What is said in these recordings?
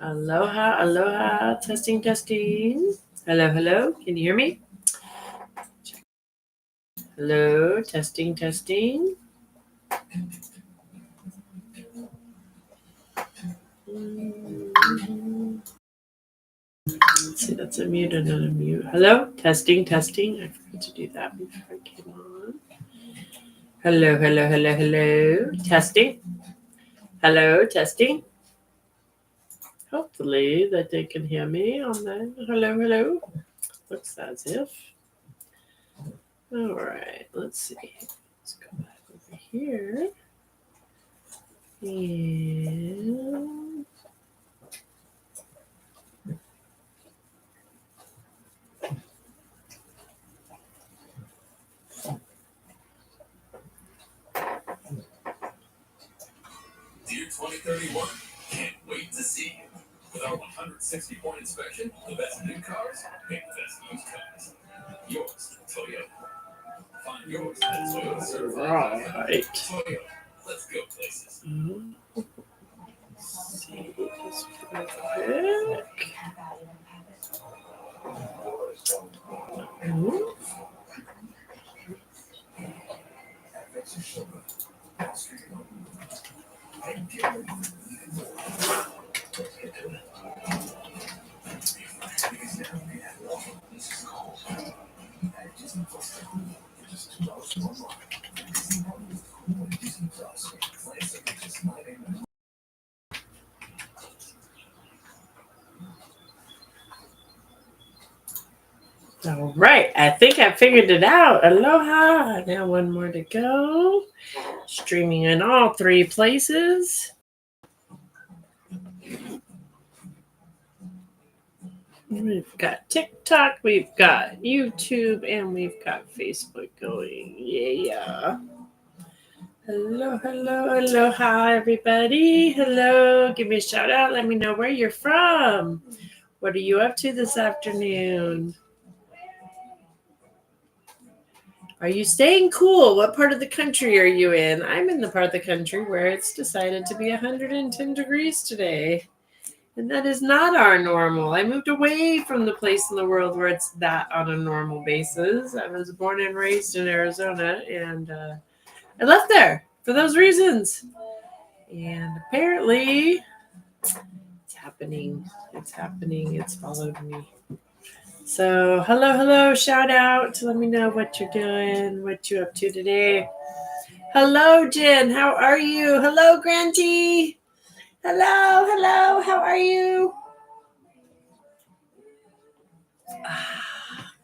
Aloha, aloha. Testing, testing. Hello, hello. Can you hear me? Hello, testing, testing. Let's see, that's a mute and not a mute. Hello, testing, testing. I forgot to do that before I came on. Hello, hello, hello, hello. Testing. Hello, testing. Hopefully that they can hear me on that. Hello, hello. Looks as if. All right, let's see. Let's go back over here. And Dear 2031, can't wait to see you. With our 160-point inspection, the best new cars, pick the best used cars. Yours, Toyota. Find yours at Toyota Certified. right. Toyota, let's go places. Let's see this real quick. All right, I think I figured it out. Aloha. Now one more to go. Streaming in all three places. We've got TikTok, we've got YouTube, and we've got Facebook going. Yeah. Hello, hello, aloha, everybody. Hello. Give me a shout out. Let me know where you're from. What are you up to this afternoon? Are you staying cool? What part of the country are you in? I'm in the part of the country where it's decided to be 110 degrees today. And that is not our normal. I moved away from the place in the world where it's that on a normal basis. I was born and raised in Arizona, and I left there for those reasons. And apparently, it's happening. It's happening. It's followed me. So, hello, hello, shout out. Let me know what you're doing, what you're up to today. Hello, Jen. How are you? Hello, Granty. Hello, hello. How are you?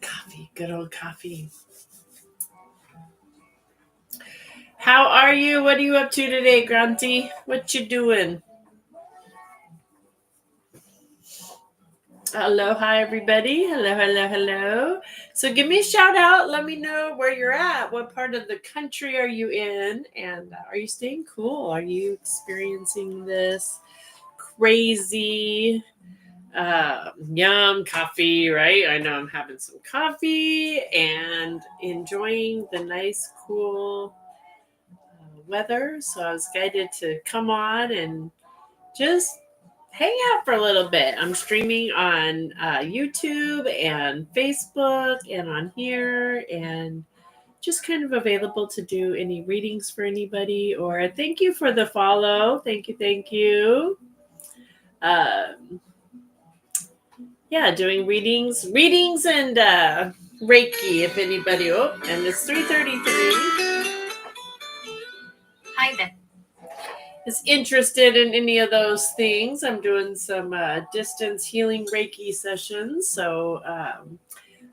Coffee, good old coffee. How are you? What are you up to today, Granty? What you doing? Aloha, everybody. Hello, hello, hello. So give me a shout out. Let me know where you're at. What part of the country are you in? And are you staying cool? Are you experiencing this crazy yum coffee, right? I know I'm having some coffee and enjoying the nice, cool weather. So I was guided to come on and just hang out for a little bit. I'm streaming on YouTube and Facebook and on here, and just kind of available to do any readings for anybody. Or thank you for the follow. Thank you, thank you. Yeah, doing readings and Reiki if anybody. Oh, and it's 3:33. Hi there. Is interested in any of those things. I'm doing some distance healing Reiki sessions. So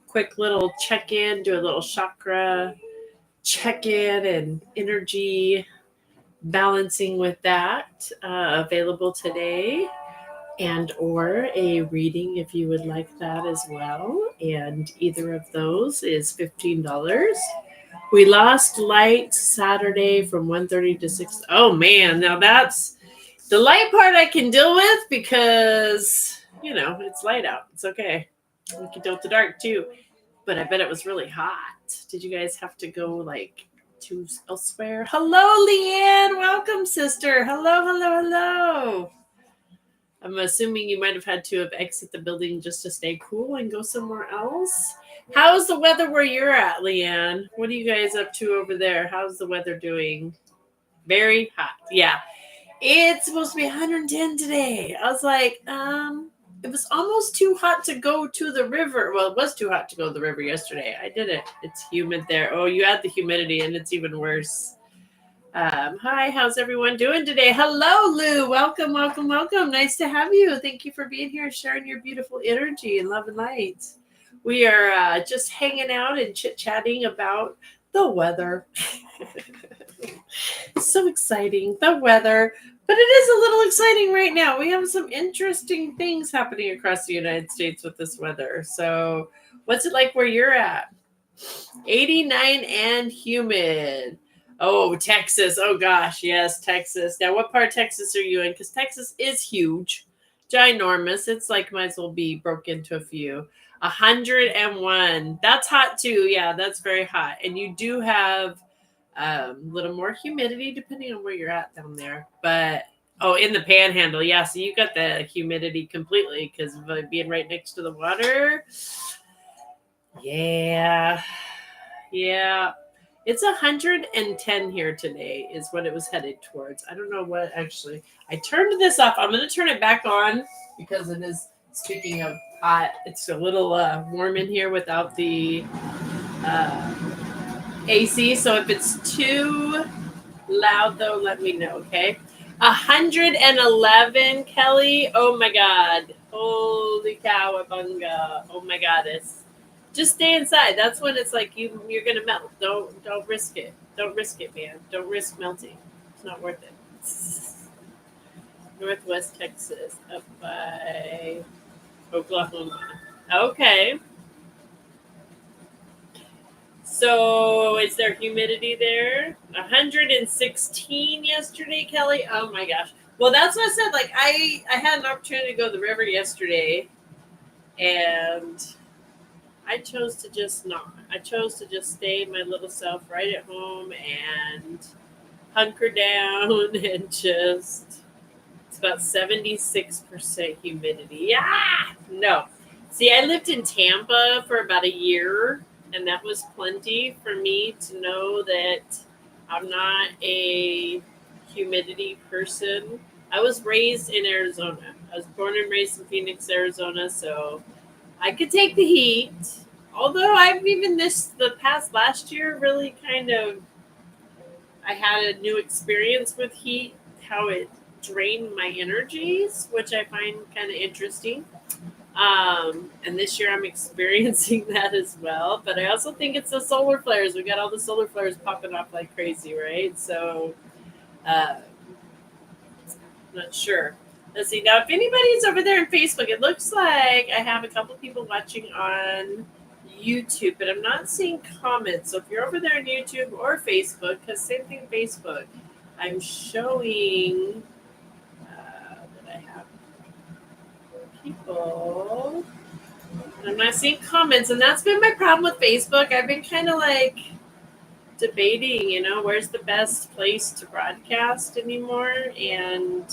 quick little check-in, do a little chakra check-in and energy balancing with that. Available today, and or a reading if you would like that as well. And either of those is $15. We lost light Saturday from 1:30 to 6. Oh man, now that's the light part I can deal with because, it's light out. It's okay. We can deal with the dark too. But I bet it was really hot. Did you guys have to go to elsewhere? Hello, Leanne. Welcome, sister. Hello, hello, hello. I'm assuming you might have had to have exit the building just to stay cool and go somewhere else. How's the weather where you're at, Leanne? What are you guys up to over there? How's the weather doing? Very hot. Yeah. It's supposed to be 110 today. I was like, it was almost too hot to go to the river. Well, it was too hot to go to the river yesterday. I did it. It's humid there. Oh, you add the humidity and it's even worse. Hi, how's everyone doing today? Hello, Lou. Welcome, welcome, welcome. Nice to have you. Thank you for being here and sharing your beautiful energy and love and light. We are just hanging out and chit-chatting about the weather. So exciting, the weather. But it is a little exciting right now. We have some interesting things happening across the United States with this weather. So what's it like where you're at? 89 and humid. Oh, Texas. Oh, gosh. Yes, Texas. Now, what part of Texas are you in? Because Texas is huge, ginormous. It's like might as well be broke into a few. 101. That's hot, too. Yeah, that's very hot. And you do have a little more humidity depending on where you're at down there. But, oh, in the panhandle. Yeah, so you got the humidity completely because of being right next to the water. Yeah. Yeah. It's 110 here today is what it was headed towards. I don't know what actually. I turned this off. I'm going to turn it back on because it is, speaking of hot, it's a little warm in here without the AC. So if it's too loud, though, let me know, okay? 111, Kelly. Oh, my God. Holy cowabunga. Oh, my goddess. Just stay inside. That's when it's like you're gonna melt. Don't risk it. Don't risk it, man. Don't risk melting. It's not worth it. Northwest Texas, up by Oklahoma. Okay. So is there humidity there? 116 yesterday, Kelly. Oh my gosh. Well, that's what I said. Like I had an opportunity to go to the river yesterday, and I chose to just not. I chose to just stay my little self right at home and hunker down and just, it's about 76% humidity. Yeah! No. See, I lived in Tampa for about a year, and that was plenty for me to know that I'm not a humidity person. I was raised in Arizona. I was born and raised in Phoenix, Arizona, so I could take the heat, although I've even the past last year really kind of, I had a new experience with heat, how it drained my energies, which I find kind of interesting. And this year I'm experiencing that as well. But I also think it's the solar flares. We got all the solar flares popping up like crazy, right? So, not sure. Let's see. Now, if anybody's over there on Facebook, it looks like I have a couple people watching on YouTube, but I'm not seeing comments. So if you're over there on YouTube or Facebook, because same thing Facebook, I'm showing that I have people. And I'm not seeing comments, and that's been my problem with Facebook. I've been kind of like debating, where's the best place to broadcast anymore, and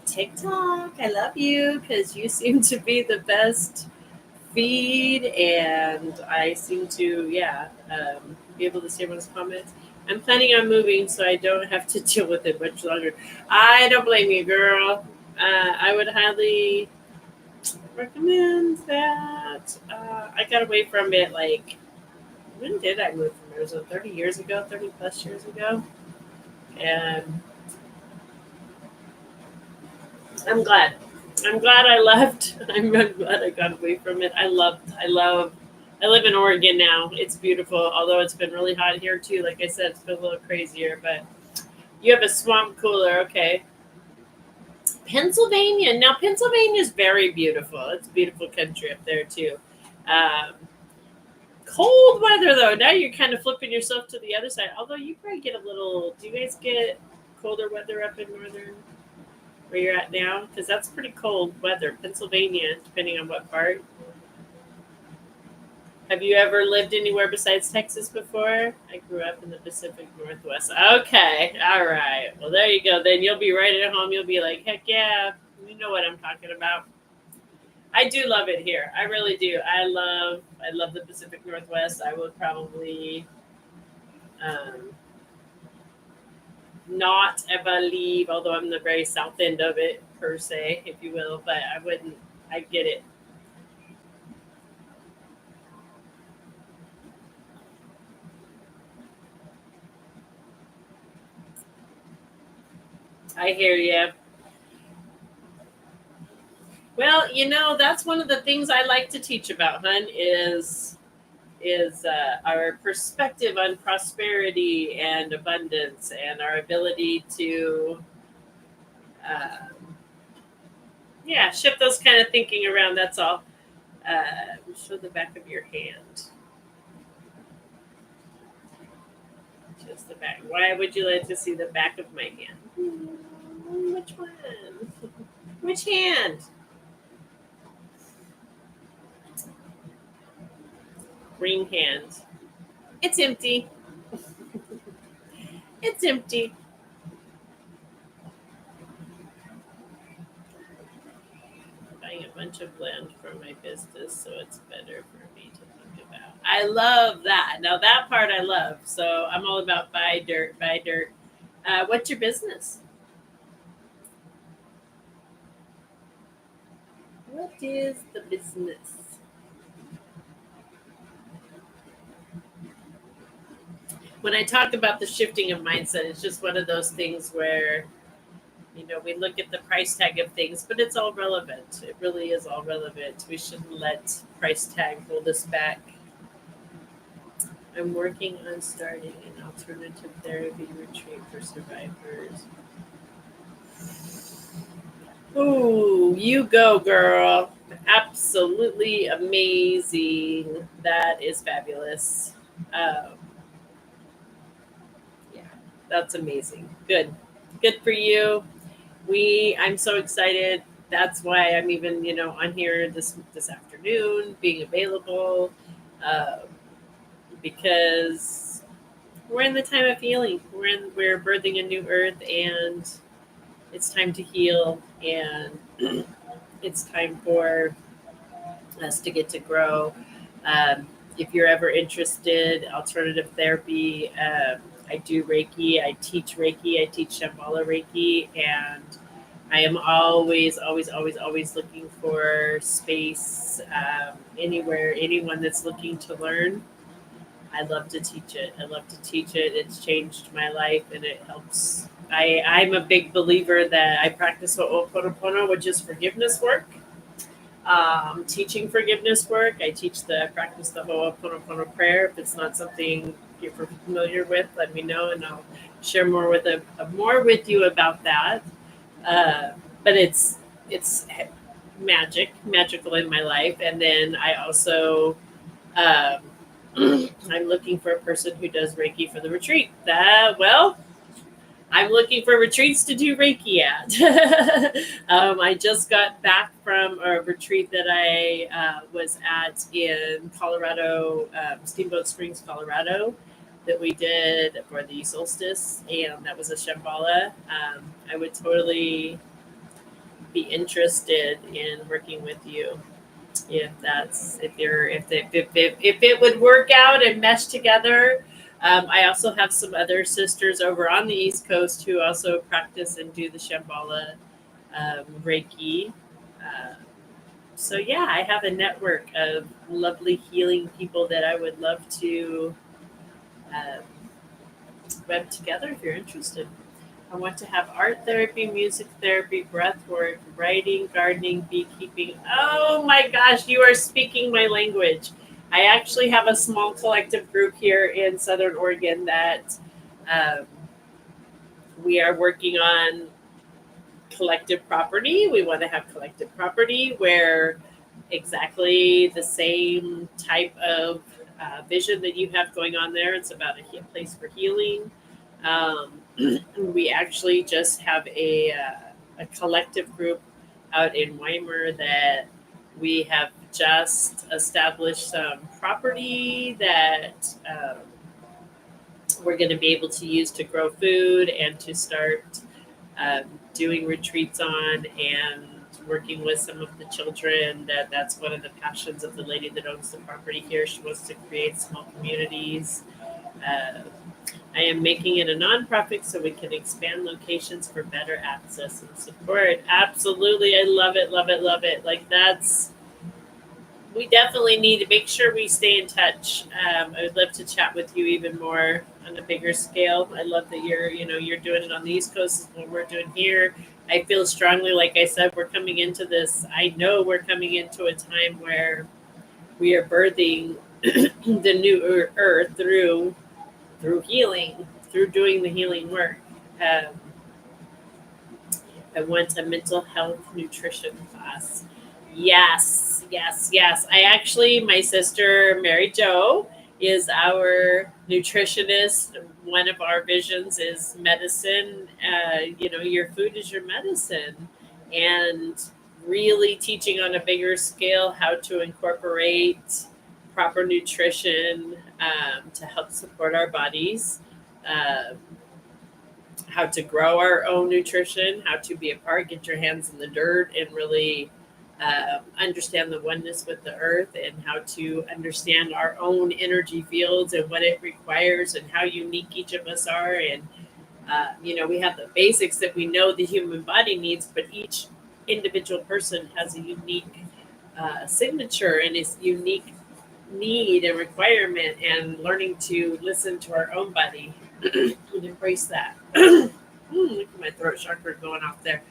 TikTok, I love you because you seem to be the best feed, and I seem to, be able to see everyone's comments. I'm planning on moving, so I don't have to deal with it much longer. I don't blame you, girl. I would highly recommend that. I got away from it, like, when did I move from Arizona? 30 years ago, 30 plus years ago. And I'm glad. I'm glad I left. I'm glad I got away from it. I live in Oregon now. It's beautiful, although it's been really hot here too. Like I said, it's been a little crazier, but you have a swamp cooler. Okay. Pennsylvania. Now, Pennsylvania is very beautiful. It's a beautiful country up there too. Cold weather though. Now you're kind of flipping yourself to the other side. Although you probably get a little, do you guys get colder weather up in northern where you're at now? Because that's pretty cold weather. Pennsylvania, depending on what part. Have you ever lived anywhere besides Texas before? I grew up in the Pacific Northwest. Okay, all right. Well, there you go. Then you'll be right at home. You'll be like, heck yeah, you know what I'm talking about. I do love it here. I really do. I love the Pacific Northwest. I would probably um, not ever leave, although I'm the very south end of it per se, if you will. But I wouldn't. I get it. I hear you. Well, that's one of the things I like to teach about, hun, is our perspective on prosperity and abundance and our ability to, uh, shift those kind of thinking around. That's all. Show the back of your hand. Just the back. Why would you like to see the back of my hand? Which one? Which hand? Ring hand. It's empty. It's empty. Buying a bunch of land for my business, so it's better for me to think about. I love that. Now that part I love. So I'm all about buy dirt, buy dirt. What's your business? What is the business? When I talk about the shifting of mindset, it's just one of those things where, we look at the price tag of things, but it's all relevant. It really is all relevant. We shouldn't let price tag hold us back. I'm working on starting an alternative therapy retreat for survivors. Ooh, you go, girl. Absolutely amazing. That is fabulous. Um, yeah, that's amazing. Good. Good for you. I'm so excited. That's why I'm even, on here this afternoon, being available, uh, because we're in the time of healing. We're birthing a new earth, and it's time to heal, and it's time for us to get to grow. If you're ever interested, alternative therapy, I do Reiki. I teach Reiki. I teach Shambala Reiki, and I am always, always, always, always looking for space anywhere, anyone that's looking to learn. I love to teach it. I love to teach it. It's changed my life, and it helps. I'm a big believer that I practice Ho'oponopono, which is forgiveness work. Teaching forgiveness work. I practice the Ho'oponopono prayer. If it's not something you're familiar with, let me know, and I'll share more with you about that. But it's magical in my life. And then I also um, I'm looking for a person who does Reiki for the retreat. I'm looking for retreats to do Reiki at. I just got back from a retreat that I was at in Colorado, Steamboat Springs, Colorado, that we did for the solstice, and that was a Shambala. I would totally be interested in working with you if it would work out and mesh together. I also have some other sisters over on the East Coast who also practice and do the Shambhala Reiki. So yeah, I have a network of lovely healing people that I would love to um, web together if you're interested. I want to have art therapy, music therapy, breath work, writing, gardening, beekeeping. Oh my gosh, you are speaking my language. I actually have a small collective group here in Southern Oregon that um, we are working on collective property. We want to have collective property where exactly the same type of vision that you have going on there. It's about a place for healing. We actually just have a collective group out in Weimar that we have just established some property that we're going to be able to use to grow food and to start doing retreats on and working with some of the children. That's one of the passions of the lady that owns the property here. She wants to create small communities. I am making it a nonprofit so we can expand locations for better access and support. Absolutely. I love it, love it, love it. Like we definitely need to make sure we stay in touch. I would love to chat with you even more on a bigger scale. I love that you're doing it on the East Coast is what we're doing here. I feel strongly, like I said, we're coming into this. I know we're coming into a time where we are birthing the new earth through healing, through doing the healing work. I went to mental health nutrition class. Yes, yes, yes. My sister, Mary Jo, is our nutritionist. One of our visions is medicine. Your food is your medicine. And really teaching on a bigger scale how to incorporate proper nutrition to help support our bodies. How to grow our own nutrition, how to be a part, get your hands in the dirt, and really understand the oneness with the earth, and how to understand our own energy fields and what it requires, and how unique each of us are. And we have the basics that we know the human body needs, but each individual person has a unique signature and its unique need and requirement, and learning to listen to our own body and embrace that. Look at my throat chakra going off there.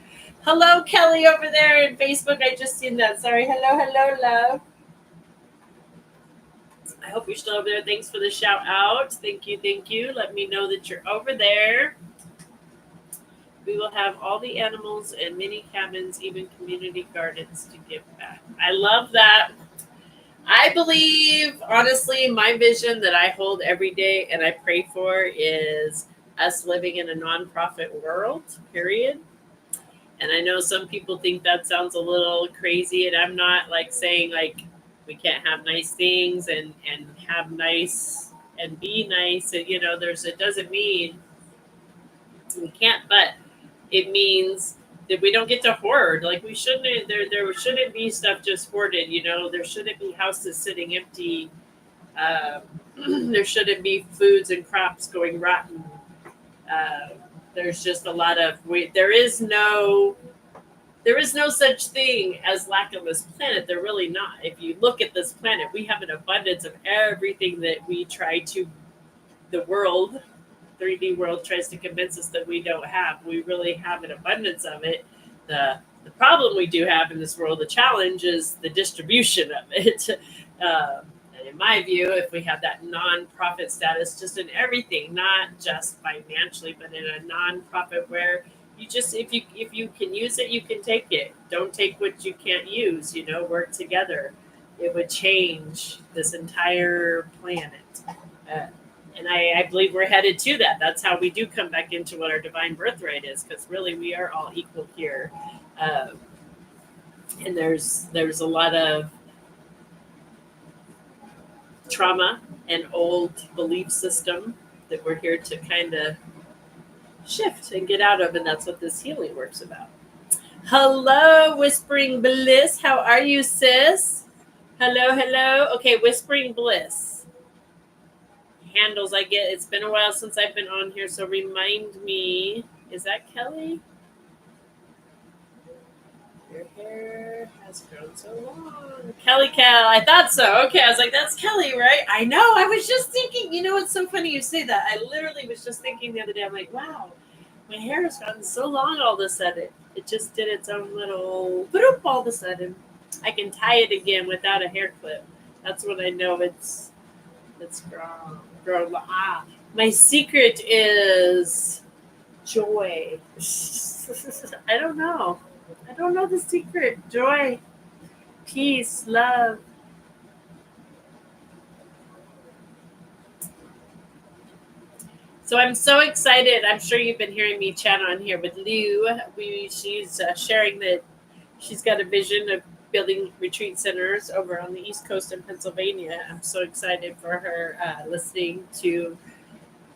Hello, Kelly, over there in Facebook. I just seen that. Sorry. Hello, love. I hope you're still over there. Thanks for the shout out. Thank you. Let me know that you're over there. We will have all the animals and mini cabins, even community gardens to give back. I love that. I believe, honestly, my vision that I hold every day and I pray for is us living in a nonprofit world, period. And I know some people think that sounds a little crazy, and I'm not saying we can't have nice things and have nice and be nice. And it doesn't mean we can't, but it means that we don't get to hoard. We shouldn't. There shouldn't be stuff just hoarded. There shouldn't be houses sitting empty. There shouldn't be foods and crops going rotten. There's just a lot of there is no such thing as lack on this planet. They're really not. If you look at this planet, we have an abundance of everything that we try to. The world, 3D world, tries to convince us that we don't have. We really have an abundance of it. The problem we do have in this world, the challenge, is the distribution of it. And in my view, if we have that nonprofit status, just in everything, not just financially, but in a nonprofit where you just, if you can use it, you can take it. Don't take what you can't use. Work together. It would change this entire planet. And I believe we're headed to that. That's how we do come back into what our divine birthright is, because really we are all equal here. And there's a lot of trauma and old belief system that we're here to kind of shift and get out of, and that's what this healing work's about. Hello, Whispering Bliss. How are you, sis? Hello. Okay, Whispering Bliss. Handles I get. It's been a while since I've been on here, so remind me. Is that Kelly? Your hair has grown so long. Kelly Cal. I thought so. Okay, I was like, that's Kelly, right? I know. I was just thinking. It's so funny you say that. I literally was just thinking the other day. I'm like, wow, my hair has gotten so long all of a sudden. It just did its own little boop all of a sudden. I can tie it again without a hair clip. That's when I know it's grown. My secret is joy. I don't know the secret. Joy, peace, love. So I'm so excited. I'm sure you've been hearing me chat on here with Lou. She's sharing that she's got a vision of building retreat centers over on the East Coast in Pennsylvania. I'm so excited for her listening to.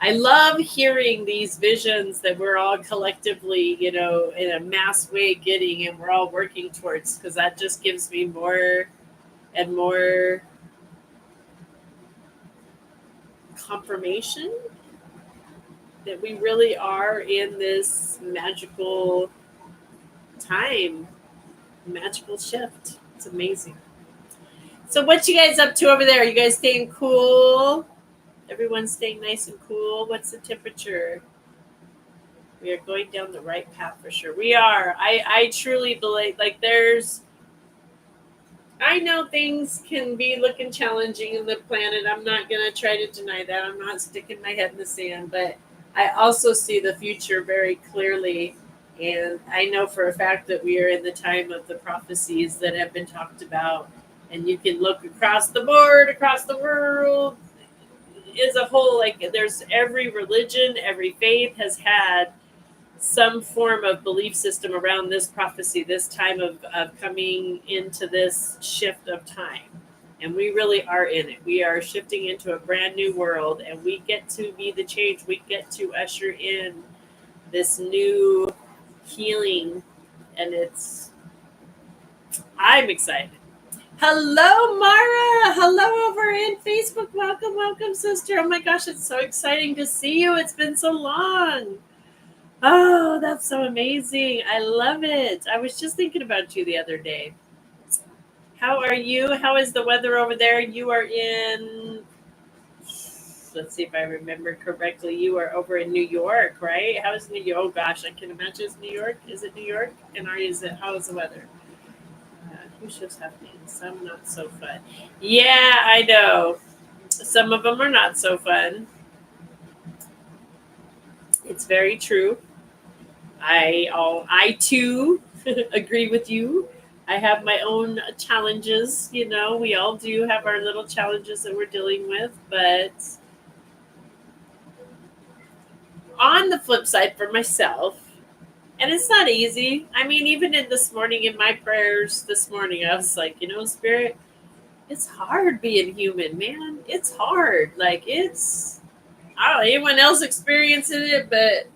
I love hearing these visions that we're all collectively, in a mass way getting, and we're all working towards, because that just gives me more and more confirmation that we really are in this magical time, magical shift. It's amazing. So what you guys up to over there? Are you guys staying cool? Everyone's staying nice and cool. What's the temperature? We are going down the right path for sure. We are. I truly believe, like, I know things can be looking challenging in the planet. I'm not going to try to deny that. I'm not sticking my head in the sand, but I also see the future very clearly. And I know for a fact that we are in the time of the prophecies that have been talked about. And you can look across the board, across the world as a whole. Like, there's every religion, every faith has had some form of belief system around this prophecy, this time of coming into this shift of time. And we really are in it. We are shifting into a brand new world, and we get to be the change. We get to usher in this new healing, and I'm excited. Hello, Mara. Hello over in Facebook. Welcome, sister. Oh my gosh, it's so exciting to see you. It's been so long. Oh, that's so amazing. I love it. I was just thinking about you the other day. How are you? How is the weather over there? You are in, let's see if I remember correctly. You are over in New York, right? How is New York? Oh gosh, I can imagine it's New York. Is it New York? And how is the weather? Who's just happening? Some not so fun. Yeah, I know. Some of them are not so fun. It's very true. I too agree with you. I have my own challenges. We all do have our little challenges that we're dealing with. But on the flip side, for myself, and it's not easy. I mean, even in this morning, in my prayers this morning, I was like, Spirit, it's hard being human, man. It's hard. Like, I don't know, anyone else experiencing it, but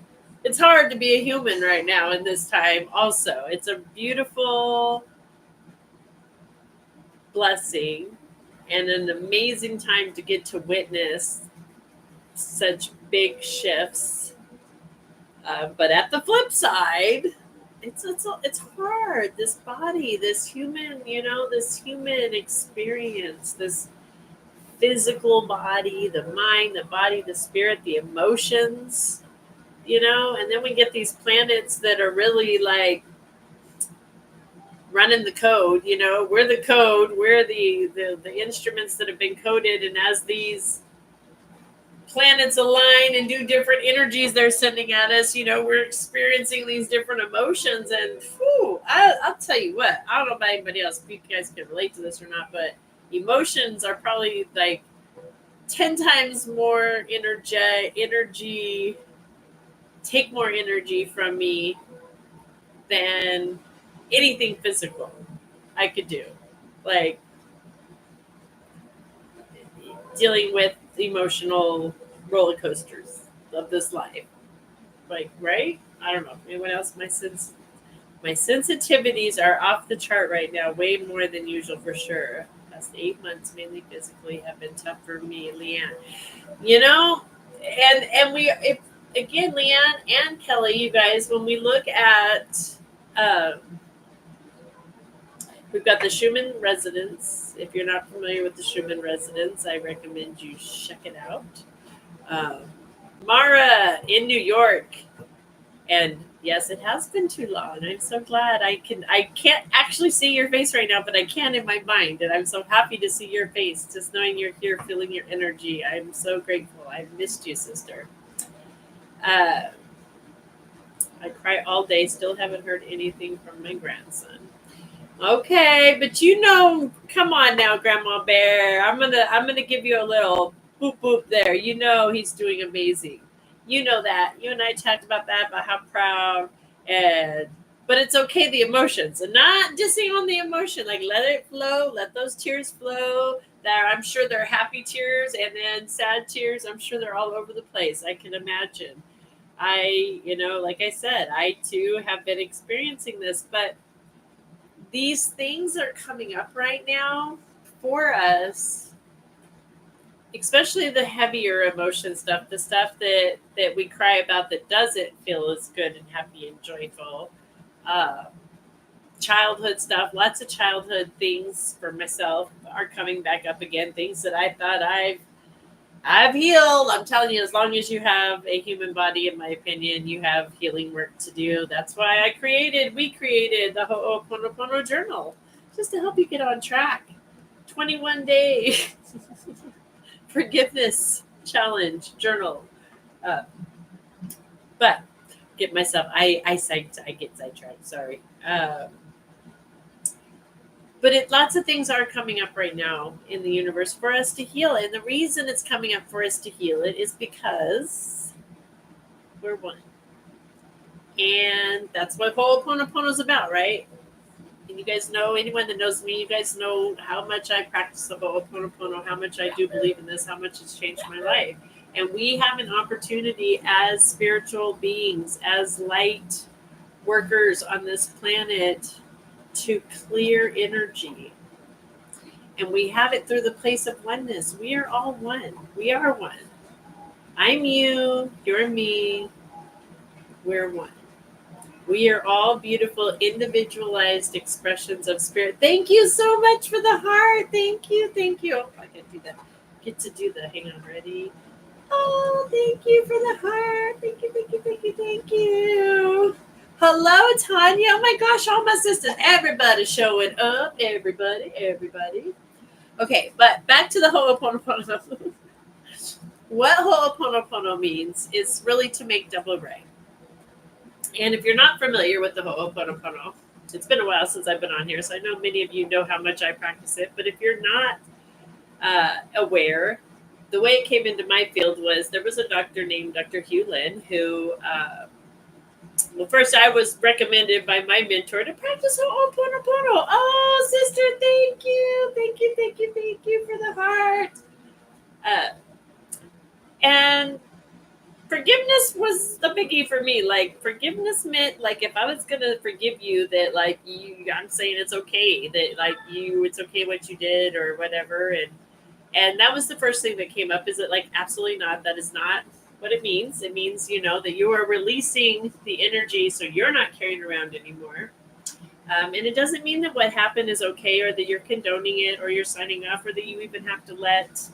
it's hard to be a human right now in this time. Also, it's a beautiful blessing and an amazing time to get to witness such big shifts. But at the flip side, it's hard. This body, this human, this human experience, this physical body, the mind, the body, the spirit, the emotions, and then we get these planets that are really like running the code. We're the code. We're the instruments that have been coded, and as these planets align and do different energies they're sending at us, we're experiencing these different emotions. And I'll tell you what, I don't know about anybody else, if you guys can relate to this or not, but emotions are probably like 10 times more energy, take more energy from me than anything physical I could do. Like, dealing with emotional roller coasters of this life. Like, right? I don't know. Anyone else? My sensitivities are off the chart right now, way more than usual for sure. Past 8 months, mainly physically, have been tough for me, Leanne. And again, Leanne and Kelly, you guys, when we look at we've got the Schumann Residence. If you're not familiar with the Schumann Residence, I recommend you check it out. Mara in New York. And yes, it has been too long. I'm so glad I can't actually see your face right now, but I can in my mind. And I'm so happy to see your face, just knowing you're here, feeling your energy. I'm so grateful. I've missed you, sister. I cry all day. Still haven't heard anything from my grandson. Okay, but come on now, Grandma Bear. I'm gonna give you a little boop boop there. He's doing amazing. You know that. You and I talked about that, about how proud and But it's okay, the emotions, and not dissing on the emotion. Like, let it flow, let those tears flow. I'm sure they're happy tears, and then sad tears. I'm sure they're all over the place. I can imagine. Like I said, I too have been experiencing this, but these things are coming up right now for us, especially the heavier emotion stuff, the stuff that we cry about that doesn't feel as good and happy and joyful. Childhood stuff, lots of childhood things for myself are coming back up again. Things that I thought I've healed. I'm telling you, as long as you have a human body, in my opinion, you have healing work to do. That's why we created the Ho'oponopono journal, just to help you get on track. 21-day forgiveness challenge journal. But I get sidetracked. Sorry. But lots of things are coming up right now in the universe for us to heal. And the reason it's coming up for us to heal it is because we're one. And that's what Ho'oponopono is about, right? And you guys know, anyone that knows me, you guys know how much I practice the Ho'oponopono, how much I do believe in this, how much it's changed my life. And we have an opportunity as spiritual beings, as light workers on this planet, to clear energy. And we have it through the place of oneness. We are all one. We are one. I'm you, you're me, we're one. We are all beautiful, individualized expressions of spirit. Thank you so much for the heart. Thank you. Oh, I get to do the, hang on, ready? Oh, thank you for the heart. Thank you. Hello, Tanya. Oh my gosh, all my sisters. Everybody showing up. Everybody. Okay, but back to the Ho'oponopono. What Ho'oponopono means is really to make double right. And if you're not familiar with the Ho'oponopono, it's been a while since I've been on here, so I know many of you know how much I practice it. But if you're not aware, the way it came into my field was there was a doctor named Dr. Hewlin who, first I was recommended by my mentor to practice Ho'oponopono. Oh, sister, thank you for the heart. And forgiveness was a biggie for me. Like, forgiveness meant, like, if I was gonna forgive you, that like I'm saying it's okay, that like it's okay what you did or whatever. And that was the first thing that came up, is that, like, absolutely not. That is not what it means. It means, that you are releasing the energy, so you're not carrying around anymore. And it doesn't mean that what happened is okay, or that you're condoning it, or you're signing off, or that you even have to let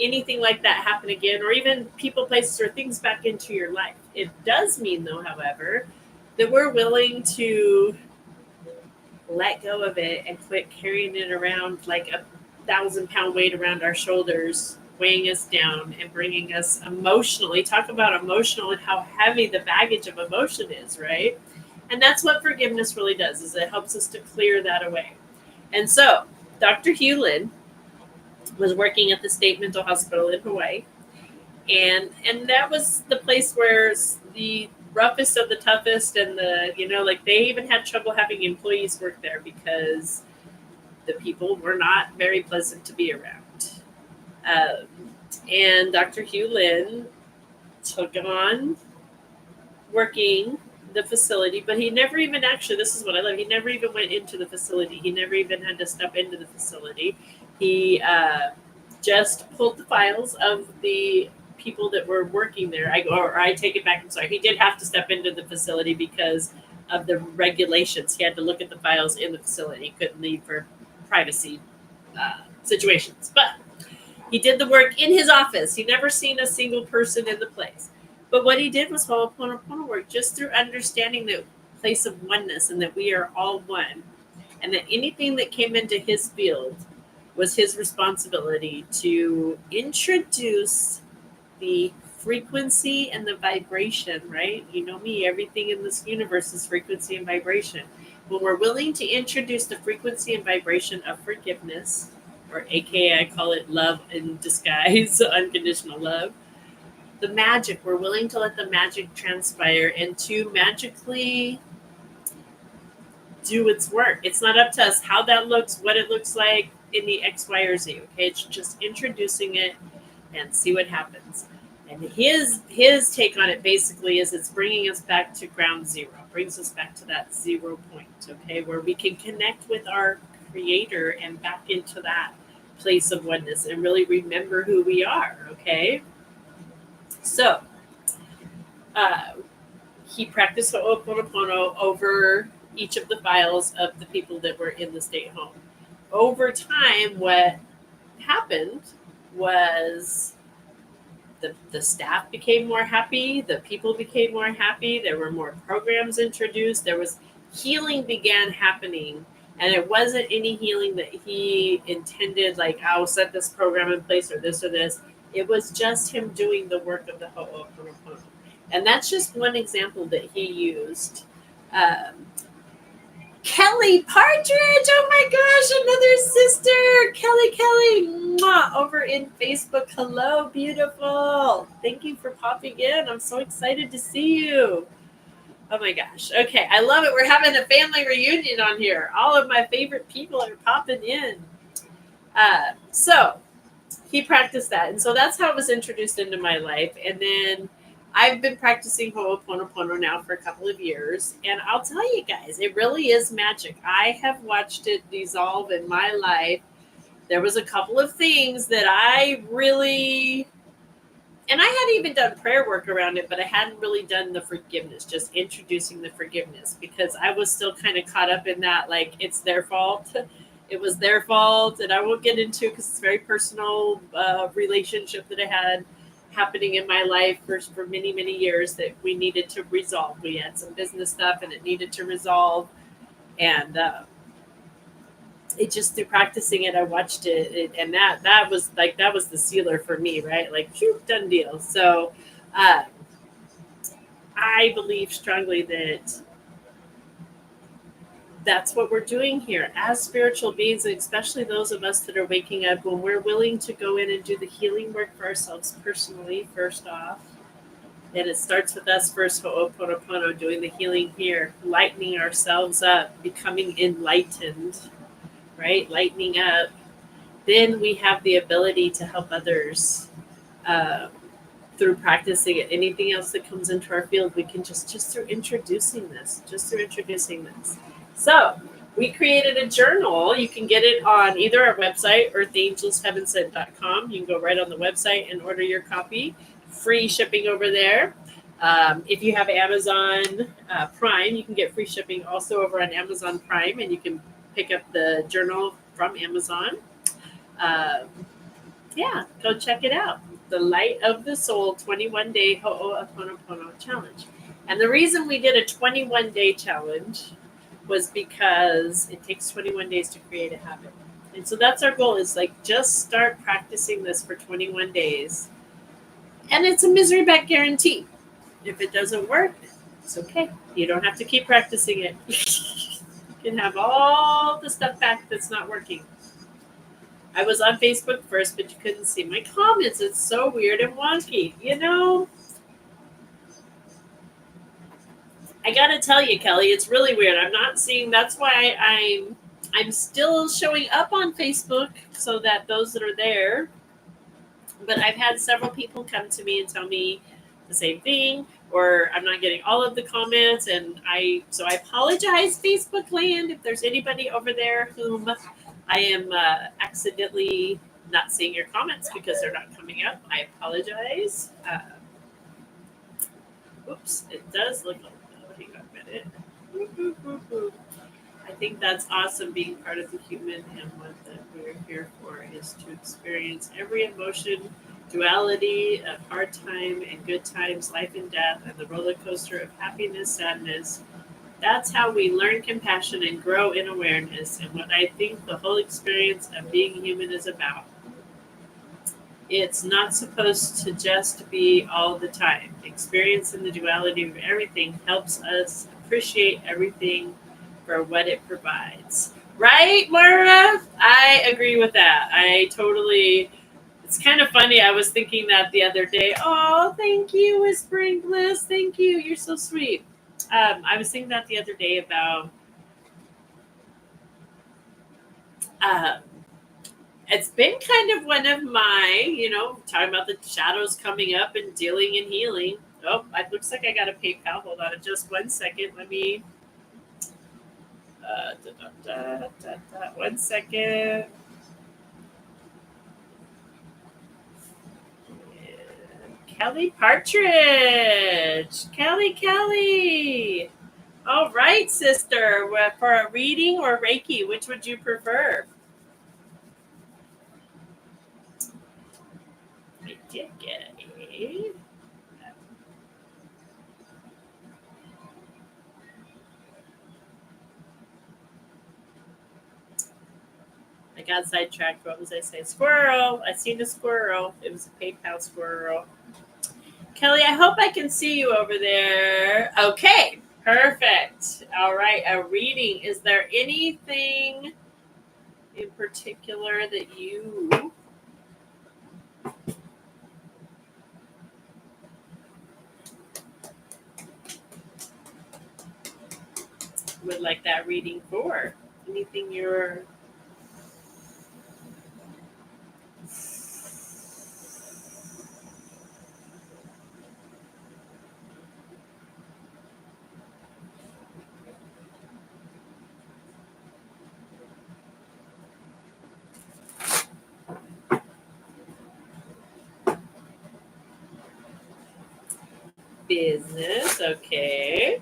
anything like that happen again, or even people, places, or things back into your life. It does mean, though, however, that we're willing to let go of it and quit carrying it around like a 1,000-pound weight around our shoulders, weighing us down and bringing us emotionally. Talk about emotional and how heavy the baggage of emotion is, right? And that's what forgiveness really does, is it helps us to clear that away. And so Dr. Hewlin was working at the State Mental Hospital in Hawaii. And that was the place where the roughest of the toughest, and like they even had trouble having employees work there because the people were not very pleasant to be around. And Dr. Hewlin took on working the facility, but he never even this is what I love, he never even went into the facility. He never even had to step into the facility. He just pulled the files of the people that were working there. I take it back. I'm sorry. He did have to step into the facility because of the regulations. He had to look at the files in the facility. He couldn't leave for privacy situations. But he did the work in his office. He never seen a single person in the place. But what he did was Ho'oponopono work, just through understanding the place of oneness, and that we are all one, and that anything that came into his field was his responsibility to introduce the frequency and the vibration, right? You know me, everything in this universe is frequency and vibration. When we're willing to introduce the frequency and vibration of forgiveness, or AKA I call it love in disguise, unconditional love, we're willing to let the magic transpire and to magically do its work. It's not up to us how that looks, what it looks like in the X, Y, or Z. Okay, it's just introducing it and see what happens. And his take on it basically is it's bringing us back to ground zero, brings us back to that 0 point, okay, where we can connect with our creator and back into that place of oneness and really remember who we are, okay? So, he practiced Ho'oponopono over each of the files of the people that were in the stay home. Over time, what happened was the staff became more happy, the people became more happy, there were more programs introduced, there was healing began happening, and it wasn't any healing that he intended, like, I'll set this program in place or this or this. It was just him doing the work of the Ho'oponopono. And that's just one example that he used. Kelly Partridge, oh my gosh, another sister, Kelly, mwah, over in Facebook. Hello, beautiful. Thank you for popping in. I'm so excited to see you. Oh my gosh. Okay, I love it. We're having a family reunion on here. All of my favorite people are popping in. So he practiced that. And so that's how it was introduced into my life. And then I've been practicing Ho'oponopono now for a couple of years. And I'll tell you guys, it really is magic. I have watched it dissolve in my life. There was a couple of things that I really, and I hadn't even done prayer work around it, but I hadn't really done the forgiveness, just introducing the forgiveness, because I was still kind of caught up in that, like, it's their fault. It was their fault, and I won't get into because it's a very personal relationship that I had happening in my life for many, many years that we needed to resolve. We had some business stuff, and it needed to resolve. And it just, through practicing it, I watched it, and that was the sealer for me, right? Like, shoot, done deal. So I believe strongly that that's what we're doing here as spiritual beings, and especially those of us that are waking up, when we're willing to go in and do the healing work for ourselves personally, first off. And it starts with us first, Ho'oponopono, doing the healing here, lightening ourselves up, becoming enlightened, right? Lightening up. Then we have the ability to help others through practicing it. Anything else that comes into our field, we can just through introducing this. So we created a journal. You can get it on either our website, earthangelsheavensent.com. You can go right on the website and order your copy. Free shipping over there. If you have Amazon Prime, you can get free shipping also over on Amazon Prime, and you can pick up the journal from Amazon. Yeah, go check it out. The Light of the Soul 21-Day Ho'oponopono Challenge. And the reason we did a 21-day challenge was because it takes 21 days to create a habit. And so that's our goal, is like, just start practicing this for 21 days. And it's a misery back guarantee. If it doesn't work, it's okay. You don't have to keep practicing it. You can have all the stuff back that's not working. I was on Facebook first, but you couldn't see my comments. It's so weird and wonky, I gotta tell you, Kelly, it's really weird. I'm not seeing. That's why I'm still showing up on Facebook, so that those that are there. But I've had several people come to me and tell me the same thing, or I'm not getting all of the comments, and so I apologize, Facebook land, if there's anybody over there whom I am accidentally not seeing your comments because they're not coming up. I apologize. Oops, it does look like, hang on a minute. I think that's awesome, being part of the human, and what that we're here for is to experience every emotion, duality of hard time and good times, life and death, and the roller coaster of happiness, sadness. That's how we learn compassion and grow in awareness, and what I think the whole experience of being human is about. It's not supposed to just be all the time. Experiencing the duality of everything helps us appreciate everything for what it provides. Right, Mara? I agree with that. It's kind of funny. I was thinking that the other day. Oh, thank you, Whispering Bliss. Thank you. You're so sweet. I was thinking that the other day about Um, it's been kind of one of my, talking about the shadows coming up and dealing and healing. Oh, it looks like I got a PayPal. Hold on just 1 second. Let me. 1 second. Kelly Partridge. Kelly. All right, sister. For a reading or Reiki, which would you prefer? I did get a. I got sidetracked. What was I saying? Squirrel. I seen a squirrel. It was a PayPal squirrel. Kelly, I hope I can see you over there. Okay, perfect. All right, a reading. Is there anything in particular that you would like that reading for? Anything you're business? Okay.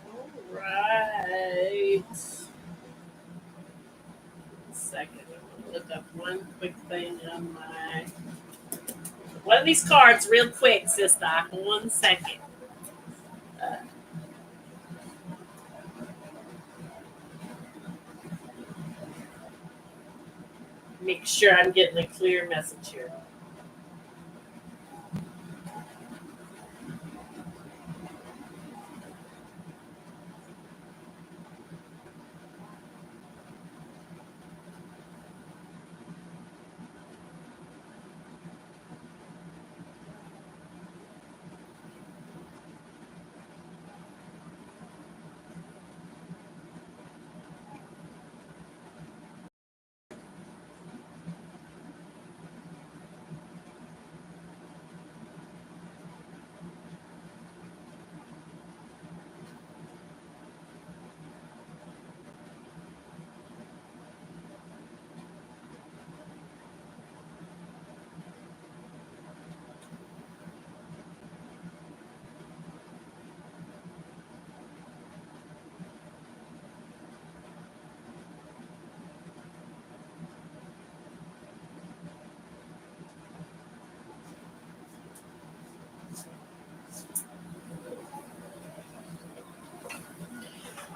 All right. 1 second. I'm gonna look up one quick thing on my one of these cards real quick, sister. 1 second. Uh, make sure I'm getting a clear message here.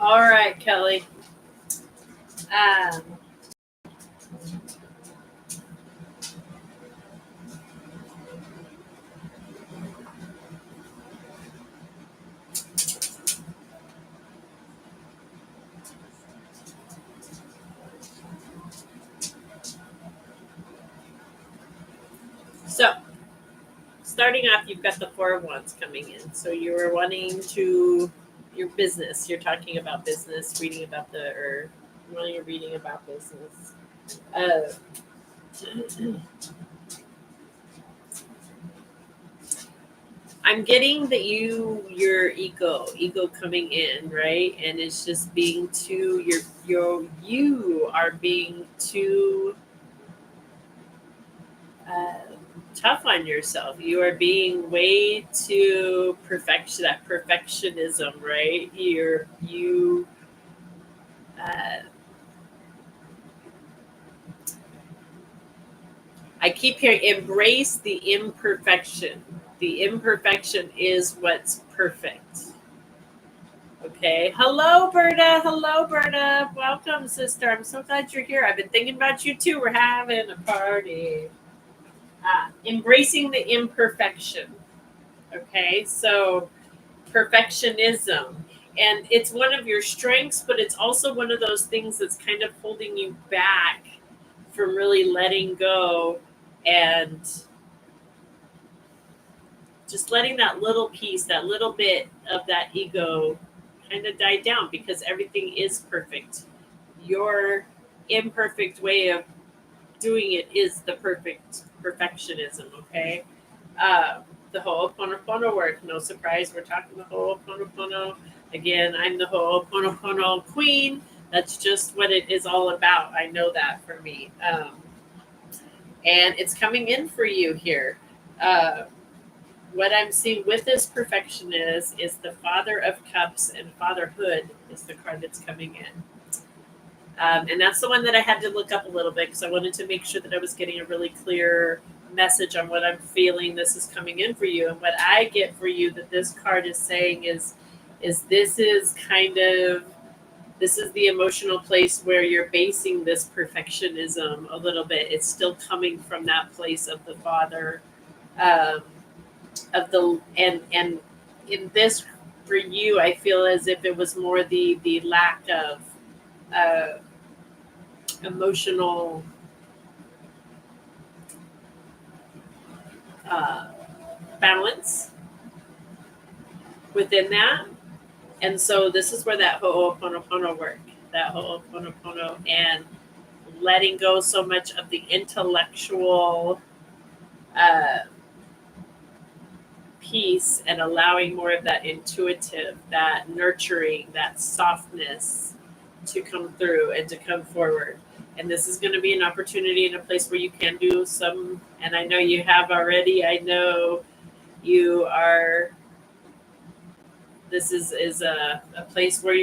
All right, Kelly. So, starting off, you've got the Four of Wands coming in. So you were wanting to your business. You're talking about business, reading about or wanting a reading about business. I'm getting that your ego coming in, right? And it's just being too you are being too uh, tough on yourself. You are being way too perfectionism, right? You uh, I keep hearing embrace the imperfection. The imperfection is what's perfect. Okay. Hello, Berta. Hello, Berta. Welcome, sister. I'm so glad you're here. I've been thinking about you too. We're having a party. Embracing the imperfection. Okay. So, perfectionism. And it's one of your strengths, but it's also one of those things that's kind of holding you back from really letting go and just letting that little piece, that little bit of that ego kind of die down because everything is perfect. Your imperfect way of doing it is the perfect perfectionism, okay? The Ho'oponopono work, no surprise, we're talking the Ho'oponopono. Again, I'm the Ho'oponopono queen. That's just what it is all about. I know that for me. And it's coming in for you here. What I'm seeing with this perfection is the Father of Cups, and fatherhood is the card that's coming in. And that's the one that I had to look up a little bit because I wanted to make sure that I was getting a really clear message on what I'm feeling this is coming in for you. And what I get for you that this card is saying is this is the emotional place where you're basing this perfectionism a little bit. It's still coming from that place of the father, of the and in this for you, I feel as if it was more the lack of emotional uh, balance within that. And so this is where that Ho'oponopono work, that Ho'oponopono and letting go so much of the intellectual uh, piece and allowing more of that intuitive, that nurturing, that softness to come through and to come forward. And this is going to be an opportunity in a place where you can do some, and I know you have already, I know you are, this is a place where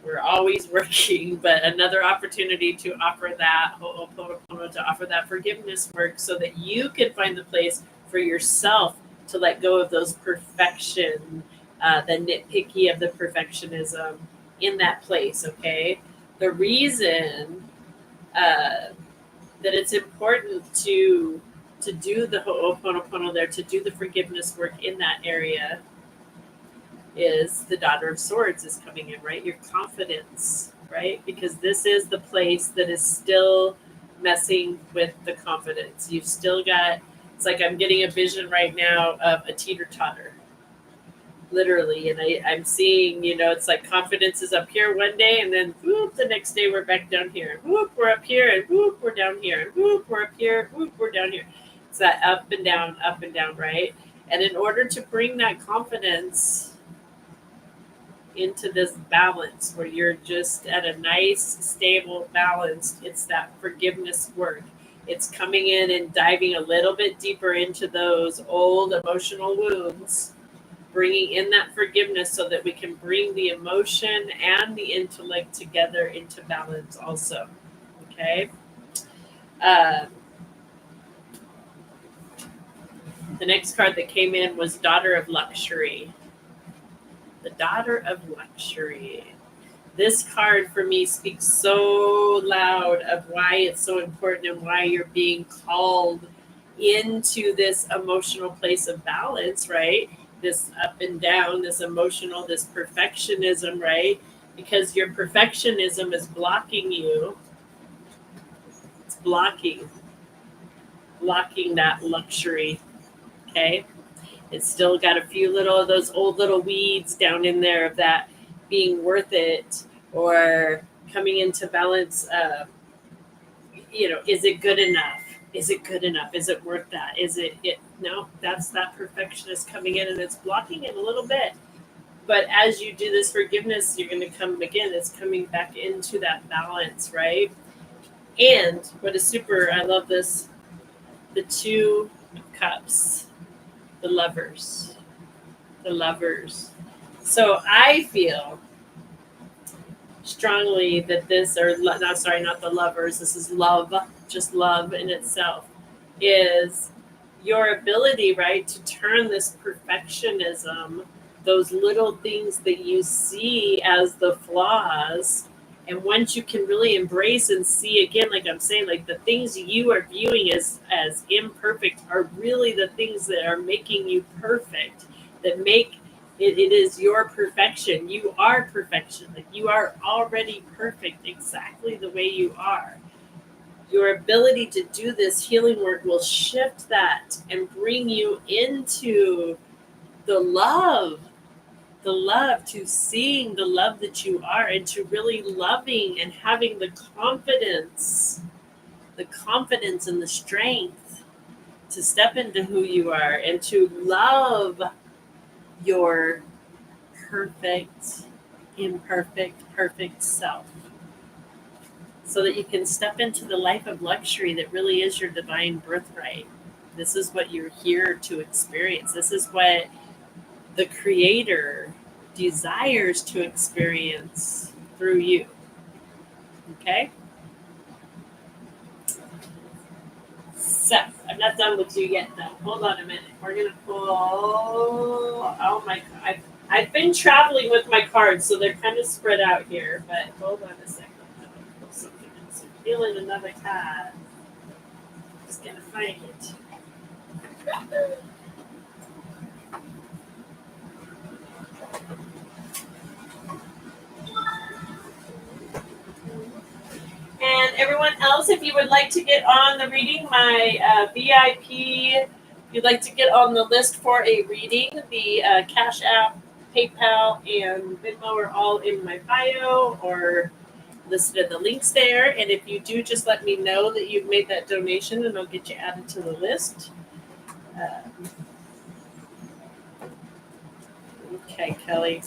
we're always working, but another opportunity to offer that Ho'oponopono, to offer that forgiveness work so that you can find the place for yourself to let go of those perfection, the nitpicky of the perfectionism in that place, okay? The reason that it's important to do the Ho'oponopono there, to do the forgiveness work in that area is the Daughter of Swords is coming in, right? Your confidence, right? Because this is the place that is still messing with the confidence. You've still got, it's like I'm getting a vision right now of a teeter-totter, literally. And I'm seeing, it's like confidence is up here one day and then whoop, the next day we're back down here. Whoop, we're up here and whoop, we're down here. And whoop, we're up here, whoop, we're down here. It's that up and down, right? And in order to bring that confidence into this balance where you're just at a nice, stable balance, it's that forgiveness work. It's coming in and diving a little bit deeper into those old emotional wounds, bringing in that forgiveness so that we can bring the emotion and the intellect together into balance also. Okay? The next card that came in was Daughter of Luxury. The daughter of luxury. This card for me speaks so loud of why it's so important and why you're being called into this emotional place of balance, right? This up and down, this emotional, this perfectionism, right? Because your perfectionism is blocking you. It's blocking that luxury. Okay. It's still got a few little of those old little weeds down in there of that being worth it or coming into balance. Is it good enough? Is it good enough? Is it worth that? Is it? No, that's that perfectionist coming in and it's blocking it a little bit. But as you do this forgiveness, you're going to come again. It's coming back into that balance, right? And what is super, I love this, the 2 cups, the lovers. The lovers. So I feel strongly that not the lovers, this is love, just love in itself, is your ability, right, to turn this perfectionism, those little things that you see as the flaws, and once you can really embrace and see again, like I'm saying, like the things you are viewing as imperfect are really the things that are making you perfect, that make it is your perfection. You are perfection. Like you are already perfect exactly the way you are. Your ability to do this healing work will shift that and bring you into the love, to seeing the love that you are and to really loving and having the confidence and the strength to step into who you are and to love your perfect, imperfect, perfect self so that you can step into the life of luxury that really is your divine birthright. This is what you're here to experience. This is what the Creator desires to experience through you. Okay? So, I'm not done with you yet, though. Hold on a minute. We're going to pull. Oh my God. I've been traveling with my cards, so they're kind of spread out here. But hold on a second. I'm going to pull something else. I'm feeling another card. Just going to find it. And everyone else, if you would like to get on the reading, my VIP, if you'd like to get on the list for a reading, the Cash App, PayPal, and Venmo are all in my bio or listed in the links there. And if you do, just let me know that you've made that donation and I'll get you added to the list. Okay, Kelly.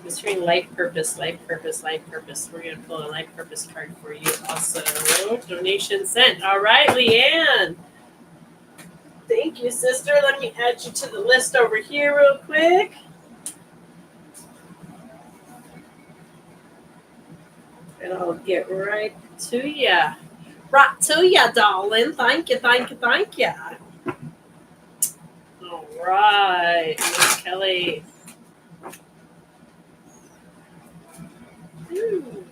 Just hearing life purpose, life purpose, life purpose. We're going to pull a life purpose card for you also. Donation sent. All right, Leanne. Thank you, sister. Let me add you to the list over here real quick. And I'll get right to ya. Right to ya, darling. Thank you, thank you, thank you. All right, Miss Kelly. Ooh.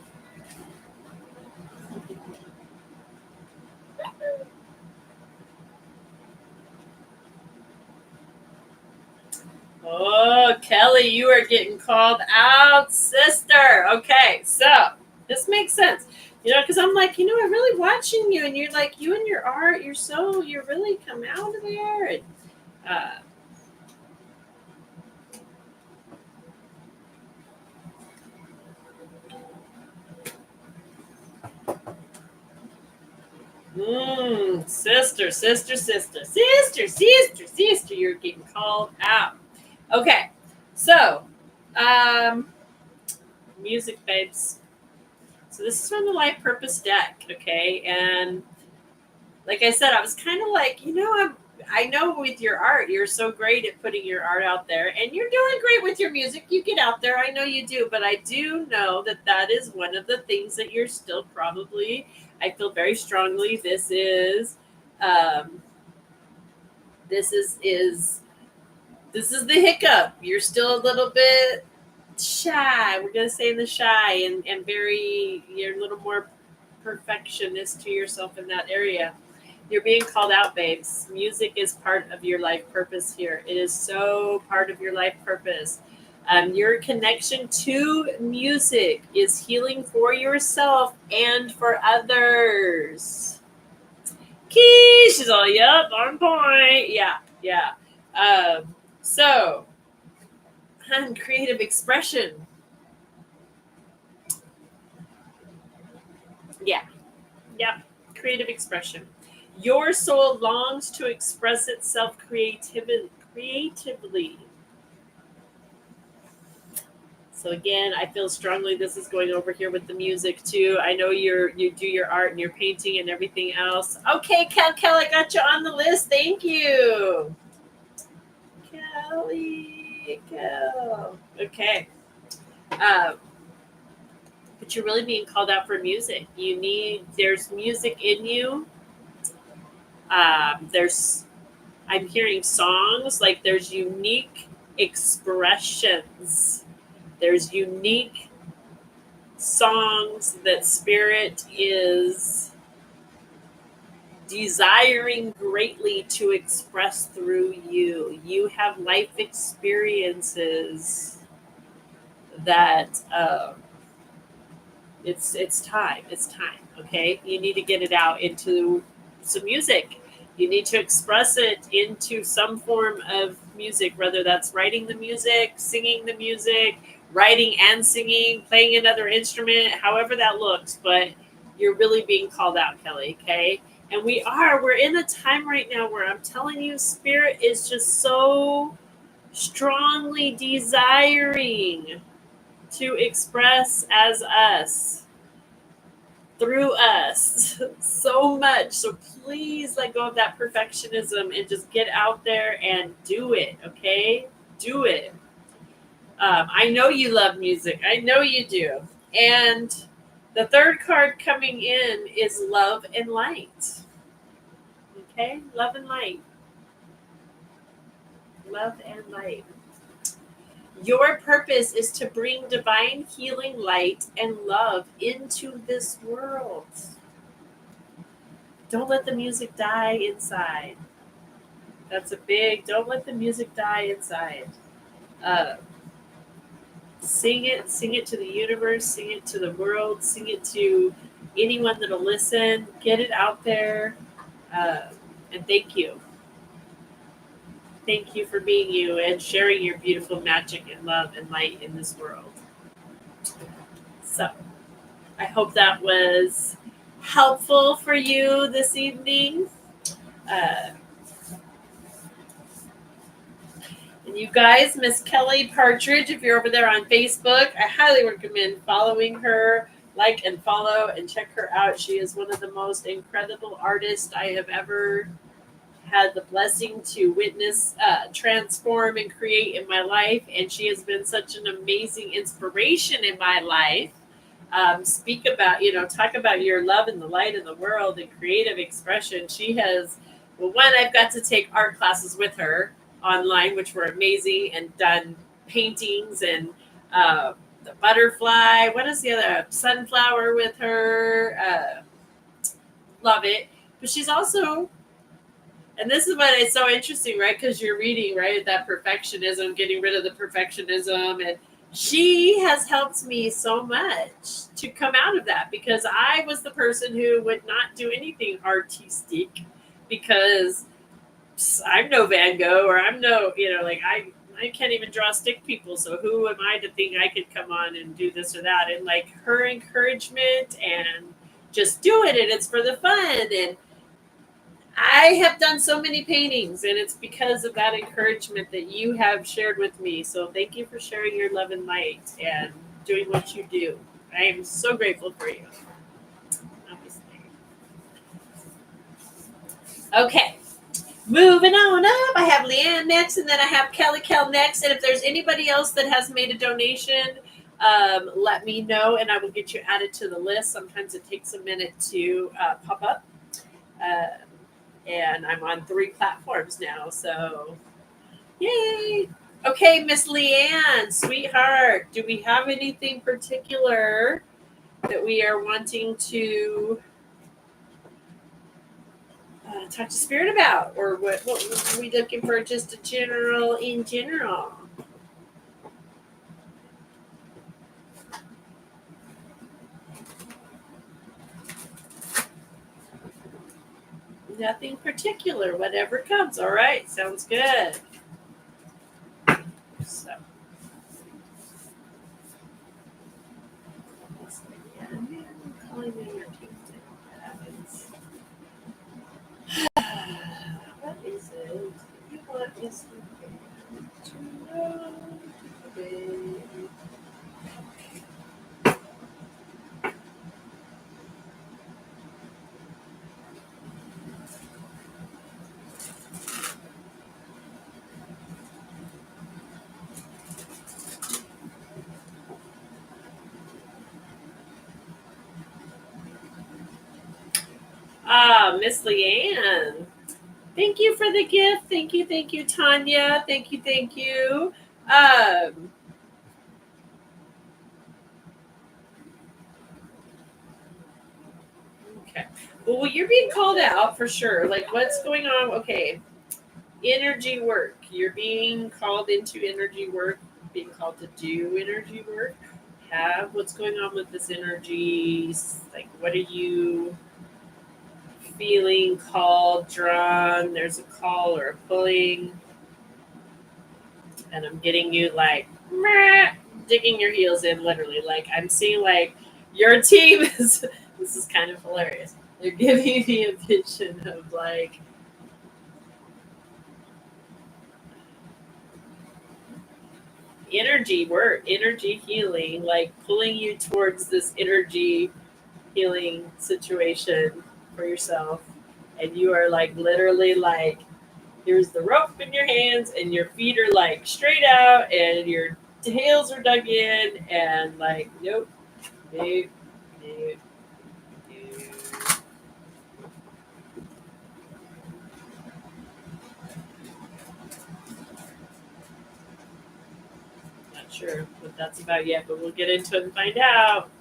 Oh, Kelly, you are getting called out, sister. Okay, so this makes sense. Because I'm like, I'm really watching you, and you're like, you and your art, you're really come out of there. And, sister, you're getting called out. Okay, so, music, babes. So this is from the Life Purpose deck, okay? And like I said, I was kind of like, I know with your art, you're so great at putting your art out there, and you're doing great with your music. You get out there, I know you do, but I do know that is one of the things that you're still probably, I feel very strongly, this is This is the hiccup. You're still a little bit shy. We're going to say the shy and very, you're a little more perfectionist to yourself in that area. You're being called out, babes. Music is part of your life purpose here. It is so part of your life purpose. Your connection to music is healing for yourself and for others. Key, she's all, yep, on point. Yeah. So, creative expression. Yeah, creative expression. Your soul longs to express itself creatively. So again, I feel strongly this is going over here with the music too. I know you do your art and your painting and everything else. Okay, Kel, I got you on the list. Thank you. Kel. Okay. But you're really being called out for music. There's music in you. I'm hearing songs, like there's unique expressions. There's unique songs that Spirit is desiring greatly to express through you. You have life experiences that it's time. It's time. Okay, you need to get it out into some music. You need to express it into some form of music, whether that's writing the music, singing the music, writing and singing, playing another instrument, however that looks. But you're really being called out, Kelly. Okay, and we're in a time right now where I'm telling you, Spirit is just so strongly desiring to express as us through us so much. So please let go of that perfectionism and just get out there and do it. Okay, do it. I know you love music. I know you do. And the third card coming in is love and light. Okay, love and light. Love and light. Your purpose is to bring divine healing light and love into this world. Don't let the music die inside. That's a big, don't let the music die inside. Uh, sing it to the universe, sing it to the world, sing it to anyone that'll listen. Get it out there. Uh, and thank you. Thank you for being you and sharing your beautiful magic and love and light in this world. So, I hope that was helpful for you this evening. And you guys, Miss Kelly Partridge, if you're over there on Facebook, I highly recommend following her, like and follow, and check her out. She is one of the most incredible artists I have ever had the blessing to witness, transform, and create in my life. And she has been such an amazing inspiration in my life. Talk about your love and the light in the world and creative expression. I've got to take art classes with her online, which were amazing, and done paintings and the butterfly. What is the other? Sunflower with her. Love it. But she's also, and this is what is so interesting, right? Because you're reading, right? That perfectionism, getting rid of the perfectionism. And she has helped me so much to come out of that, because I was the person who would not do anything artistic because I'm no Van Gogh, or I'm no, I can't even draw stick people. So who am I to think I could come on and do this or that? And like her encouragement and just do it. And it's for the fun. And I have done so many paintings, and it's because of that encouragement that you have shared with me. So thank you for sharing your love and light and doing what you do. I am so grateful for you. Obviously. Okay. Moving on up, I have Leanne next, and then I have Kelly next. And if there's anybody else that has made a donation, let me know, and I will get you added to the list. Sometimes it takes a minute to pop up. And I'm on 3 platforms now, so Yay! Okay, Miss Leanne, sweetheart, do we have anything particular that we are wanting to talk to Spirit about? Or what are we looking for, just a general, in general? Nothing particular, whatever comes. All right, sounds good. So, calling in your Tuesday. What is it you want Miss Leanne to know today? Miss Leanne. Thank you for the gift. Thank you, Tanya. Thank you. Okay. Well, you're being called out for sure. Like, what's going on? Okay. Energy work. You're being called into energy work, being called to do energy work. What's going on with this energy? Like, what are you feeling called, drawn? There's a call or a pulling. And I'm getting you like digging your heels in, literally. Like, I'm seeing like your team is, this is kind of hilarious. They're giving me a vision of like energy work, energy healing, like pulling you towards this energy healing situation for yourself. And you are like literally like, here's the rope in your hands, and your feet are like straight out, and your heels are dug in, and like, nope, nope, nope, nope. Not sure what that's about yet, but we'll get into it and find out.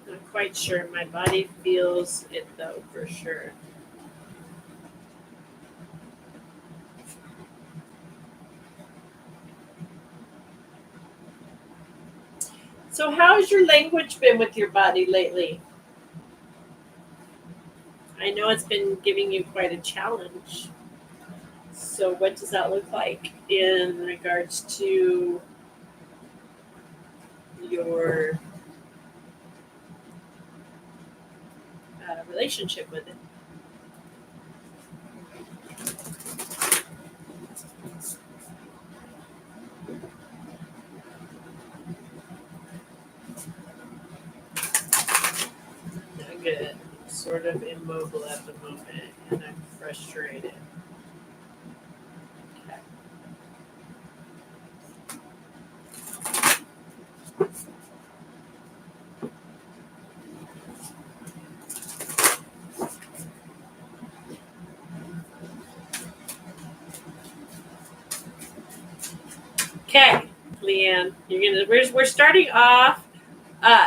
Not quite sure. My body feels it though, for sure. So, how's your language been with your body lately? I know it's been giving you quite a challenge. So, what does that look like in regards to your relationship with it? Not good. I'm sort of immobile at the moment, and I'm frustrated. Okay. Okay, Leanne, we're starting off.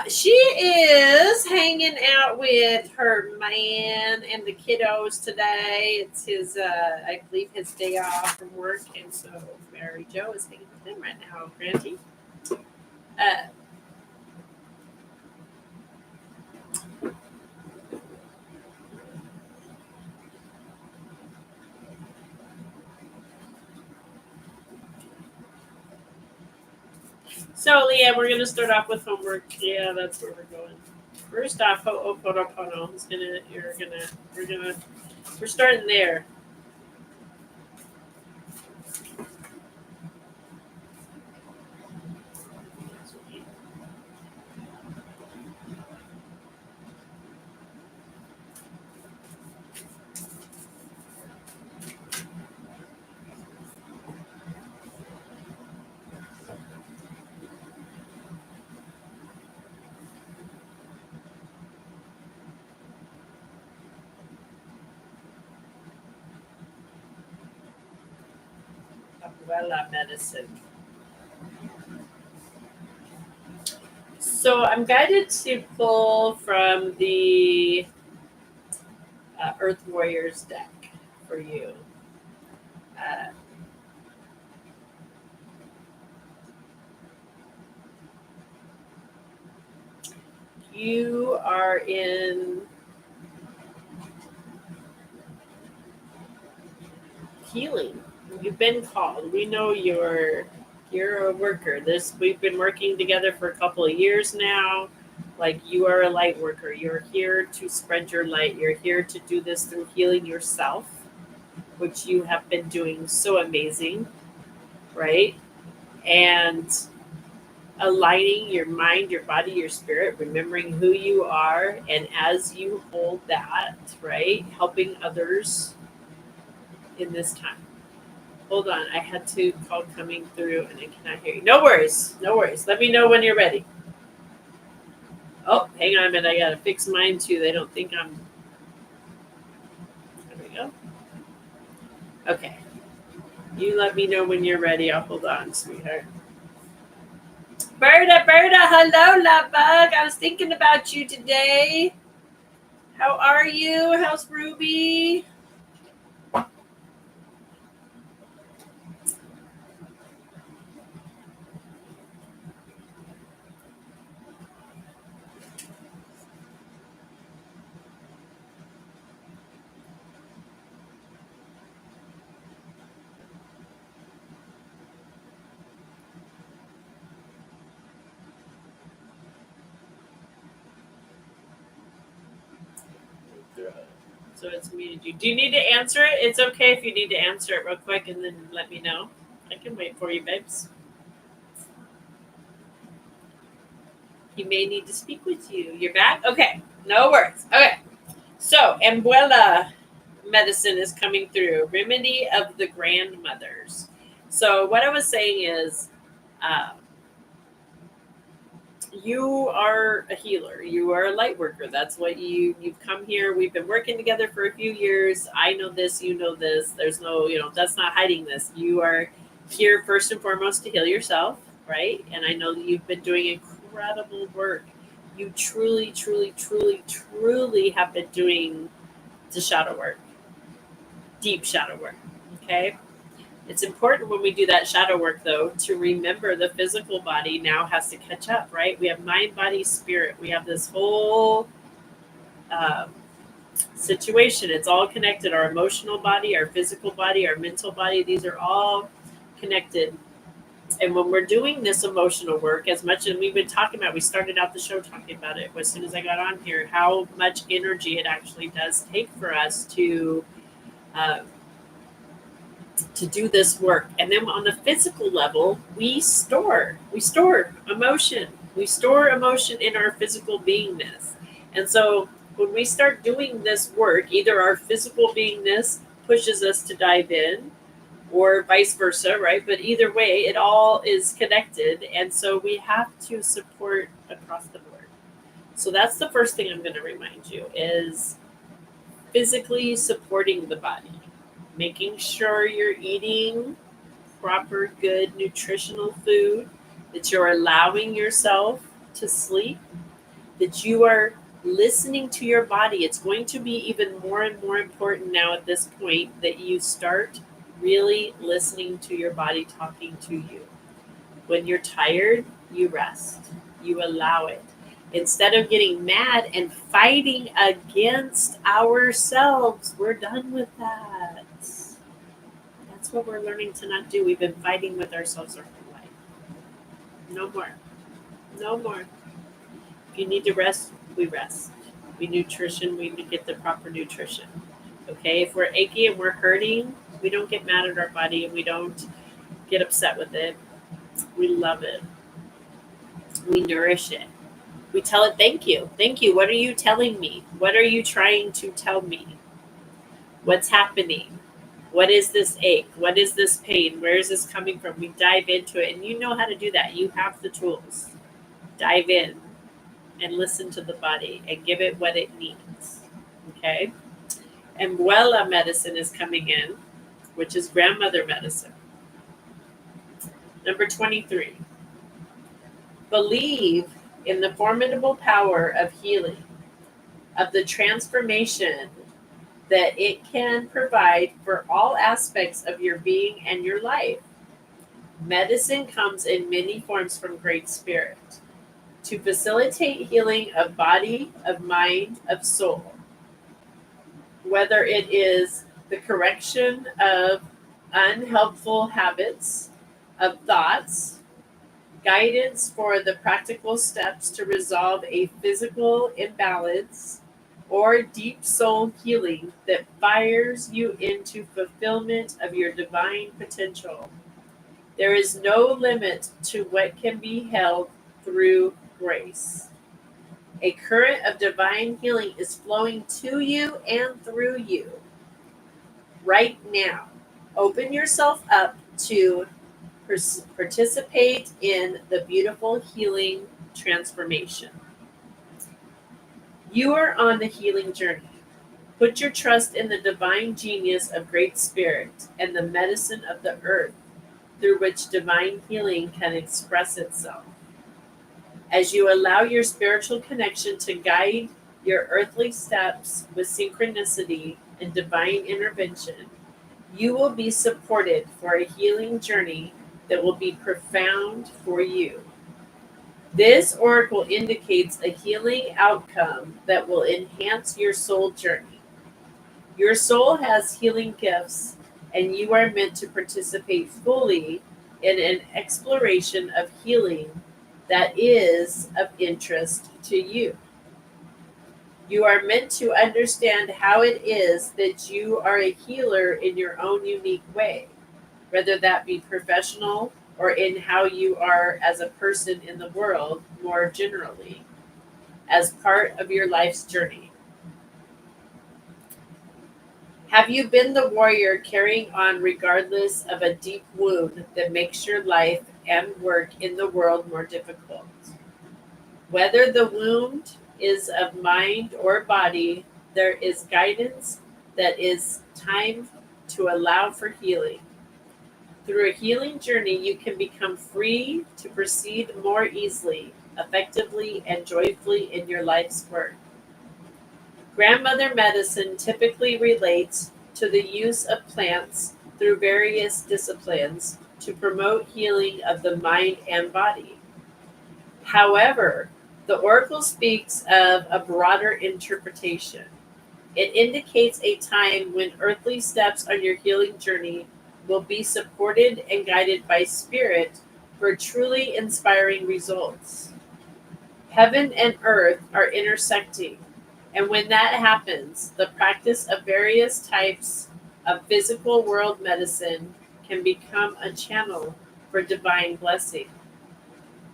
She is hanging out with her man and the kiddos today. It's his, I believe, his day off from work, and so Mary Jo is hanging with him right now. Granty. Uh, So, Leanne, we're going to start off with homework. Yeah, that's where we're going. First off, Ho'oponopono is we're starting there. Abuela medicine. So I'm guided to pull from the Earth Warriors deck for you. You are in healing. You've been called. We know you're a worker. We've been working together for a couple of years now. Like, you are a light worker. You're here to spread your light. You're here to do this through healing yourself, which you have been doing so amazing, right? And aligning your mind, your body, your spirit, remembering who you are, and as you hold that, right, helping others in this time. Hold on, I had to call coming through and I cannot hear you. No worries, no worries. Let me know when you're ready. Oh, hang on a minute, I gotta fix mine too. They don't think I'm. There we go. Okay. You let me know when you're ready. I'll hold on, sweetheart. Berta, hello, love bug. I was thinking about you today. How are you? How's Ruby? So it's muted you. Do you need to answer it? It's okay if you need to answer it real quick and then let me know. I can wait for you, babes. He may need to speak with you. You're back? Okay. No worries. Okay. So, Abuela medicine is coming through. Remedy of the grandmothers. So, what I was saying is, you are a healer. You are a light worker. That's what you've come here. We've been working together for a few years. I know this, you know this. There's no, that's not hiding this. You are here first and foremost to heal yourself, right? And I know that you've been doing incredible work. You truly, truly, truly, truly have been doing the shadow work, deep shadow work. Okay. It's important when we do that shadow work, though, to remember the physical body now has to catch up, right? We have mind, body, spirit. We have this whole situation. It's all connected. Our emotional body, our physical body, our mental body, these are all connected. And when we're doing this emotional work, as much as we've been talking about, we started out the show talking about it as soon as I got on here, how much energy it actually does take for us to do this work. And then on the physical level, we store emotion. We store emotion in our physical beingness. And so when we start doing this work, either our physical beingness pushes us to dive in or vice versa, right? But either way, it all is connected. And so we have to support across the board. So that's the first thing I'm going to remind you is physically supporting the body. Making sure you're eating proper, good, nutritional food, that you're allowing yourself to sleep, that you are listening to your body. It's going to be even more and more important now at this point that you start really listening to your body talking to you. When you're tired, you rest, you allow it. Instead of getting mad and fighting against ourselves, we're done with that. That's what we're learning to not do. We've been fighting with ourselves our whole life. No more. No more. If you need to rest, we rest. We nutrition, we get the proper nutrition. Okay, if we're achy and we're hurting, we don't get mad at our body and we don't get upset with it. We love it. We nourish it. We tell it, thank you. Thank you. What are you telling me? What are you trying to tell me? What's happening? What is this ache? What is this pain? Where is this coming from? We dive into it, and you know how to do that. You have the tools. Dive in and listen to the body and give it what it needs. Okay? And Muela medicine is coming in, which is grandmother medicine. Number 23. Believe in the formidable power of healing, of the transformation that it can provide for all aspects of your being and your life. Medicine comes in many forms from Great Spirit to facilitate healing of body, of mind, of soul. Whether it is the correction of unhelpful habits, of thoughts, guidance for the practical steps to resolve a physical imbalance, or deep soul healing that fires you into fulfillment of your divine potential. There is no limit to what can be held through grace. A current of divine healing is flowing to you and through you right now. Open yourself up to participate in the beautiful healing transformation. You are on the healing journey. Put your trust in the divine genius of Great Spirit and the medicine of the earth through which divine healing can express itself. As you allow your spiritual connection to guide your earthly steps with synchronicity and divine intervention, you will be supported for a healing journey that will be profound for you. This oracle indicates a healing outcome that will enhance your soul journey. Your soul has healing gifts, and you are meant to participate fully in an exploration of healing that is of interest to you. You are meant to understand how it is that you are a healer in your own unique way, whether that be professional or in how you are as a person in the world more generally, as part of your life's journey. Have you been the warrior carrying on regardless of a deep wound that makes your life and work in the world more difficult? Whether the wound is of mind or body, there is guidance that is time to allow for healing. Through a healing journey, you can become free to proceed more easily, effectively, and joyfully in your life's work. Grandmother medicine typically relates to the use of plants through various disciplines to promote healing of the mind and body. However, the oracle speaks of a broader interpretation. It indicates a time when earthly steps on your healing journey will be supported and guided by spirit for truly inspiring results. Heaven and earth are intersecting, and when that happens, the practice of various types of physical world medicine can become a channel for divine blessing.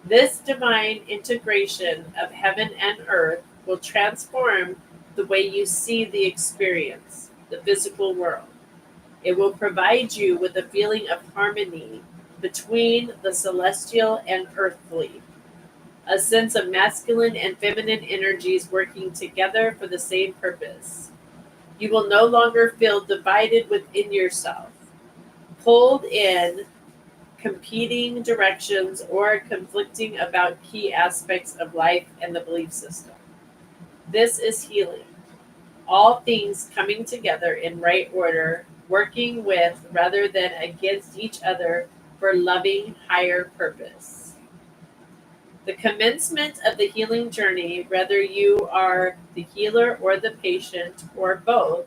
This divine integration of heaven and earth will transform the way you see the experience, the physical world. It will provide you with a feeling of harmony between the celestial and earthly, a sense of masculine and feminine energies working together for the same purpose. You will no longer feel divided within yourself, pulled in competing directions, or conflicting about key aspects of life and the belief system. This is healing. All things coming together in right order, working with rather than against each other for loving higher purpose. The commencement of the healing journey, whether you are the healer or the patient or both,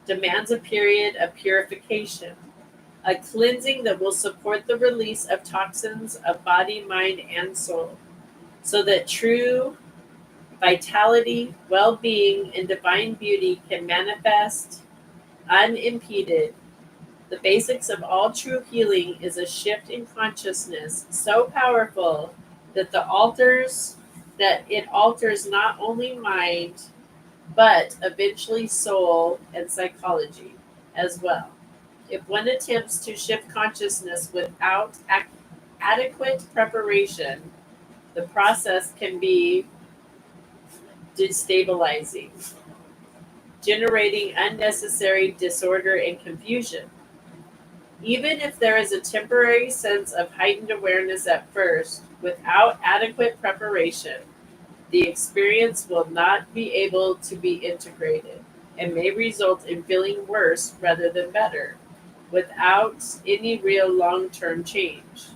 demands a period of purification. a cleansing that will support the release of toxins of body, mind, and soul, so that true vitality, well-being, and divine beauty can manifest unimpeded. The basics of all true healing is a shift in consciousness so powerful that it alters not only mind but eventually soul and psychology as well. If one attempts to shift consciousness without adequate preparation, the process can be destabilizing, generating unnecessary disorder and confusion. Even if there is a temporary sense of heightened awareness at first, without adequate preparation, the experience will not be able to be integrated and may result in feeling worse rather than better, without any real long-term change.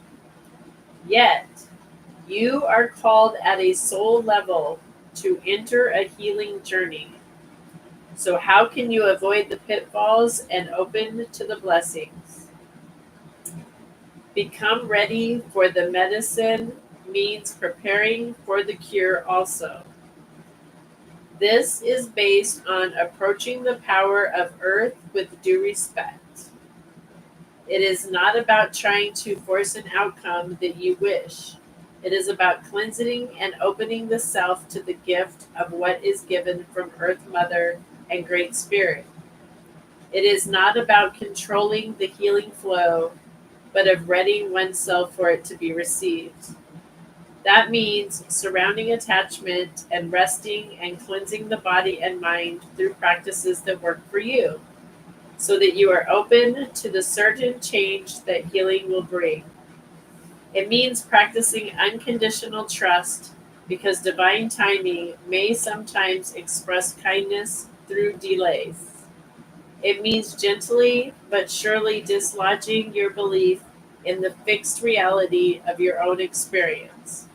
Yet, you are called at a soul level to enter a healing journey. So, how can you avoid the pitfalls and open to the blessings? Become ready for the medicine means preparing for the cure also. This is based on approaching the power of earth with due respect. It is not about trying to force an outcome that you wish. It is about cleansing and opening the self to the gift of what is given from Earth Mother and Great Spirit. It is not about controlling the healing flow, but of readying oneself for it to be received. That means surrounding attachment and resting and cleansing the body and mind through practices that work for you, so that you are open to the certain change that healing will bring. It means practicing unconditional trust because divine timing may sometimes express kindness through delays. It means gently but surely dislodging your belief in the fixed reality of your own experience,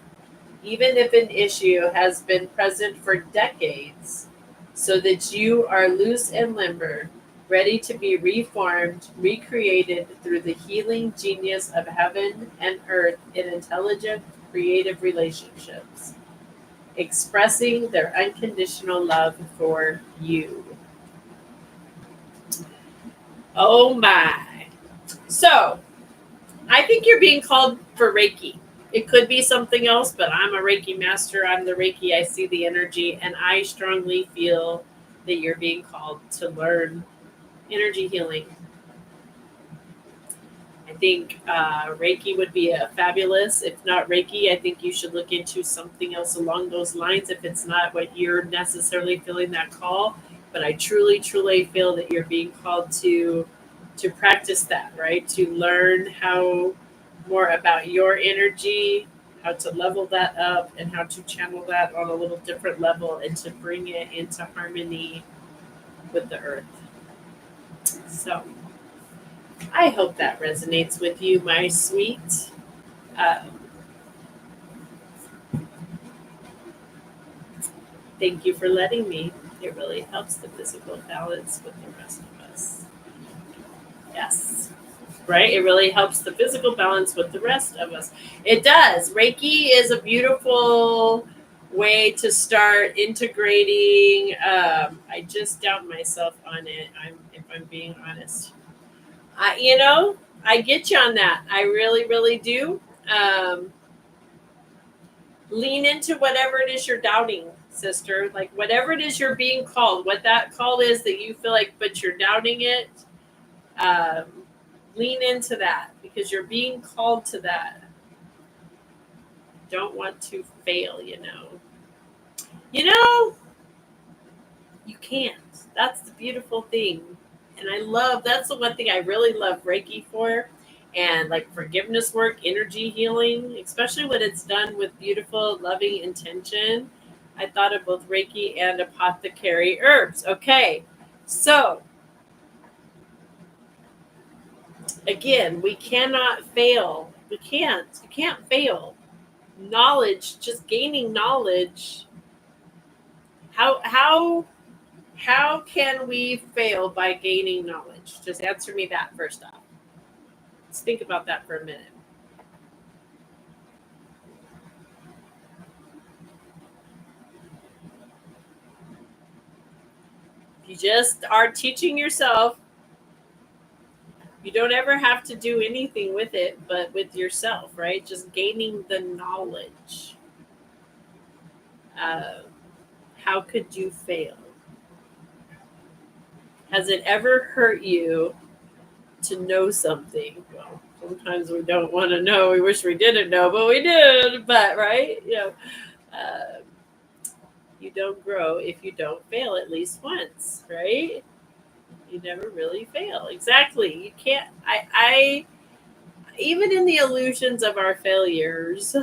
even if an issue has been present for decades, so that you are loose and limber, ready to be reformed, recreated through the healing genius of heaven and earth in intelligent, creative relationships, expressing their unconditional love for you. Oh my. So, I think you're being called for Reiki. It could be something else, but I'm a Reiki master. I'm the Reiki. I see the energy, and I strongly feel that you're being called to learn energy healing. I think Reiki would be a fabulous. If not Reiki, I think you should look into something else along those lines if it's not what you're necessarily feeling that call. But I truly, truly feel that you're being called to practice that, right? To learn how more about your energy, how to level that up, and how to channel that on a little different level and to bring it into harmony with the earth. So I hope that resonates with you, my sweet. Thank you for letting me. It really helps the physical balance with the rest of us. Yes. Right? It really helps the physical balance with the rest of us. It does. Reiki is a beautiful way to start integrating. I just doubt myself on it. If I'm being honest. I get you on that. I really, really do. Lean into whatever it is you're doubting, sister. Like whatever it is you're being called, what that call is that you feel like, but you're doubting it. Um, Lean into that because you're being called to that. Don't want to fail, you can't. That's the beautiful thing. And that's the one thing I really love Reiki for. And like forgiveness work, energy healing, especially when it's done with beautiful, loving intention. I thought of both Reiki and apothecary herbs. Okay. So again, we cannot fail. We can't. You can't fail. Knowledge, just gaining knowledge. How can we fail by gaining knowledge? Just answer me that first off. Let's think about that for a minute. You just are teaching yourself. You don't ever have to do anything with it, but with yourself, right? Just gaining the knowledge. How could you fail? Has it ever hurt you to know something? Well, sometimes we don't want to know. We wish we didn't know, but we did. But right, uh, you don't grow if you don't fail at least once, right? You never really fail. Exactly. You can't. I even in the illusions of our failures,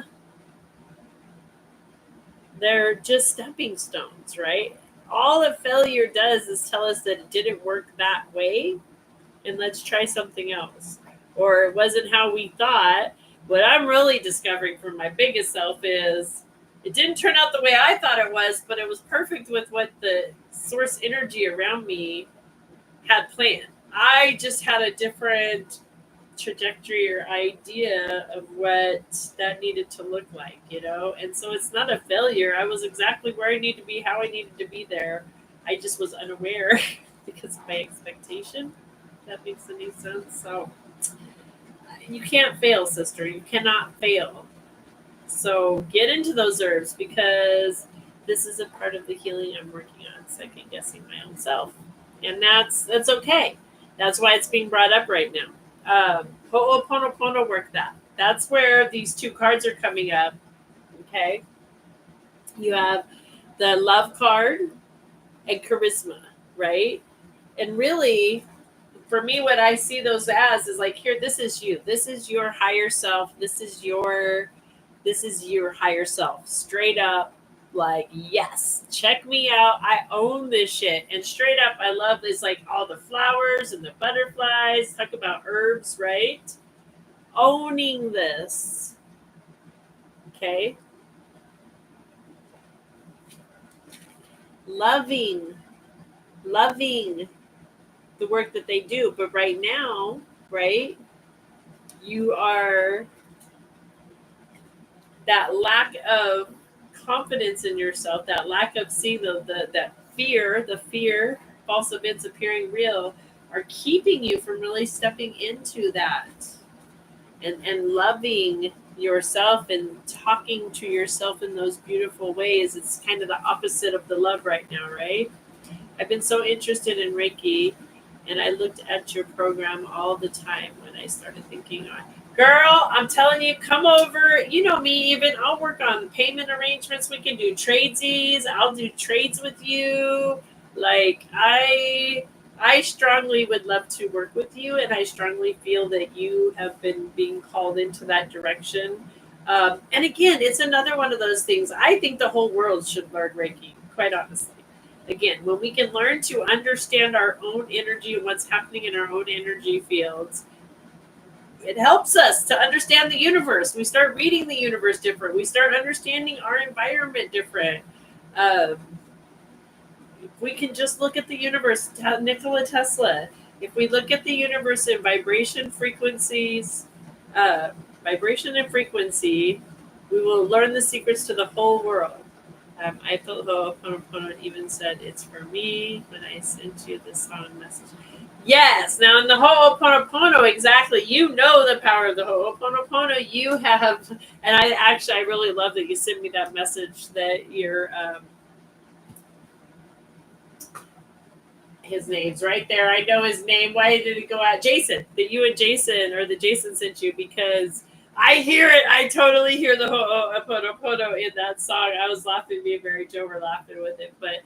they're just stepping stones, right? All a failure does is tell us that it didn't work that way, and let's try something else. Or it wasn't how we thought. What I'm really discovering from my biggest self is it didn't turn out the way I thought it was, but it was perfect with what the source energy around me had planned. I just had a different trajectory or idea of what that needed to look like, And so it's not a failure. I was exactly where I needed to be, how I needed to be there. I just was unaware because of my expectation. If that makes any sense. So you can't fail, sister. You cannot fail. So get into those herbs because this is a part of the healing I'm working on, second guessing my own self. And that's okay. That's why it's being brought up right now. Ho'oponopono work that. That's where these two cards are coming up. Okay. You have the love card and charisma, right? And really, for me, what I see those as is like, here, this is you. This is your higher self. This is your higher self. Straight up, like, yes, check me out. I own this shit. And straight up, I love this, like all the flowers and the butterflies. Talk about herbs, right? Owning this. Okay. Loving the work that they do. But right now, right, you are that lack of confidence in yourself, that lack of seeing that fear, false events appearing real, are keeping you from really stepping into that and loving yourself and talking to yourself in those beautiful ways. It's kind of the opposite of the love right now, right? I've been so interested in Reiki, and I looked at your program all the time when I started thinking on, girl, I'm telling you, come over. You know me, even I'll work on payment arrangements. We can do tradesies. I'll do trades with you. Like I strongly would love to work with you, and I strongly feel that you have been being called into that direction. And again, it's another one of those things. I think the whole world should learn Reiki, quite honestly. Again, when we can learn to understand our own energy and what's happening in our own energy fields, it helps us to understand the universe. We start reading the universe different. We start understanding our environment different. Um, if we can just look at the universe, Nikola Tesla, if we look at the universe in uh, vibration and frequency, we will learn the secrets to the whole world. I felt Ho'oponopono even said, it's for me when I sent you the song message. Yes, now in the Ho'oponopono, exactly. You know the power of the Ho'oponopono. You have, and I really love that you sent me that message that you're, his name's right there. I know his name. Why did it go out? Jason, that you and Jason, or the Jason sent you, because I hear it. I totally hear the Ho'oponopono in that song. I was laughing. Me and Mary Jo were laughing with it. But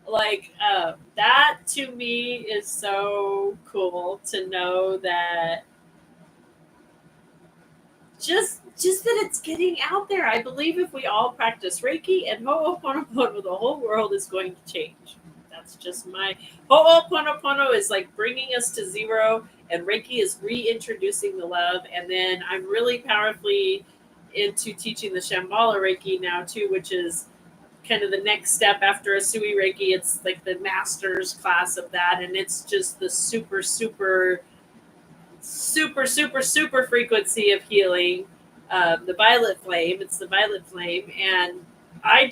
like that to me is so cool to know that just that it's getting out there. I believe if we all practice Reiki and Ho'oponopono, the whole world is going to change. That's just my Ho'oponopono is like bringing us to zero, and Reiki is reintroducing the love. And then I'm really powerfully into teaching the Shambala Reiki now too, which is kind of the next step after Asui Reiki. It's like the master's class of that, and it's just the super super, super, super frequency of healing, the violet flame. It's the violet flame. And I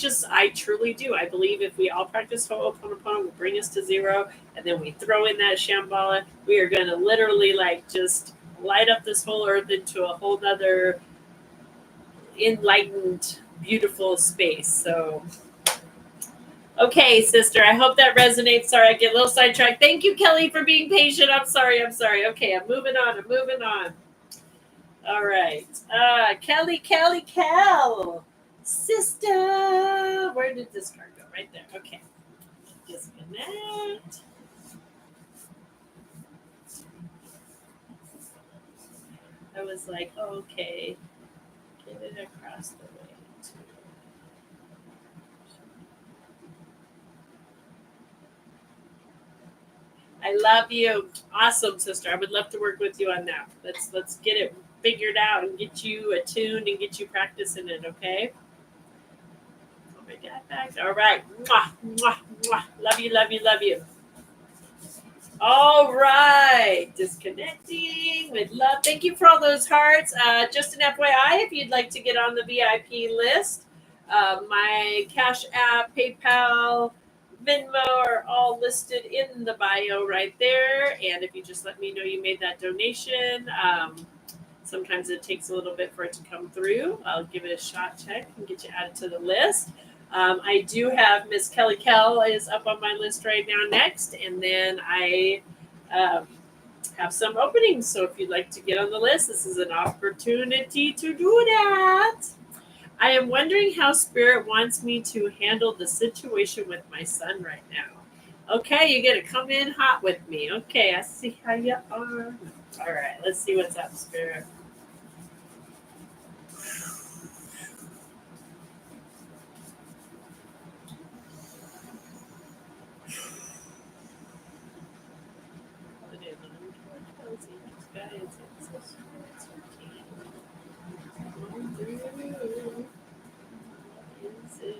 truly do. I believe if we all practice Ho'oponopono, will bring us to zero, and then we throw in that Shambala, we are going to literally like just light up this whole earth into a whole nother enlightened, beautiful space. So, okay, sister, I hope that resonates. Sorry, I get a little sidetracked. Thank you, Kelly, for being patient. I'm sorry. Okay, I'm moving on. All right. Kelly, Kel. Sister. Where did this card go? Right there. Okay. Disconnect. I was like, okay. Get it across the way. I love you. Awesome, sister. I would love to work with you on that. Let's get it figured out and get you attuned and get you practicing it, okay? Oh my God, back. All right. Mwah, mwah, mwah. Love you, love you, love you. All right. Disconnecting with love. Thank you for all those hearts. Just an FYI, if you'd like to get on the VIP list, my Cash App, PayPal, Venmo are all listed in the bio right there. And if you just let me know you made that donation, sometimes it takes a little bit for it to come through. I'll give it a shot check and get you added to the list. I do have Miss Kelly Kell is up on my list right now next. And then I have some openings. So if you'd like to get on the list, this is an opportunity to do that. I am wondering how Spirit wants me to handle the situation with my son right now. Okay, you get to come in hot with me. Okay, I see how you are. All right, let's see what's up, Spirit. Is it?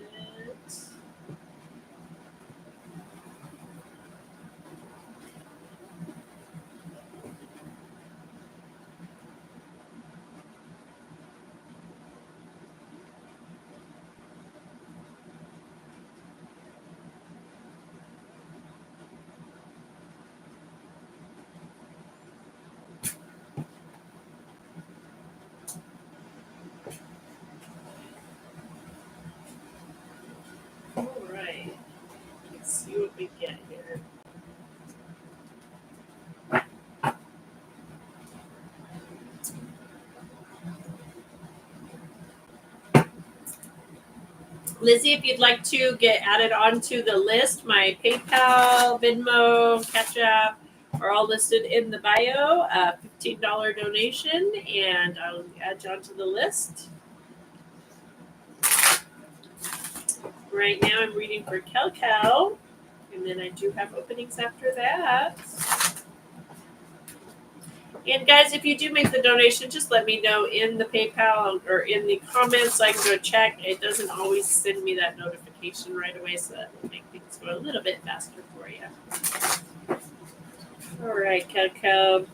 All right. Let's see what we get here. Lizzie, if you'd like to get added onto the list, my PayPal, Venmo, Cash App are all listed in the bio. $15 donation, and I'll add you onto the list. Right now, I'm reading for Kel, and then I do have openings after that. And guys, if you do make the donation, just let me know in the PayPal or in the comments so I can go check. It doesn't always send me that notification right away, so that will make things go a little bit faster for you. All right, Kel.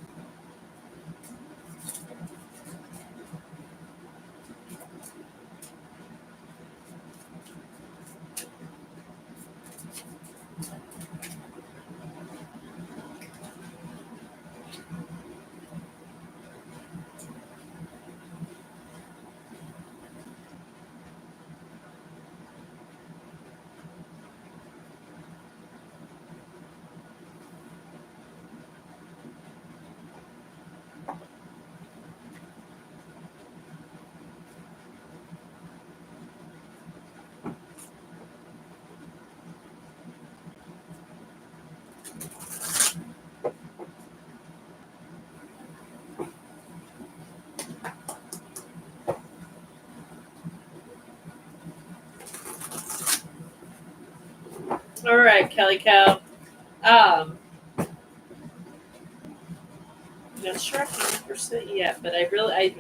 All right, Kel. I'm not sure if 100% yet, but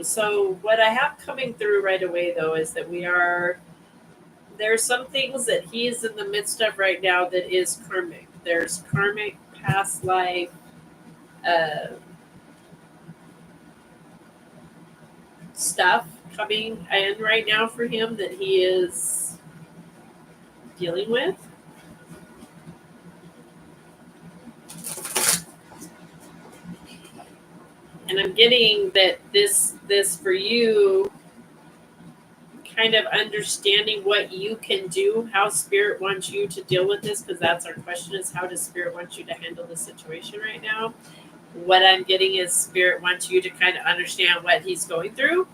so what I have coming through right away though is that there's some things that he is in the midst of right now that is karmic. There's karmic past life stuff coming in right now for him that he is dealing with. And I'm getting that this for you, kind of understanding what you can do, how Spirit wants you to deal with this, because that's our question, is how does Spirit want you to handle the situation right now? What I'm getting is Spirit wants you to kind of understand what he's going through,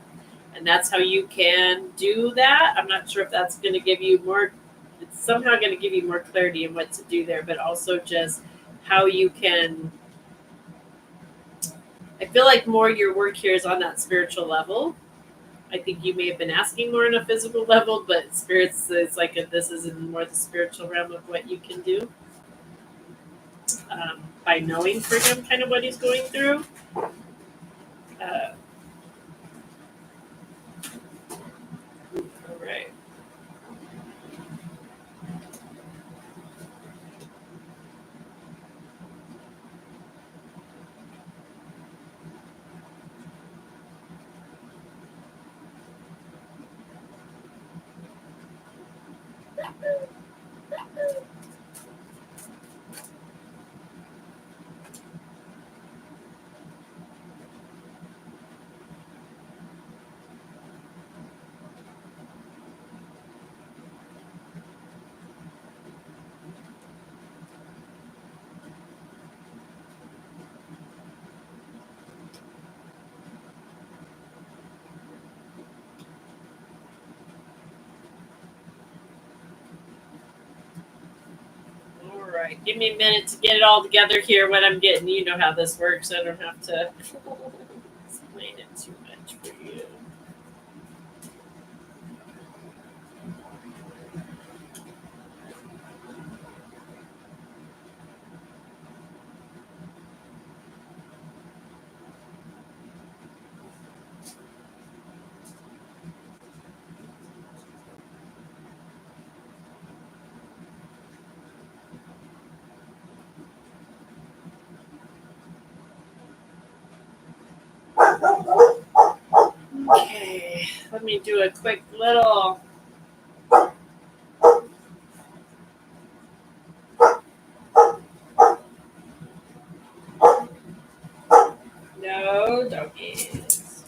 and that's how you can do that. I'm not sure if that's going to give you more, it's somehow going to give you more clarity in what to do there, but also just how you can, I feel like more your work here is on that spiritual level. I think you may have been asking more on a physical level, but Spirit's, it's like this is in more the spiritual realm of what you can do by knowing for him kind of what he's going through. All right. All right. Give me a minute to get it all together here. What I'm getting, you know how this works. I don't have to explain it too much for you. Okay. Let me do a quick little. No doggies.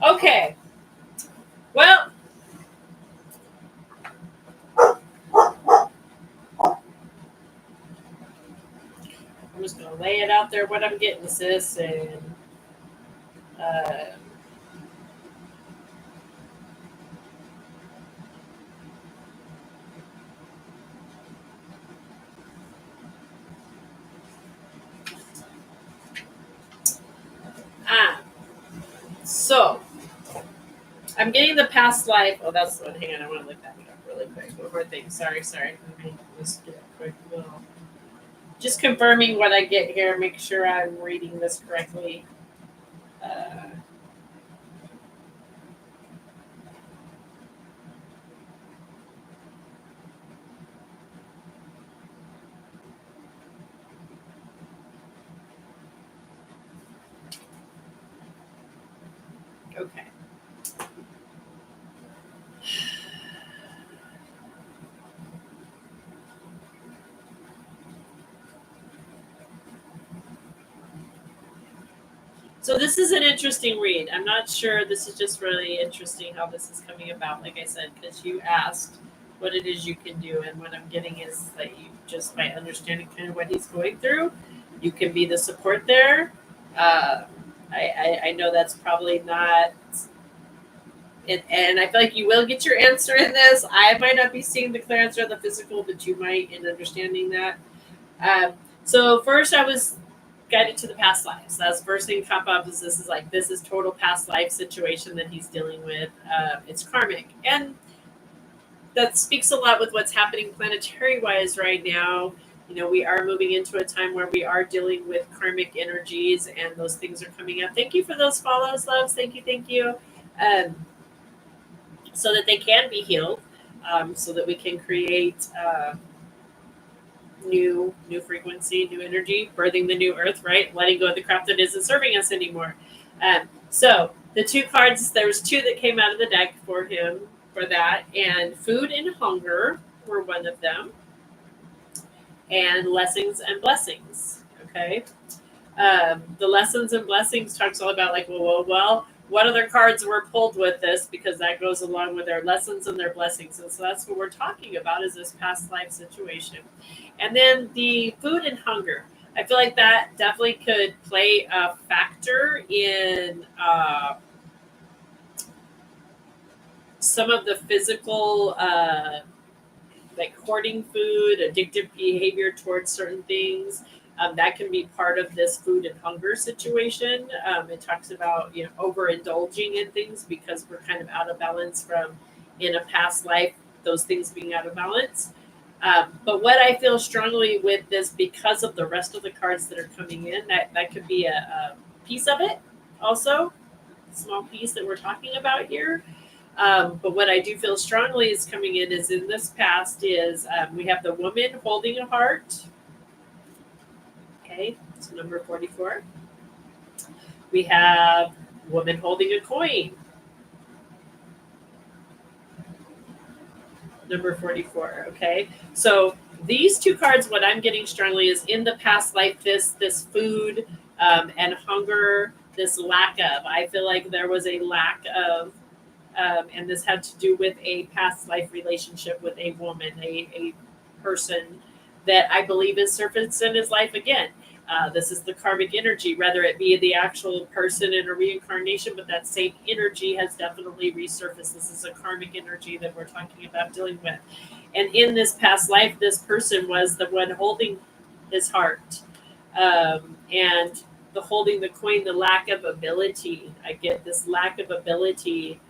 Okay. Well, I'm just going to lay it out there what I'm getting, sis. And uh, so I'm getting the past life. Oh, that's the one. Hang on. I want to look that up really quick. One more thing. Sorry. Let me just get a quick little. Just confirming what I get here. Make sure I'm reading this correctly. Uh, okay. So this is an interesting read. I'm not sure. This is just really interesting how this is coming about, like I said, because you asked what it is you can do. And what I'm getting is that you, just by understanding kind of what he's going through, you can be the support there. Uh, I know that's probably not, and I feel like you will get your answer in this. I might not be seeing the clear answer of the physical, but you might in understanding that. So first I was guided to the past lives. That's the first thing to pop up is this is total past life situation that he's dealing with. It's karmic. And that speaks a lot with what's happening planetary wise right now. You know, we are moving into a time where we are dealing with karmic energies and those things are coming up. Thank you for those follows, loves. Thank you, thank you. So that they can be healed, so that we can create new frequency, new energy, birthing the new earth, right? Letting go of the crap that isn't serving us anymore. So the two cards, there was two that came out of the deck for him for that, and food and hunger were one of them, and lessons and blessings. Okay. The lessons and blessings talks all about like, well, what other cards were pulled with this, because that goes along with their lessons and their blessings. And so that's what we're talking about, is this past life situation. And then the food and hunger. I feel like that definitely could play a factor in some of the physical, like hoarding food, addictive behavior towards certain things. That can be part of this food and hunger situation. It talks about, you know, overindulging in things because we're kind of out of balance from in a past life, those things being out of balance. But what I feel strongly with this, because of the rest of the cards that are coming in, that could be a piece of it also, a small piece that we're talking about here. But what I do feel strongly is coming in is in this past is we have the woman holding a heart. Okay, so number 44. We have woman holding a coin. Number 44. Okay, so these two cards, what I'm getting strongly is in the past life, this food and hunger, this lack of. I feel like there was a lack of. And this had to do with a past life relationship with a woman, a person that I believe is surfaced in his life again. This is the karmic energy, whether it be the actual person in a reincarnation, but that same energy has definitely resurfaced. This is a karmic energy that we're talking about dealing with. And in this past life, this person was the one holding his heart. And the holding the coin, the lack of ability. I get this lack of ability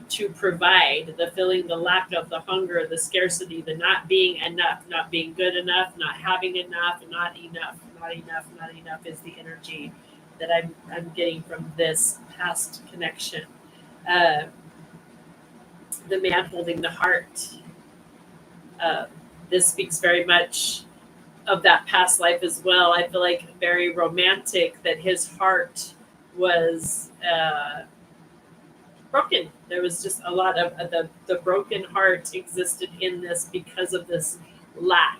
to provide, the feeling, the lack of, the hunger, the scarcity, the not being enough, not being good enough, not having enough, not enough is the energy that I'm getting from this past connection. The man holding the heart. This speaks very much of that past life as well. I feel like very romantic, that his heart was broken. There was just a lot of the broken heart existed in this because of this lack.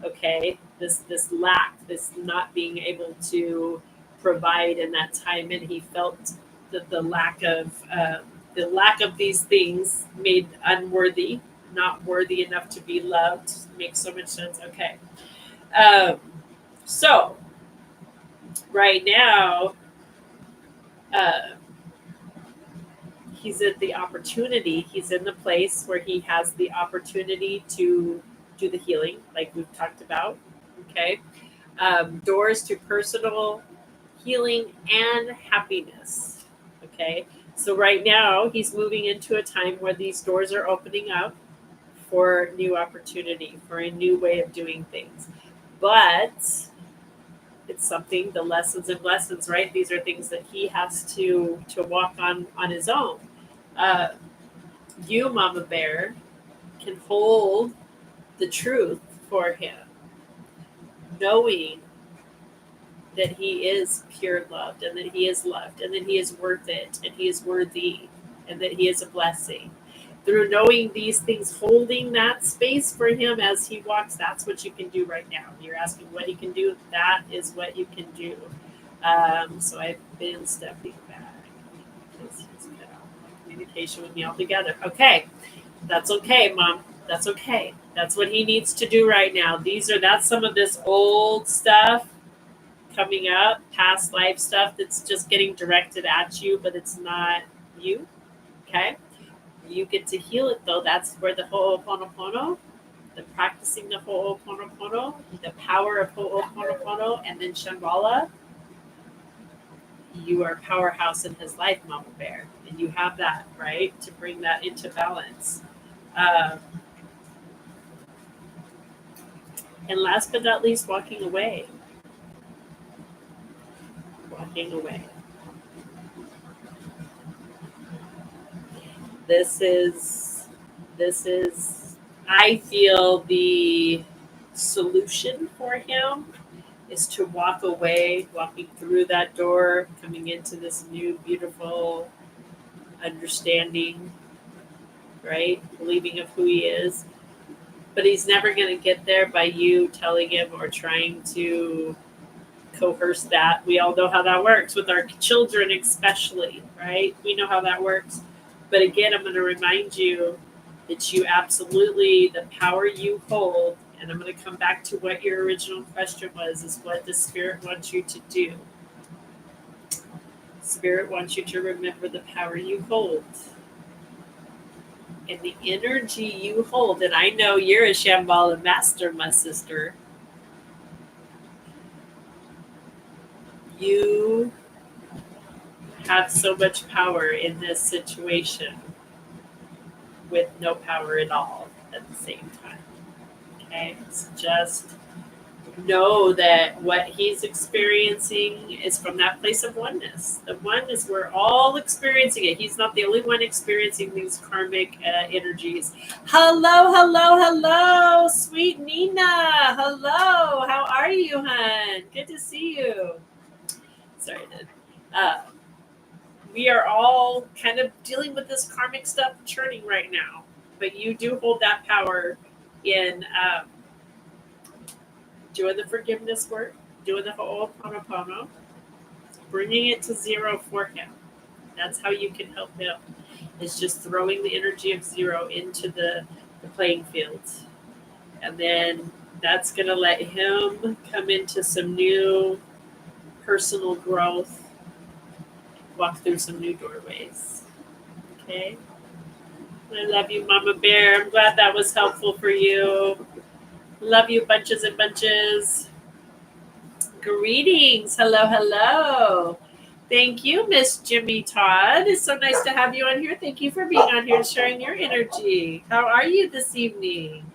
Okay, this lack, this not being able to provide in that time, and he felt that the lack of these things made unworthy, not worthy enough to be loved. Makes so much sense. Okay, so right now. He's at the opportunity, he's in the place where he has the opportunity to do the healing, like we've talked about. Okay. Doors to personal healing and happiness. Okay. So right now he's moving into a time where these doors are opening up for new opportunity, for a new way of doing things. But it's something, the lessons and blessings, right? These are things that he has to walk on his own. You, Mama Bear, can hold the truth for him, knowing that he is pure loved, and that he is loved, and that he is worth it, and he is worthy, and that he is a blessing. Through knowing these things, holding that space for him as he walks, that's what you can do right now. You're asking what he can do, that is what you can do. So I've been stepping back because he's been out of communication with me altogether. Okay, that's okay, Mom. That's okay. That's what he needs to do right now. That's some of this old stuff coming up, past life stuff that's just getting directed at you, but it's not you. Okay? You get to heal it though. That's where the Ho'oponopono, the practicing the Ho'oponopono, the power of Ho'oponopono, and then Shambala, you are a powerhouse in his life, Mama Bear. And you have that, right? To bring that into balance. Um, and last but not least, walking away. Walking away. This is I feel the solution for him is to walk away, walking through that door, coming into this new beautiful understanding, right? Believing of who he is. But he's never going to get there by you telling him or trying to coerce that. We all know how that works with our children, especially, right? We know how that works. But again, I'm going to remind you that you absolutely, the power you hold, and I'm going to come back to what your original question was, is what the Spirit wants you to do. Spirit wants you to remember the power you hold. And the energy you hold, and I know you're a Shambhala master, my sister. You have so much power in this situation with no power at all at the same time. Okay, so just know that what he's experiencing is from that place of oneness. The oneness, we're all experiencing it. He's not the only one experiencing these karmic energies. Hello, hello, hello, sweet Nina. Hello, how are you, hon? Good to see you. Sorry, we are all kind of dealing with this karmic stuff churning right now, but you do hold that power in doing the forgiveness work, doing the Ho'oponopono, bringing it to zero for him. That's how you can help him. Is just throwing the energy of zero into the playing field, and then that's going to let him come into some new personal growth, walk through some new doorways. Okay. I love you, Mama Bear. I'm glad that was helpful for you. Love you bunches and bunches. Greetings. Hello, hello. Thank you, Miss Jimmy Todd. It's so nice to have you on here. Thank you for being on here and sharing your energy. How are you this evening?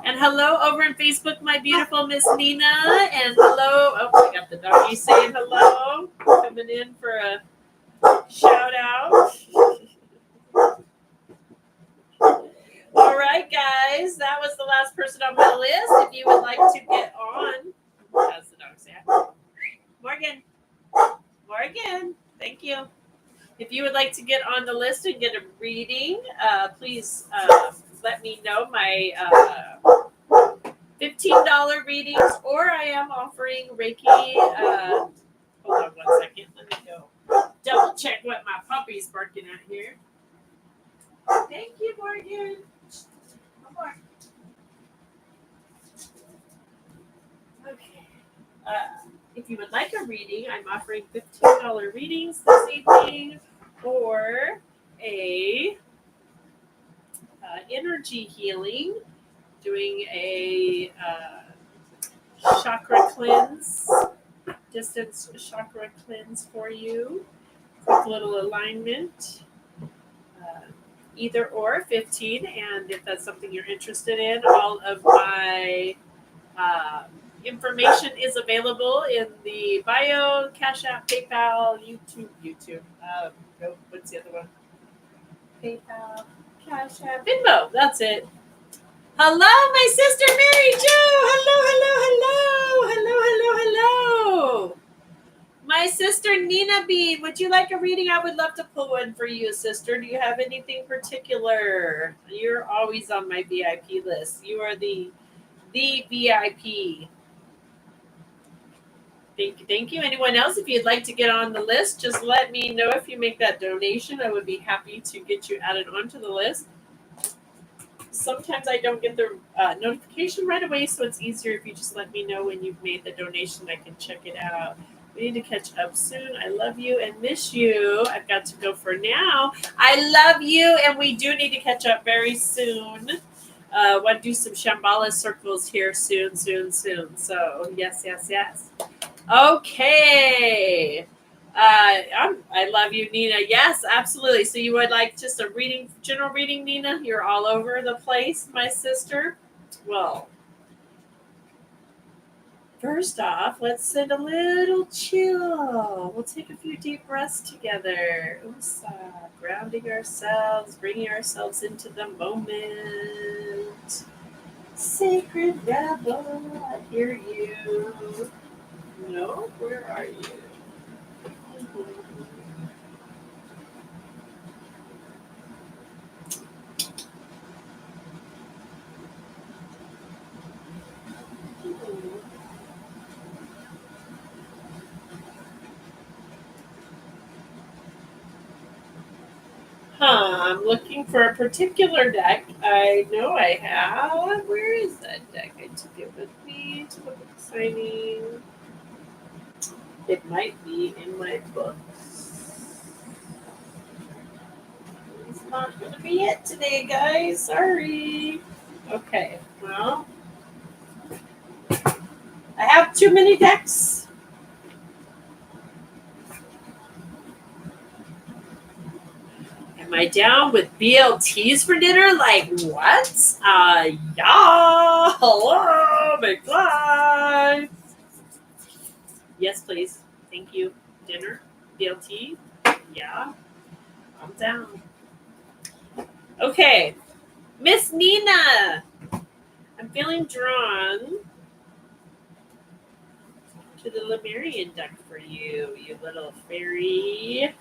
And hello over in Facebook, my beautiful Miss Nina. And hello. Oh, I got the doggy saying hello. Coming in for a shout out. All right, guys, that was the last person on my list. If you would like to get on, as the dog say, Morgan, thank you. If you would like to get on the list and get a reading, please let me know. My $15 readings, or I am offering Reiki. Hold on 1 second. Let me go double check what my puppy's barking at here. Thank you, Morgan. One more. Okay. If you would like a reading, I'm offering $15 readings this evening, or a energy healing, doing a chakra cleanse, distance chakra cleanse for you. Quick little alignment. Either or 15, and if that's something you're interested in, all of my information is available in the bio, Cash App, PayPal, YouTube. What's the other one? PayPal, Cash App, Venmo. That's it. Hello, my sister Mary Jo. Hello. My sister Nina Bean, would you like a reading? I would love to pull one for you, sister. Do you have anything particular? You're always on my VIP list. You are the VIP. Thank you. Thank you. Anyone else, if you'd like to get on the list, just let me know if you make that donation. I would be happy to get you added onto the list. Sometimes I don't get the notification right away, so it's easier if you just let me know when you've made the donation. I can check it out. We need to catch up soon. I love you and miss you. I've got to go for now. I love you, and we do need to catch up very soon. Want to do some Shambala circles here soon. So yes. Okay. I love you, Nina. Yes, absolutely. So you would like just a reading, general reading, Nina? You're all over the place, my sister. Well, first off, let's sit a little chill. We'll take a few deep breaths together. Grounding ourselves, bringing ourselves into the moment. Sacred rebel, I hear you. No, where are you? I'm looking for a particular deck. I know I have. Where is that deck? I took it with me to the book signing. It might be in my books. It's not going to be it today, guys. Sorry. Okay, well, I have too many decks. Am I down with BLTs for dinner? Like what? Yeah. Hello, McFly. Yes, please. Thank you. Dinner? BLT? Yeah. I'm down. Okay. Miss Nina. I'm feeling drawn to the Lemurian deck for you, you little fairy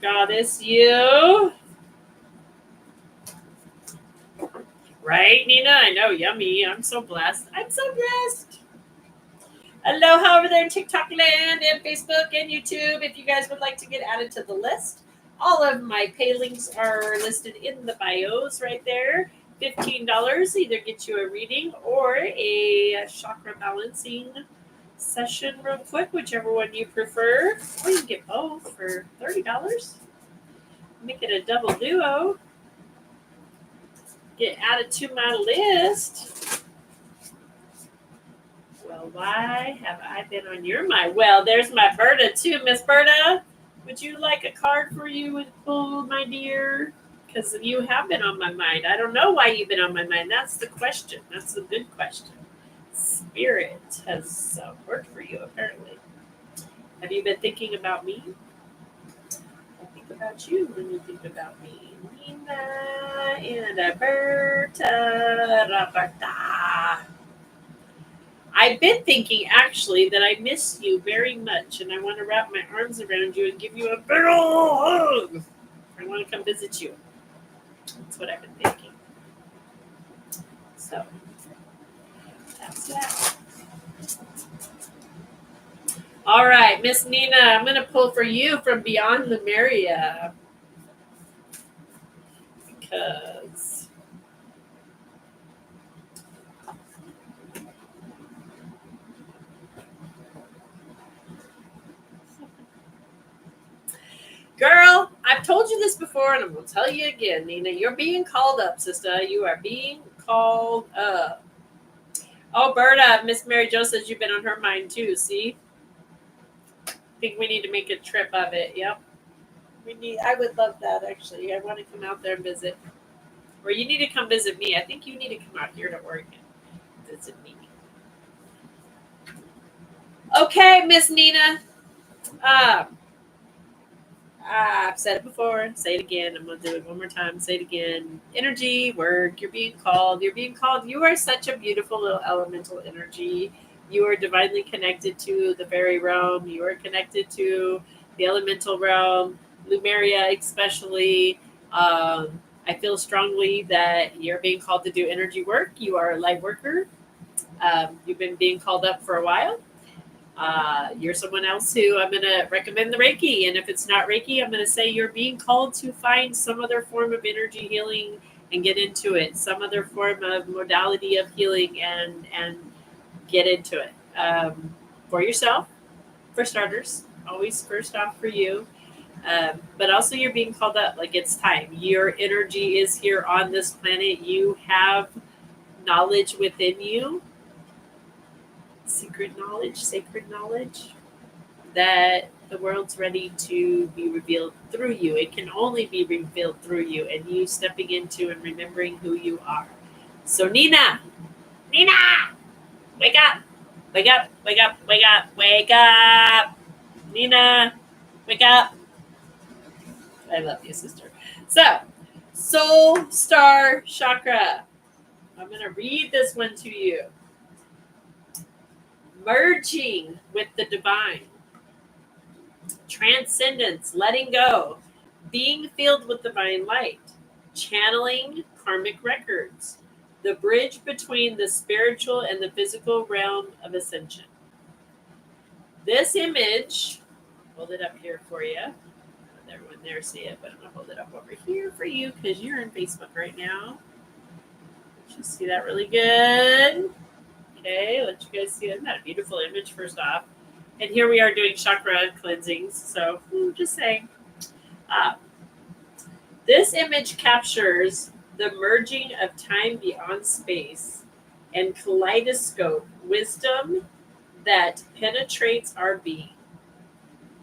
goddess, you. Right, Nina? I know, yummy. I'm so blessed. Aloha over there in TikTok land and Facebook and YouTube. If you guys would like to get added to the list, all of my pay links are listed in the bios right there. $15 either get you a reading or a chakra balancing session real quick, whichever one you prefer. Or you can get both for $30. Make it a double duo. Get added to my list. Well, why have I been on your mind? Well, there's my Berta too, Miss Berta. Would you like a card for you with pull, my dear? Because you have been on my mind. I don't know why you've been on my mind. That's the question. That's the good question. Spirit has worked for you, apparently. Have you been thinking about me? I think about you when you think about me. Nina and Berta. Roberta. I've been thinking, actually, that I miss you very much, and I want to wrap my arms around you and give you a big ol' hug. I want to come visit you. That's what I've been thinking. So, that's that. All right, Miss Nina, I'm going to pull for you from Beyond Lemuria. Because... Girl, I've told you this before, and I'm going to tell you again, Nina. You're being called up, sister. You are being called up. Oh, Berta, Miss Mary Jo says you've been on her mind, too. See? I think we need to make a trip of it. Yep. I would love that, actually. I want to come out there and visit. Or you need to come visit me. I think you need to come out here to Oregon and visit me. Okay, Miss Nina. I've said it before. Say it again. I'm going to do it one more time. Say it again. Energy, work. You're being called. You're being called. You are such a beautiful little elemental energy. You are divinely connected to the fairy realm. You are connected to the elemental realm, Lemuria especially. I feel strongly that you're being called to do energy work. You are a light worker. You've been being called up for a while. You're someone else who I'm going to recommend the Reiki. And if it's not Reiki, I'm going to say you're being called to find some other form of energy healing and get into it, some other form of modality of healing and get into it. For yourself, for starters, always first off for you. But also you're being called up, like it's time. Your energy is here on this planet. You have knowledge within you, secret knowledge, sacred knowledge, that the world's ready to be revealed through you. It can only be revealed through you and you stepping into and remembering who you are. So Nina, wake up, wake up, wake up, wake up, wake up. Nina, wake up. I love you, sister. So, Soul Star Chakra. I'm going to read this one to you. Merging with the divine. Transcendence, letting go. Being filled with divine light. Channeling karmic records. The bridge between the spiritual and the physical realm of ascension. This image, hold it up here for you. Everyone there see it, but I'm going to hold it up over here for you because you're on Facebook right now. You see that really good? Okay, let you guys see it. Isn't that a beautiful image, first off? And here we are doing chakra cleansings. So, just saying. This image captures the merging of time beyond space and kaleidoscope wisdom that penetrates our being.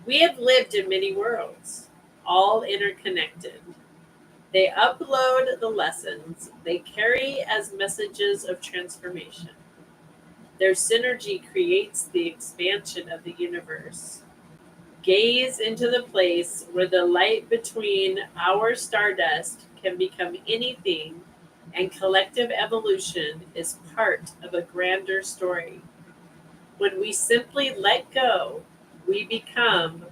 We have lived in many worlds, all interconnected. They upload the lessons they carry as messages of transformation. Their synergy creates the expansion of the universe. Gaze into the place where the light between our stardust can become anything, and collective evolution is part of a grander story. When we simply let go, we become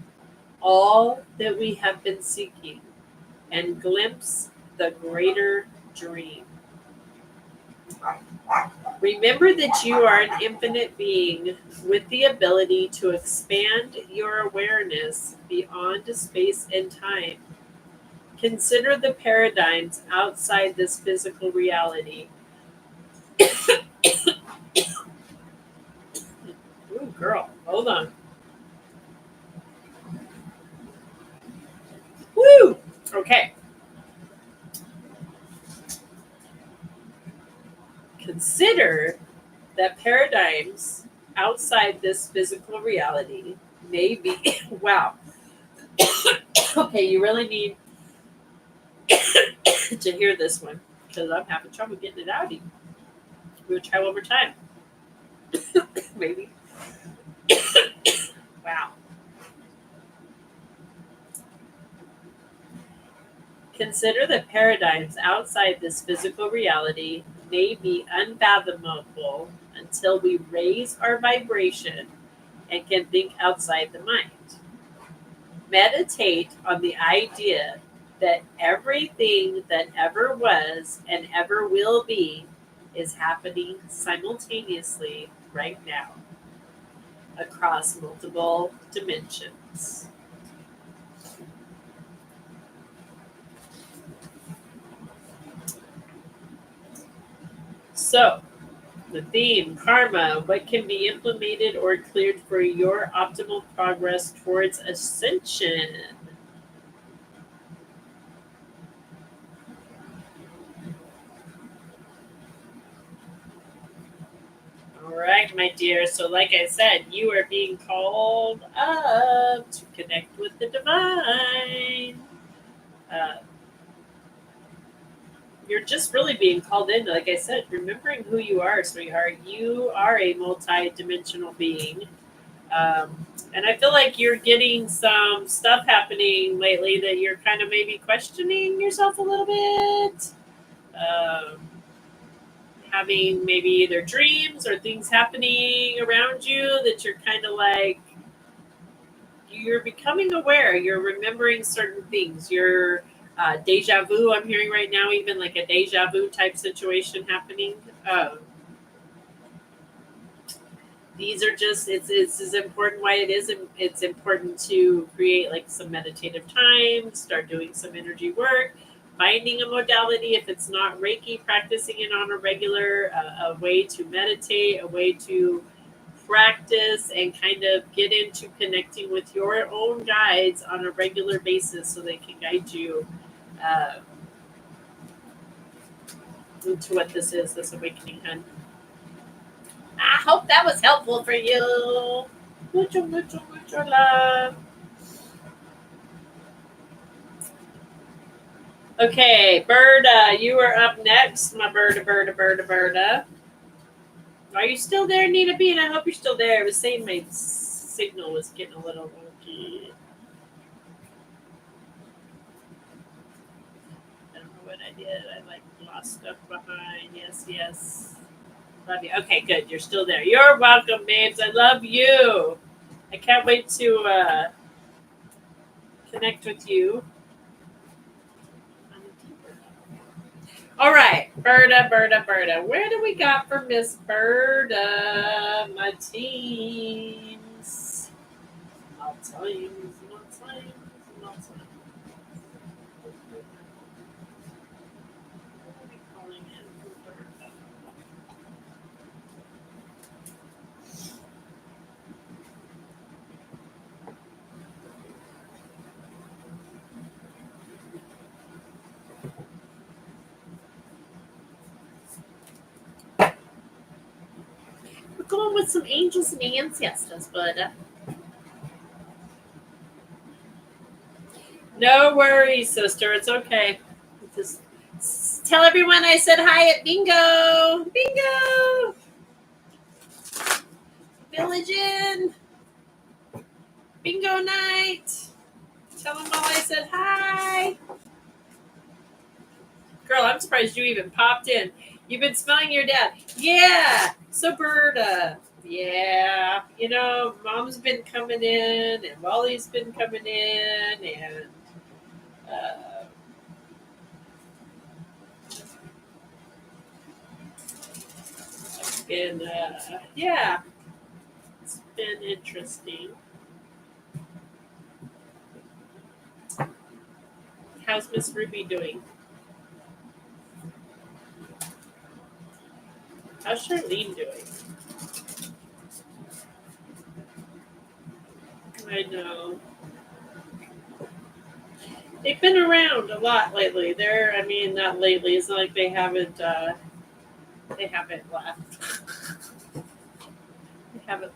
all that we have been seeking and glimpse the greater dream. Remember that you are an infinite being with the ability to expand your awareness beyond space and time. Consider the paradigms outside this physical reality. Ooh, girl, hold on. Woo! Okay. Consider that paradigms outside this physical reality may be, wow. Okay, you really need to hear this one because I'm having trouble getting it out of you. We'll try one more time. Maybe. Wow. Consider that paradigms outside this physical reality may be unfathomable until we raise our vibration and can think outside the mind. Meditate on the idea that everything that ever was and ever will be is happening simultaneously right now across multiple dimensions. So, the theme, karma, what can be implemented or cleared for your optimal progress towards ascension? All right, my dear. So, like I said, you are being called up to connect with the divine. You're just really being called in, like I said, remembering who you are, sweetheart. You are a multi-dimensional being. And I feel like you're getting some stuff happening lately that you're kind of maybe questioning yourself a little bit. Having maybe either dreams or things happening around you that you're kind of like, you're becoming aware. You're remembering certain things. You're deja vu, I'm hearing right now, even like a deja vu type situation happening. these are just it's as important why it's important to create like some meditative time, start doing some energy work, finding a modality if it's not Reiki, practicing it on a regular, a way to meditate, a way to practice and kind of get into connecting with your own guides on a regular basis so they can guide you uh, into what this awakening, hun. I hope that was helpful for you. Mucho love. Okay, Berta, you are up next, my Berta. Are you still there, Nina Bean? I hope you're still there. I was saying my signal was getting a little wonky. I don't know what I did. I lost stuff behind. Yes. Love you. Okay, good. You're still there. You're welcome, babes. I love you. I can't wait to connect with you. All right, Berta. Where do we got for Miss Berta? My teams. I'll tell you. We're going with some angels and ancestors, Berta. No worries, sister. It's okay. Just tell everyone I said hi at bingo. Bingo. Village Inn. Bingo night. Tell them all I said hi. Girl, I'm surprised you even popped in. You've been smelling your dad. Yeah. So Berta. Yeah. Mom's been coming in and Wally's been coming in and it's been it's been interesting. How's Miss Ruby doing? How's Charlene doing? I know. They've been around a lot lately. Not lately. It's not like they haven't left. They haven't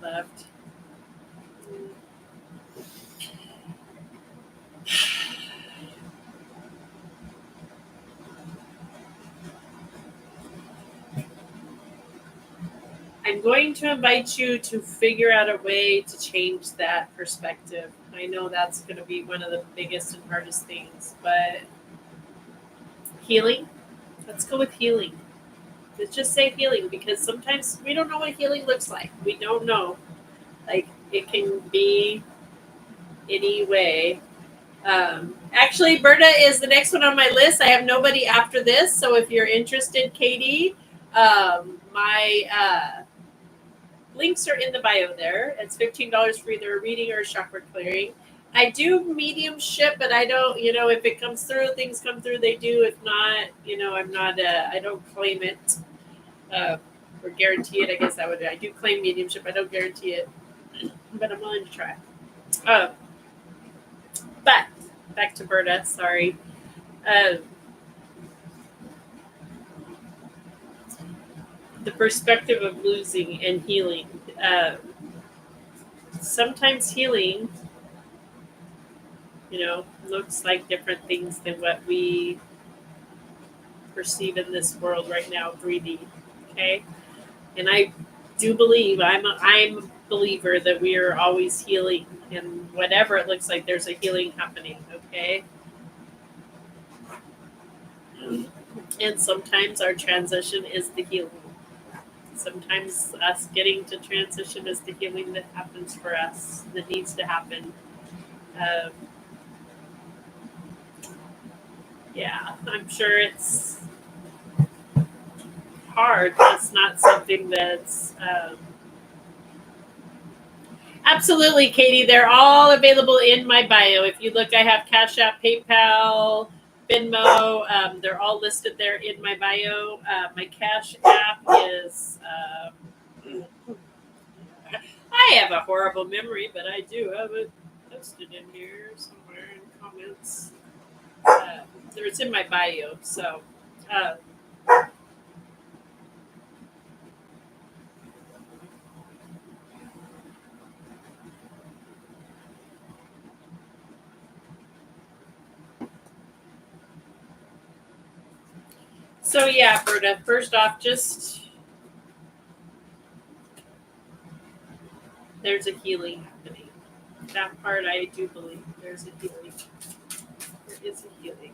left. I'm going to invite you to figure out a way to change that perspective. I know that's going to be one of the biggest and hardest things, but healing. Let's go with healing. Let's just say healing because sometimes we don't know what healing looks like. We don't know. Like it can be any way. Actually, Berta is the next one on my list. I have nobody after this, so if you're interested, Katie, my links are in the bio there. It's $15 for either a reading or a chakra clearing. I do mediumship, but I don't, if it comes through, things come through, they do. If not, I'm not, I don't claim it or guarantee it. I guess I do claim mediumship. I don't guarantee it, but I'm willing to try. But back to Berta, sorry. The perspective of losing and healing. Sometimes healing, looks like different things than what we perceive in this world right now, 3D. Okay, and I do believe I'm a believer that we are always healing, and whatever it looks like, there's a healing happening. Okay, and sometimes our transition is the healing. Sometimes us getting to transition is the healing that happens for us, that needs to happen. Yeah, I'm sure it's hard. It's not something that's Absolutely, Katie. They're all available in my bio. If you look, I have Cash App, PayPal, Venmo. They're all listed there in my bio. My Cash App is. I have a horrible memory, but I do have it posted in here somewhere in comments. It's in my bio. So. So yeah, Berta. First off, just there's a healing happening. That part I do believe. There's a healing. There is a healing.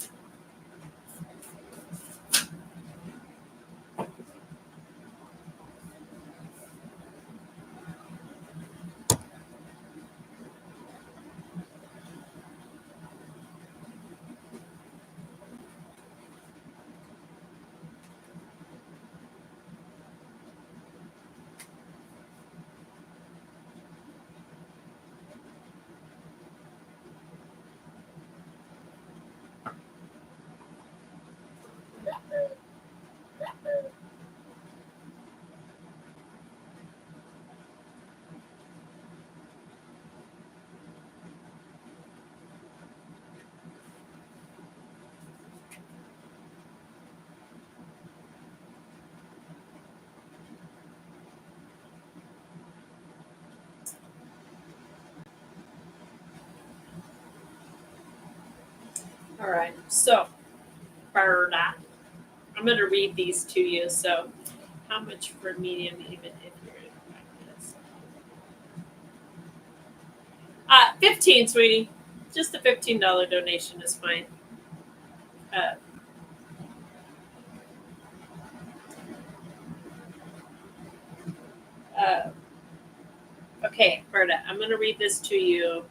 All right. So, Berta, I'm going to read these to you. So, how much for medium, even if you're in practice? 15, sweetie. Just a $15 donation is fine. Uh, uh, okay, Berta, I'm going to read this to you.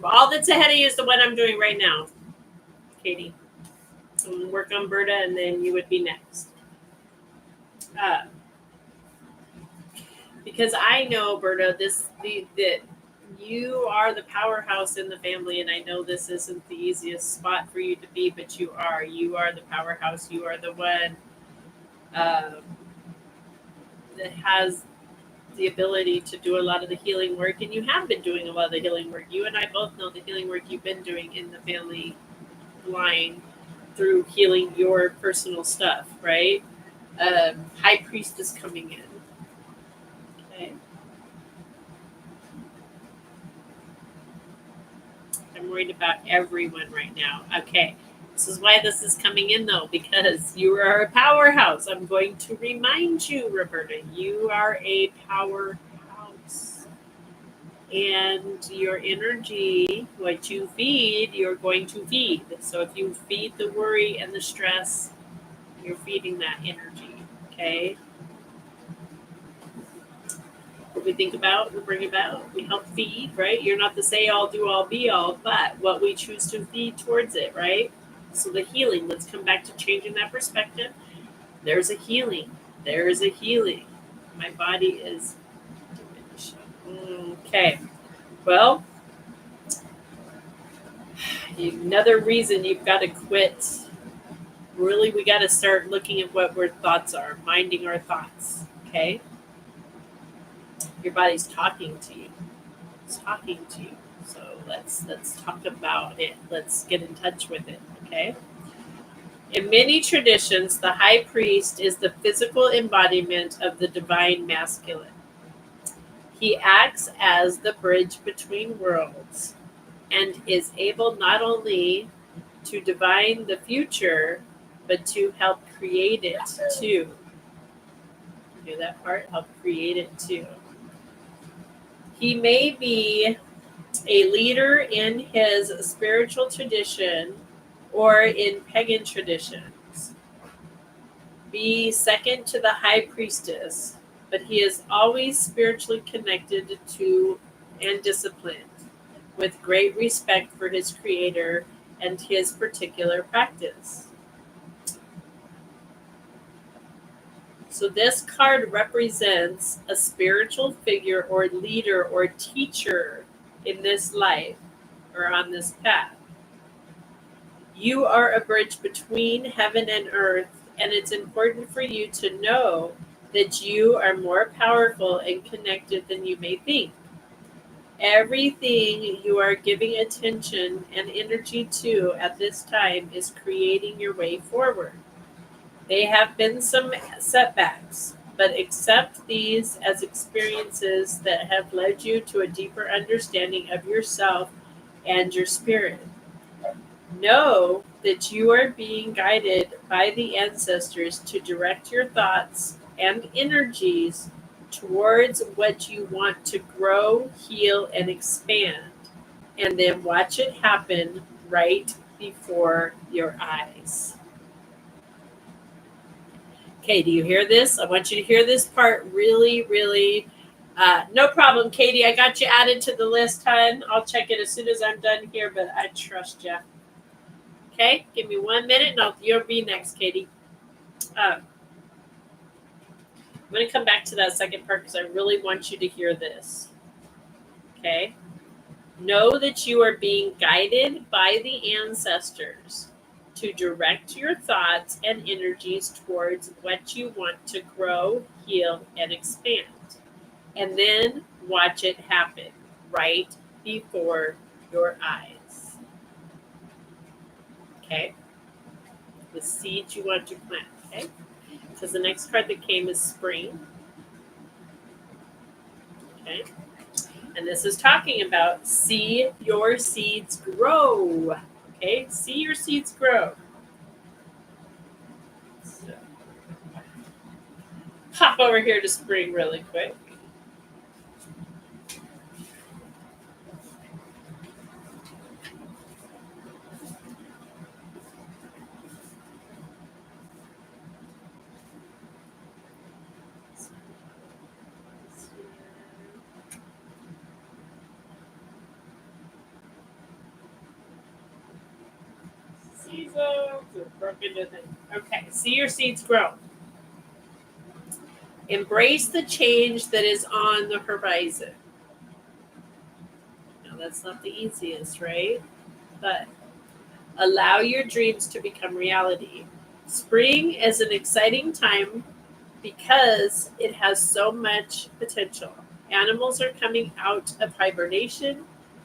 All that's ahead of you is the one I'm doing right now, Katie. I'm going to work on Berta, and then you would be next. Because I know, Berta, that you are the powerhouse in the family, and I know this isn't the easiest spot for you to be, but you are. You are the powerhouse. You are the one um, that has the ability to do a lot of the healing work, and you have been doing a lot of the healing work. You and I both know the healing work you've been doing in the family line through healing your personal stuff, right? High Priest is coming in. Okay. I'm worried about everyone right now. Okay. This is why this is coming in, though, because you are a powerhouse. I'm going to remind you, Roberta, you are a powerhouse. And your energy, what you feed, you're going to feed. So if you feed the worry and the stress, you're feeding that energy. Okay? What we think about, we bring about, we help feed, right? You're not the say all, do all, be all, but what we choose to feed towards it, right? So the healing, let's come back to changing that perspective. There's a healing. There is a healing. My body is diminished. Okay. Well, another reason you've got to quit. Really, we got to start looking at what our thoughts are, minding our thoughts. Okay? Your body's talking to you. It's talking to you. So let's talk about it. Let's get in touch with it. Okay? In many traditions, the high priest is the physical embodiment of the divine masculine. He acts as the bridge between worlds and is able not only to divine the future, but to help create it too. You hear that part? Help create it too. He may be a leader in his spiritual tradition or in pagan traditions, be second to the high priestess, but he is always spiritually connected to and disciplined, with great respect for his creator and his particular practice. So this card represents a spiritual figure or leader or teacher in this life or on this path. You are a bridge between heaven and earth, and it's important for you to know that you are more powerful and connected than you may think. Everything you are giving attention and energy to at this time is creating your way forward. They have been some setbacks, but accept these as experiences that have led you to a deeper understanding of yourself and your spirit. Know that you are being guided by the ancestors to direct your thoughts and energies towards what you want to grow, heal, and expand. And then watch it happen right before your eyes. Okay, do you hear this? I want you to hear this part really, really. No problem, Katie. I got you added to the list, hon. I'll check it as soon as I'm done here, but I trust you. Okay, give me 1 minute and you'll be next, Katie. I'm going to come back to that second part because I really want you to hear this. Okay? Know that you are being guided by the ancestors to direct your thoughts and energies towards what you want to grow, heal, and expand. And then watch it happen right before your eyes. Okay? The seeds you want to plant. Okay? Because the next card that came is spring. Okay? And this is talking about see your seeds grow. Okay? See your seeds grow. So, hop over here to spring really quick. Seasons are broken to things. Okay, see your seeds grow. Embrace the change that is on the horizon. Now, that's not the easiest, right? But allow your dreams to become reality. Spring is an exciting time because it has so much potential. Animals are coming out of hibernation,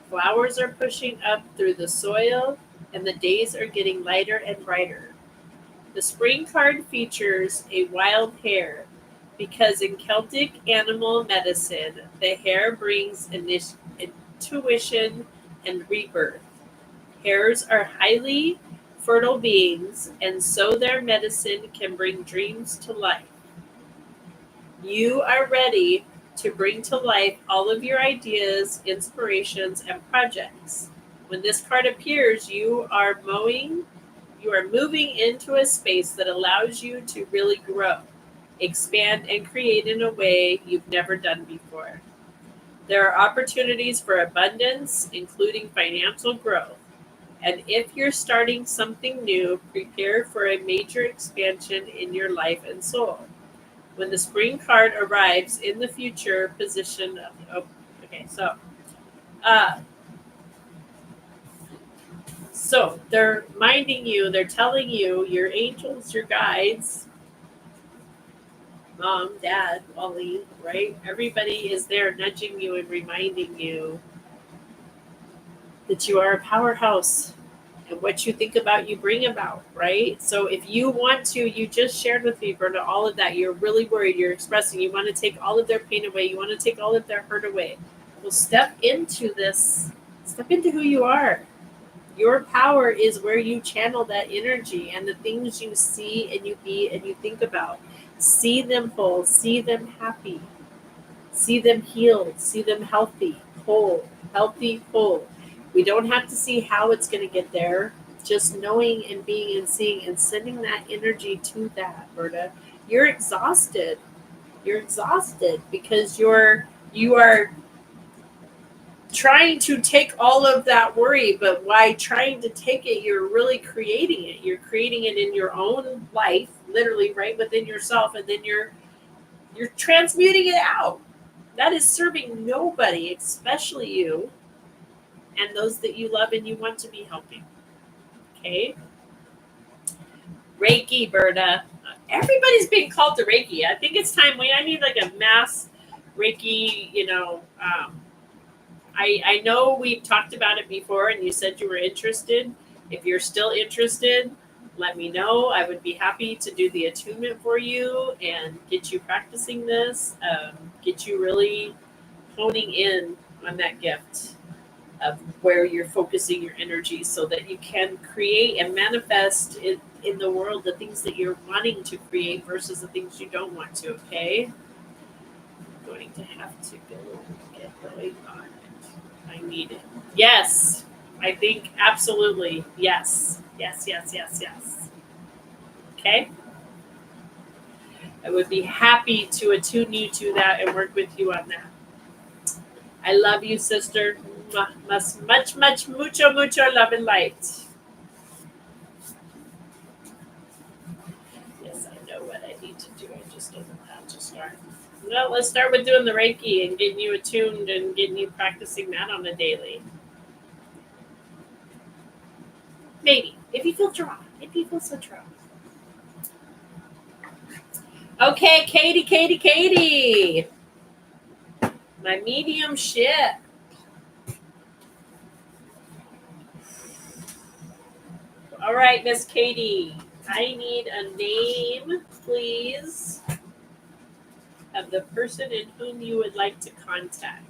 flowers are pushing up through the soil, and the days are getting lighter and brighter. The spring card features a wild hare because in Celtic animal medicine, the hare brings intuition and rebirth. Hares are highly fertile beings, and so their medicine can bring dreams to life. You are ready to bring to life all of your ideas, inspirations, and projects. When this card appears, you are moving into a space that allows you to really grow, expand, and create in a way you've never done before. There are opportunities for abundance, including financial growth. And if you're starting something new, prepare for a major expansion in your life and soul. When the spring card arrives in the future position of, so they're minding you, they're telling you, your angels, your guides, mom, dad, Wally, right? Everybody is there nudging you and reminding you that you are a powerhouse. And what you think about, you bring about, right? So if you want to, you just shared with me, Berta, all of that. You're really worried. You're expressing. You want to take all of their pain away. You want to take all of their hurt away. Well, step into this. Step into who you are. Your power is where you channel that energy and the things you see and you be and you think about. See them whole. See them happy. See them healed. See them healthy, whole, healthy, whole. We don't have to see how it's going to get there. Just knowing and being and seeing and sending that energy to that, Berta. You're exhausted. You're exhausted because you are trying to take all of that worry, but why trying to take it, you're really creating it. You're creating it in your own life, literally right within yourself, and then you're transmuting it out. That is serving nobody, especially you and those that you love and you want to be helping. Okay? Reiki, Berta. Everybody's being called to Reiki. I think it's time. I need like a mass Reiki, I know we've talked about it before and you said you were interested. If you're still interested, let me know. I would be happy to do the attunement for you and get you practicing this, get you really honing in on that gift of where you're focusing your energy so that you can create and manifest in the world the things that you're wanting to create versus the things you don't want to, okay? I'm going to have to go get going on it. I need it. Yes, I think absolutely. Yes. Yes, yes, yes, yes. Okay? I would be happy to attune you to that and work with you on that. I love you, sister. Much, much, mucho, mucho love and light. Yes, I know what I need to do. I just don't know how to start. Well, let's start with doing the Reiki and getting you attuned and getting you practicing that on a daily. Maybe, if you feel drawn. If you feel so drawn. Okay, Katie. My medium ship. All right, Miss Katie. I need a name, please, of the person in whom you would like to contact.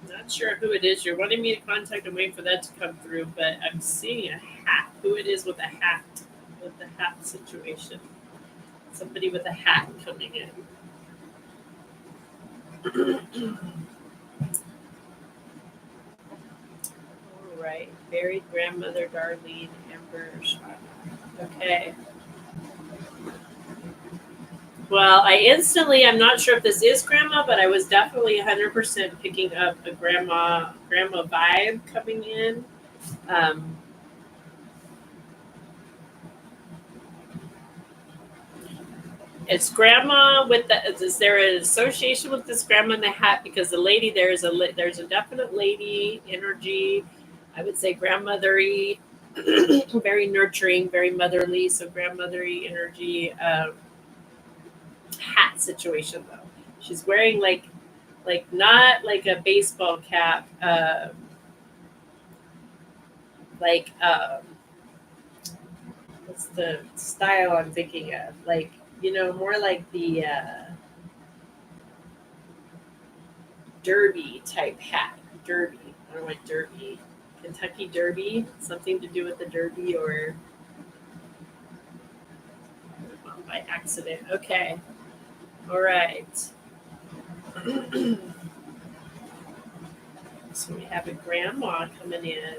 Not sure who it is you're wanting me to contact. I'm waiting for that to come through, but I'm seeing a hat. Who it is with a hat, with the hat situation. Somebody with a hat coming in. All right. Buried grandmother Darlene Amber Shaw. Okay. Well, I'm not sure if this is grandma, but I was definitely 100% picking up a grandma vibe coming in. It's grandma with the. Is there an association with this grandma in the hat? Because the lady there's a definite lady energy. I would say grandmothery, very nurturing, very motherly. So grandmothery energy. Hat situation though. She's wearing like not like a baseball cap. Like what's the style I'm thinking of? Like more like the derby type hat. Derby. I don't know what derby. Kentucky Derby. Something to do with the derby or by accident. Okay. All right. So we have a grandma coming in.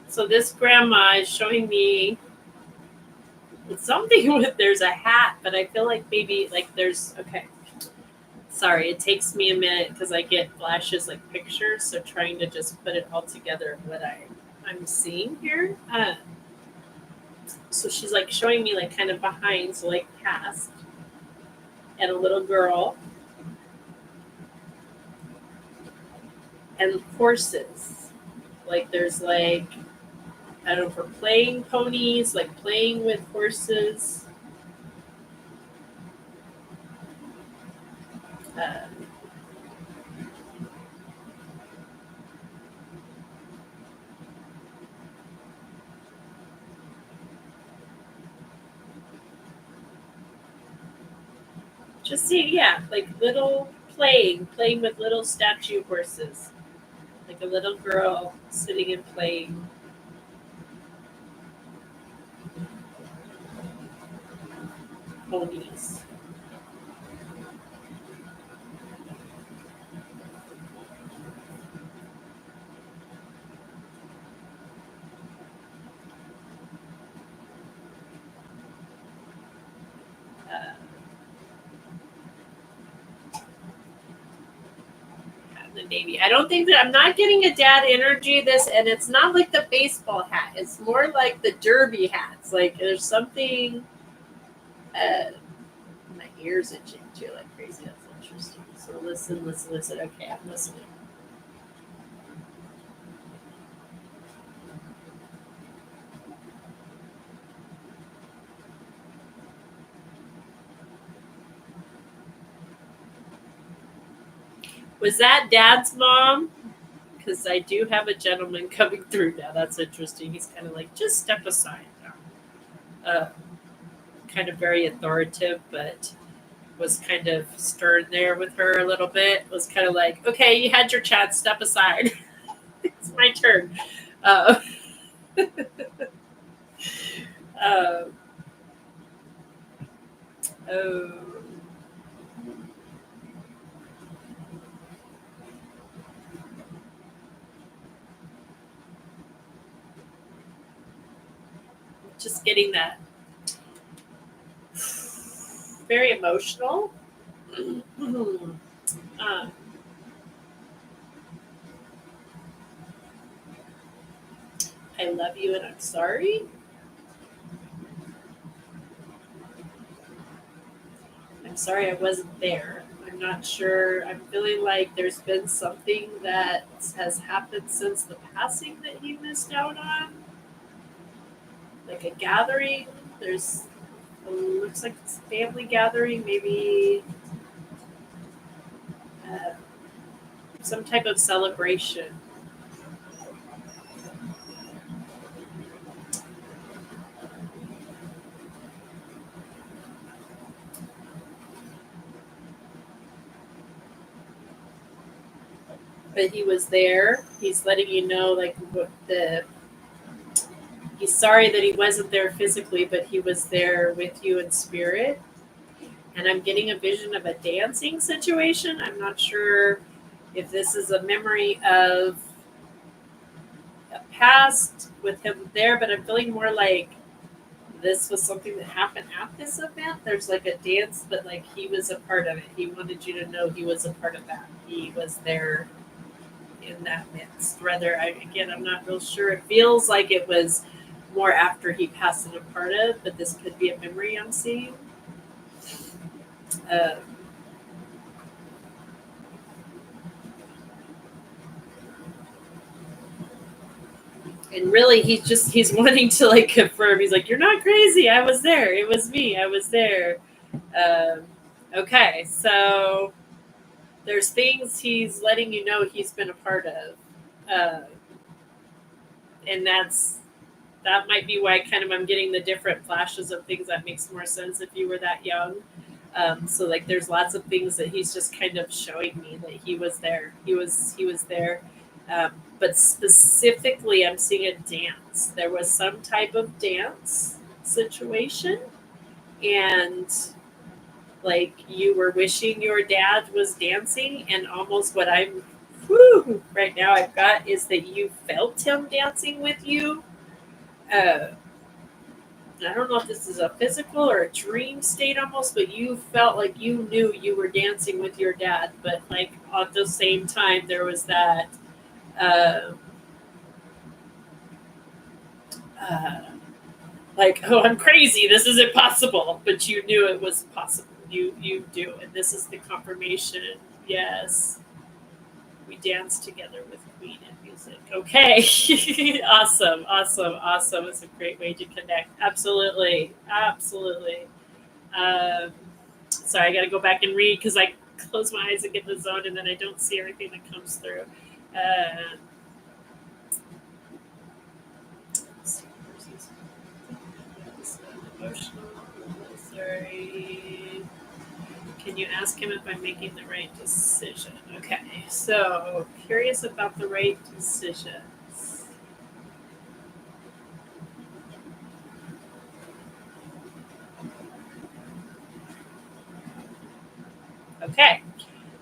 So this grandma is showing me something with there's a hat, but I feel like maybe like there's okay. Sorry, it takes me a minute because I get flashes like pictures, so trying to just put it all together what I'm seeing here. So she's like showing me like kind of behind, so like past, and a little girl and horses. Like there's like I don't know for playing ponies, like playing with horses. Uh, Just see, yeah, like little playing with little statue horses, like a little girl sitting and playing. Ponies. Uh, the Navy. I don't think that I'm not getting a dad energy. This, and it's not like the baseball hat. It's more like the derby hats. Like there's something. My ears itching too, like crazy. That's interesting. So listen. Okay, I'm listening. Was that Dad's mom? Because I do have a gentleman coming through now. That's interesting. He's kind of like, just step aside now. Kind of very authoritative, but was kind of stern there with her a little bit. Was kind of like, okay, you had your chance, step aside. It's my turn. Uh, uh, oh. Just getting that very emotional. um, I love you and I'm sorry. I'm sorry I wasn't there. I'm not sure. I'm feeling like there's been something that has happened since the passing that he missed out on. Like a gathering. There's looks like it's a family gathering, maybe uh, some type of celebration. But he was there. He's letting you know, like, what the. He's sorry that he wasn't there physically, but he was there with you in spirit. And I'm getting a vision of a dancing situation. I'm not sure if this is a memory of a past with him there, but I'm feeling more like this was something that happened at this event. There's like a dance, but like he was a part of it. He wanted you to know he was a part of that. He was there in that midst. Rather, I'm not real sure. It feels like it was more after he passed and a part of, but this could be a memory I'm seeing. Um, and really, he's wanting to like confirm. He's like, "You're not crazy. I was there. It was me. I was there." Um, okay, so there's things he's letting you know he's been a part of, and that might be why kind of I'm getting the different flashes of things that makes more sense if you were that young. So like there's lots of things that he's just kind of showing me that he was there. He was there. But specifically I'm seeing a dance. There was some type of dance situation and like you were wishing your dad was dancing and almost what I'm right now I've got is that you felt him dancing with you. I don't know if this is a physical or a dream state almost, but you felt like you knew you were dancing with your dad, but like at the same time there was that uh, uh, like, oh, I'm crazy, this isn't possible, but you knew it was possible. You do, and this is the confirmation. Yes, we danced together with Queen and music. Okay, awesome. It's a great way to connect. Absolutely. Um, Sorry, I got to go back and read because I close my eyes and get the zone, and then I don't see everything that comes through. Uh, emotional. Sorry. Can you ask him if I'm making the right decision? Okay, so curious about the right decisions. Okay,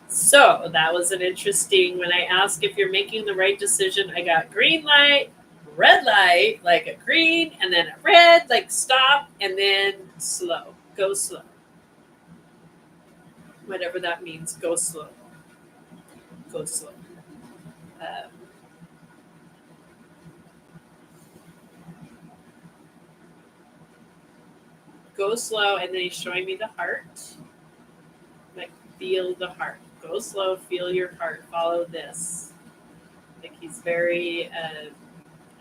so that was an interesting, when I asked if you're making the right decision, I got green light, red light, like a green, and then a red, like stop, and then slow. Go slow. Whatever that means, go slow. Go slow. Um, go slow, and then he's showing me the heart. Like, feel the heart. Go slow, feel your heart. Follow this. Like, he's very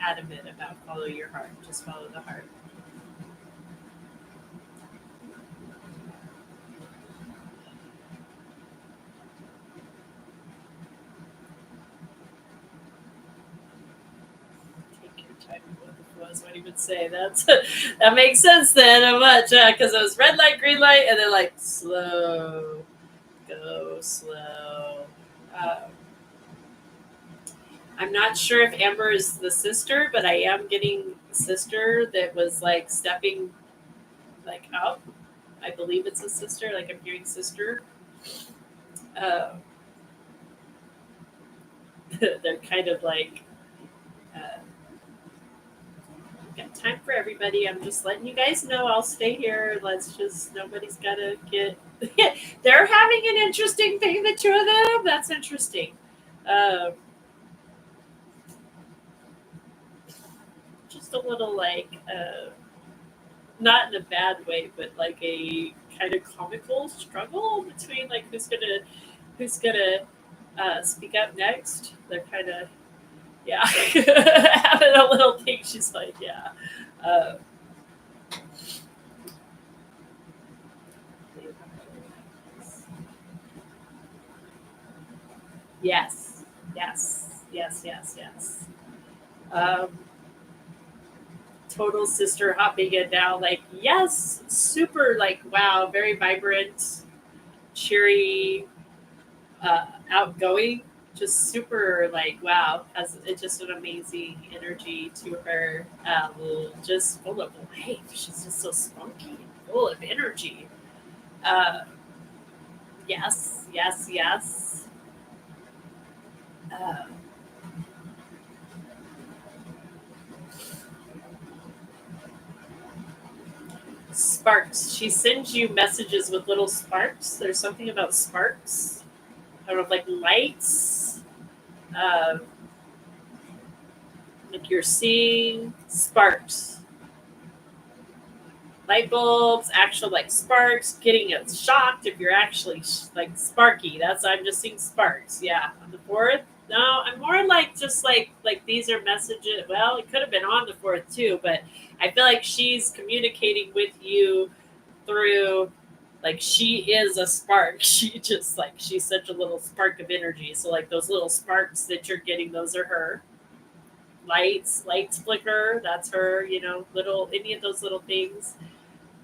adamant about follow your heart. Just follow the heart. Take your time with what the flow is, what he would say. That makes sense then, how much? Because it was red light, green light, and then like slow. Go slow. I'm not sure if Amber is the sister, but I am getting a sister that was like stepping like up. I believe it's a sister. Like I'm hearing sister. Uh, they're kind of like, got time for everybody. I'm just letting you guys know I'll stay here. Let's just, nobody's got to get. They're having an interesting thing, the two of them. That's interesting. Just a little like, not in a bad way, but like a kind of comical struggle between like who's gonna speak up next. They're kind of, yeah, having a little thing. She's like, yeah. Uh, yes, yes, yes, yes, yes. Um, total sister hopping in now. Like, yes, super. Like, wow, very vibrant, cheery, outgoing, just super like wow, has it's just an amazing energy to her. Just full of life. She's just so spunky and full of energy. Uh, yes, yes, yes. Uh, sparks. She sends you messages with little sparks. There's something about sparks. I don't know, like lights. Uh, like you're seeing sparks, light bulbs, actual like sparks, getting it shocked if you're actually like sparky. That's, I'm just seeing sparks. Yeah, on the fourth. No, I'm more like just like these are messages. Well, it could have been on the fourth too, but I feel like she's communicating with you through, like she is a spark. She just like she's such a little spark of energy. So like those little sparks that you're getting, those are her. Lights flicker. That's her. You know, little any of those little things.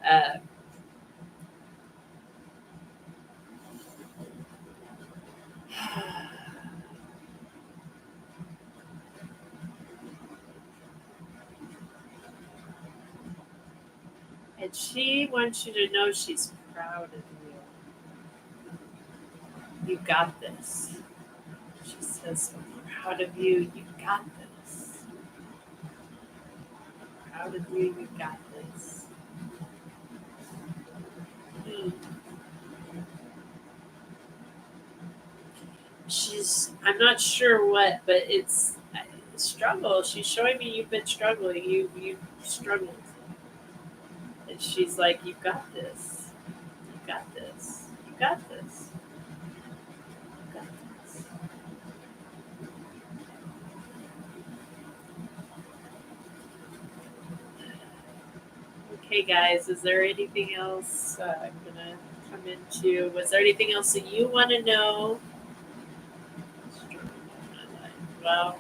Uh, and she wants you to know she's proud of you. You got this. She says, I'm proud of you. You got this. Proud of you. You got this. Hmm. I'm not sure what, but it's a struggle. She's showing me you've been struggling. You struggled. And she's like, you got this. You got this. You got this. You got this. Okay, guys, is there anything else I'm going to come into? Was there anything else that you want to know? Well,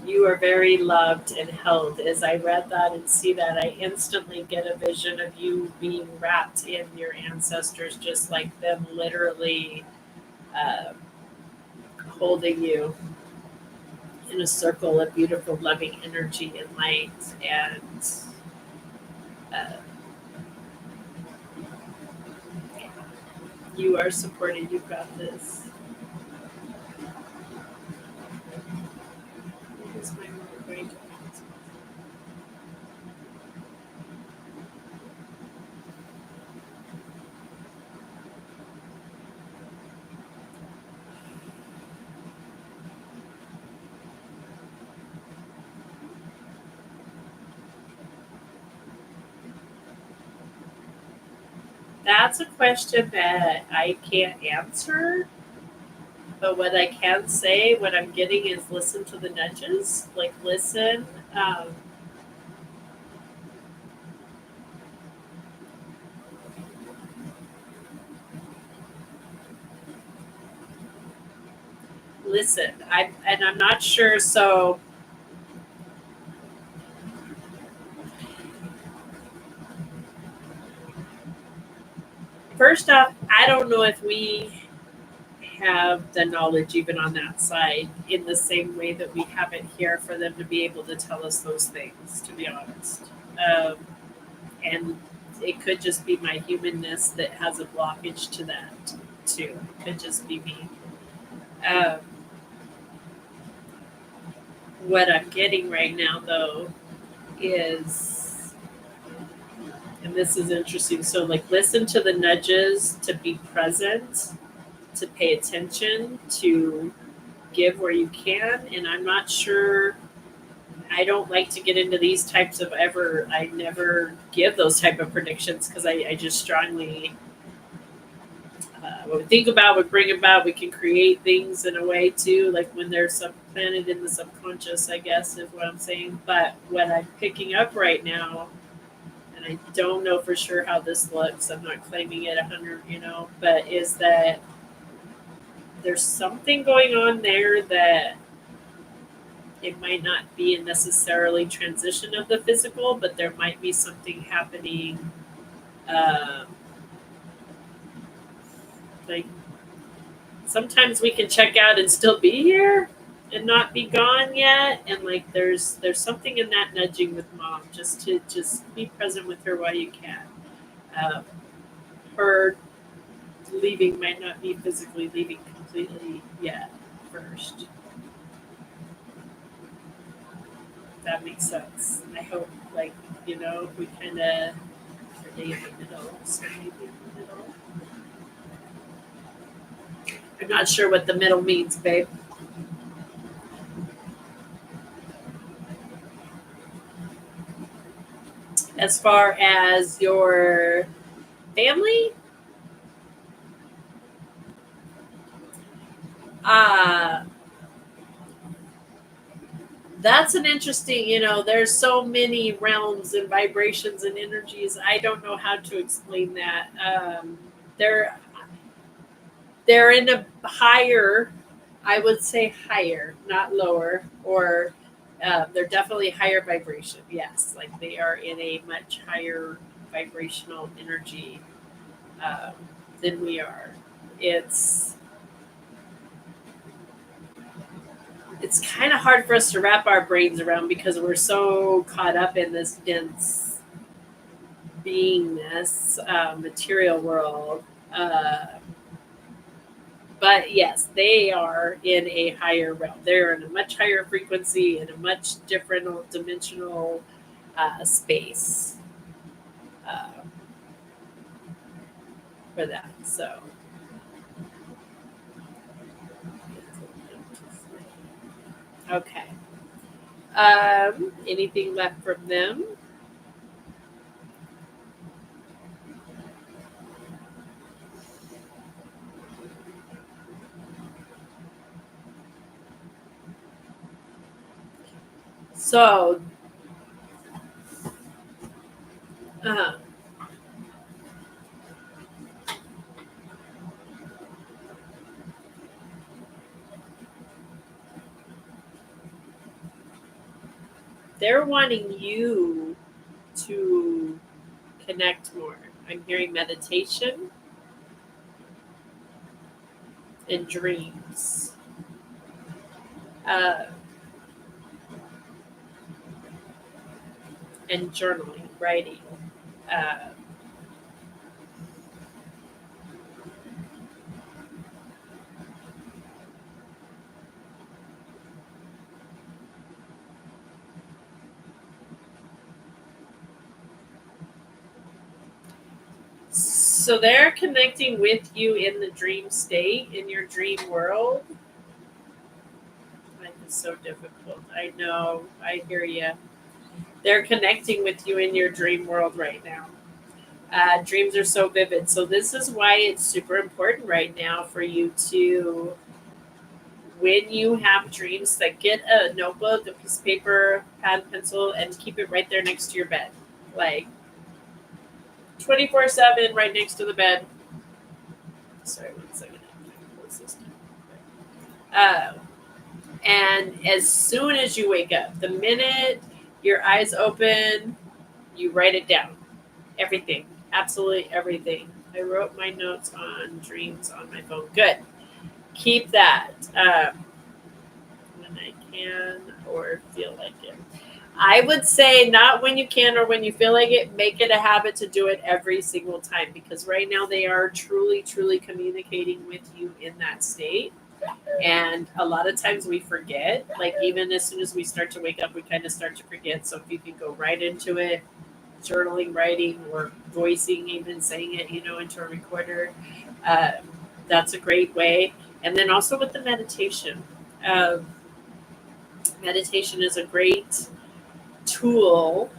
You are very loved and held. As I read that and see that, I instantly get a vision of you being wrapped in your ancestors, just like them literally uh, holding you in a circle of beautiful, loving energy and light. And uh, you are supported. You've got this. What is my remote going to- That's a question that I can't answer. But what I can say, what I'm getting is listen to the nudges. Like, listen. Um, listen. I'm not sure. So, first off, I don't know if we have the knowledge even on that side in the same way that we have it here for them to be able to tell us those things, to be honest. Um, and it could just be my humanness that has a blockage to that, too. It could just be me. Um, what I'm getting right now, though, is, and this is interesting. So, like, listen to the nudges, to be present, to pay attention, to give where you can. And I'm not sure. I don't like to get into these types of ever. I never give those type of predictions because I just strongly what we think about, we bring about. We can create things in a way too, like when they're supplanted in the subconscious. I guess is what I'm saying. But what I'm picking up right now, and I don't know for sure how this looks. I'm not claiming it 100, but is that there's something going on there that it might not be a necessarily transition of the physical, but there might be something happening, um, like sometimes we can check out and still be here and not be gone yet, and like there's something in that nudging with mom, just to just be present with her while you can. um, her leaving might not be physically leaving completely yet first. If that makes sense. I hope, like, we kind of are they in the middle, so maybe in the middle. I'm not sure what the middle means, babe. As far as your family, uh, that's an interesting, there's so many realms and vibrations and energies. I don't know how to explain that. They're they're in a higher, I would say higher, not lower, or they're definitely higher vibration. Yes, like they are in a much higher vibrational energy um, than we are. It's it's kind of hard for us to wrap our brains around because we're so caught up in this dense beingness, material world. Uh, but yes, they are in a higher realm. They're in a much higher frequency, in a much different dimensional space uh, for that. So, okay. Anything left from them? So, uh, they're wanting you to connect more. I'm hearing meditation and dreams. And journaling, writing. Uh, so they're connecting with you in the dream state, in your dream world. Life is so difficult. I know. I hear you. They're connecting with you in your dream world right now. Dreams are so vivid. So this is why it's super important right now for you to, when you have dreams, like get a notebook, a piece of paper, pad, pencil, and keep it right there next to your bed. Like 24/7 right next to the bed. Sorry, 1 second. Uh, and as soon as you wake up, the minute your eyes open, you write it down. Everything. Absolutely everything. I wrote my notes on dreams on my phone. Good. Keep that when I can or feel like it. I would say not when you can or when you feel like it. Make it a habit to do it every single time, because right now they are truly, truly communicating with you in that state. And a lot of times we forget, like even as soon as we start to wake up, we kind of start to forget. So if you can go right into it, journaling, writing, or voicing, even saying it, into a recorder, uh, that's a great way. And then also with the meditation. Meditation is a great tool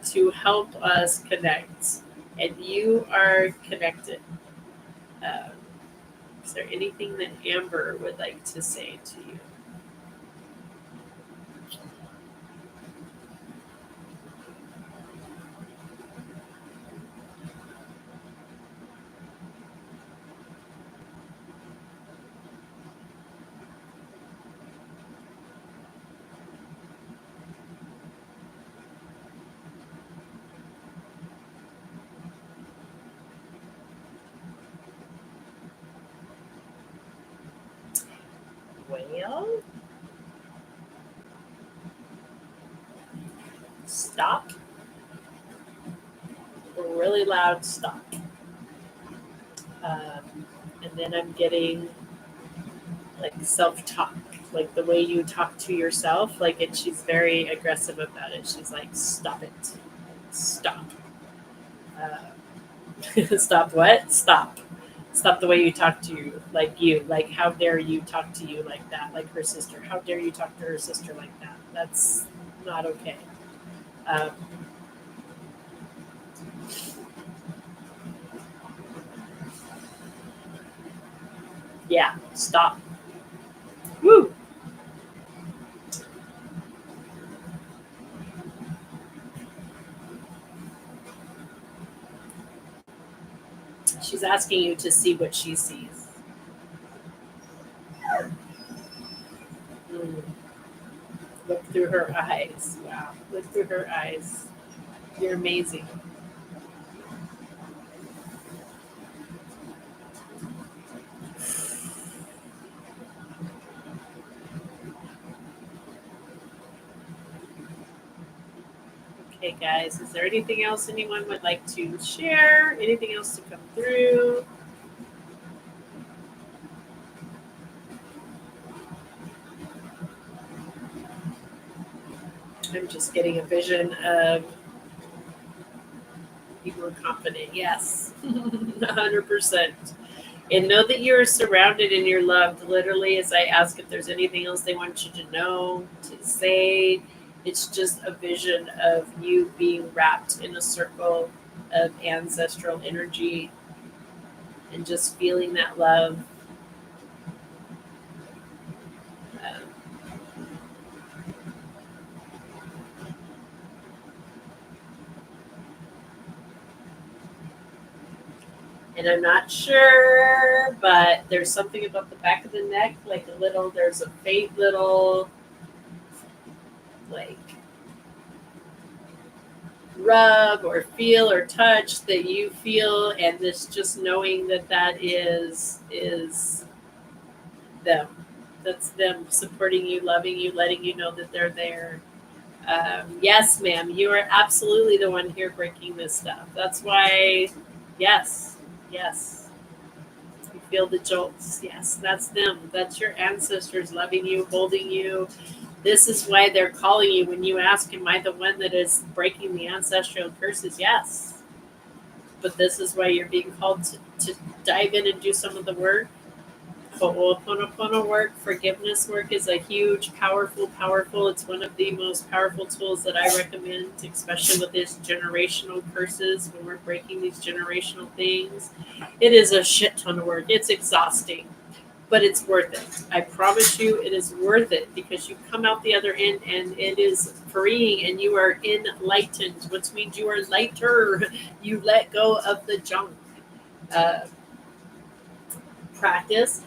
to help us connect, and you are connected. Uh, is there anything that Amber would like to say to you? Well, stop. Really loud stop. And then I'm getting like self-talk, like the way you talk to yourself. Like it, she's very aggressive about it. She's like, "Stop it, stop, stop what? Stop, stop the way you talk to you, like you, like how dare you talk to you like that, like her sister. How dare you talk to her sister like that? That's not okay." Um, yeah, stop. Woo. She's asking you to see what she sees. Mm. Look through her eyes. Wow. Look through her eyes. You're amazing. Okay, guys, is there anything else anyone would like to share? Anything else to come through? I'm just getting a vision of people are confident. Yes, 100%. And know that you're surrounded and you're loved. Literally, as I ask if there's anything else they want you to know, to say, it's just a vision of you being wrapped in a circle of ancestral energy and just feeling that love. Um, and I'm not sure, but there's something about the back of the neck, like there's a faint little, like, rub or feel or touch that you feel, and this just knowing that is them. That's them supporting you, loving you, letting you know that they're there. Yes, ma'am, you are absolutely the one here breaking this stuff. That's why, yes, yes. You feel the jolts. Yes, that's them. That's your ancestors loving you, holding you. This is why they're calling you when you ask, am I the one that is breaking the ancestral curses? Yes. But this is why you're being called to dive in and do some of the work. Ho'oponopono work, forgiveness work is a huge, powerful. It's one of the most powerful tools that I recommend, especially with these generational curses, when we're breaking these generational things. It is a shit ton of work. It's exhausting, but it's worth it. I promise you, it is worth it because you come out the other end and it is freeing and you are enlightened, which means you are lighter. You let go of the junk. Uh, Practice.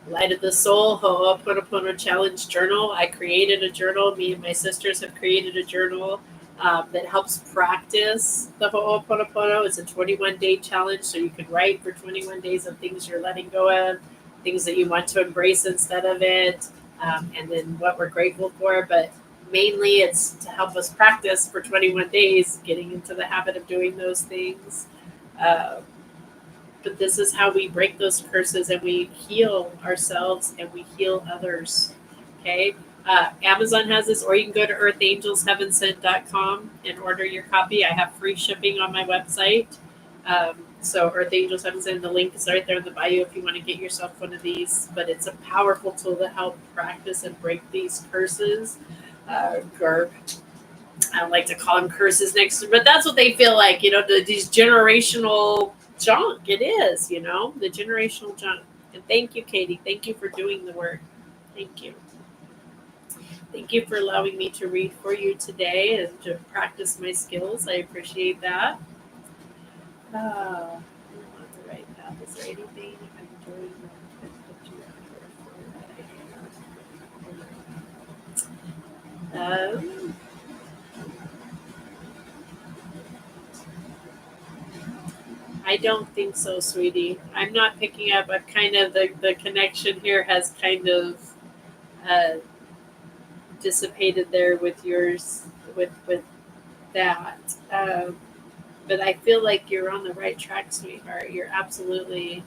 Light of the Soul, Ho'oponopono Challenge Journal. I created a journal. Me and my sisters have created a journal that helps practice the Ho'oponopono. It's a 21-day challenge, so you can write for 21 days of things you're letting go of, things that you want to embrace instead of it, and then what we're grateful for. But mainly it's to help us practice for 21 days, getting into the habit of doing those things. But this is how we break those curses and we heal ourselves and we heal others. Okay. Amazon has this, or you can go to earthangelsheavensent.com and order your copy. I have free shipping on my website. So Earth Angels Heaven Sent, the link is right there in the bio if you want to get yourself one of these. But it's a powerful tool to help practice and break these curses. Or I don't like to call them curses next, but that's what they feel like, these generational junk. It is, the generational junk. And thank you, Katie. Thank you for doing the work. Thank you. Thank you for allowing me to read for you today and to practice my skills. I appreciate that. I'm on the right path. Is there anything I'm doing wrong? I don't think so, sweetie. I'm not picking up. I've kind of the connection here has kind of dissipated there with yours with that. But I feel like you're on the right track, sweetheart. You're absolutely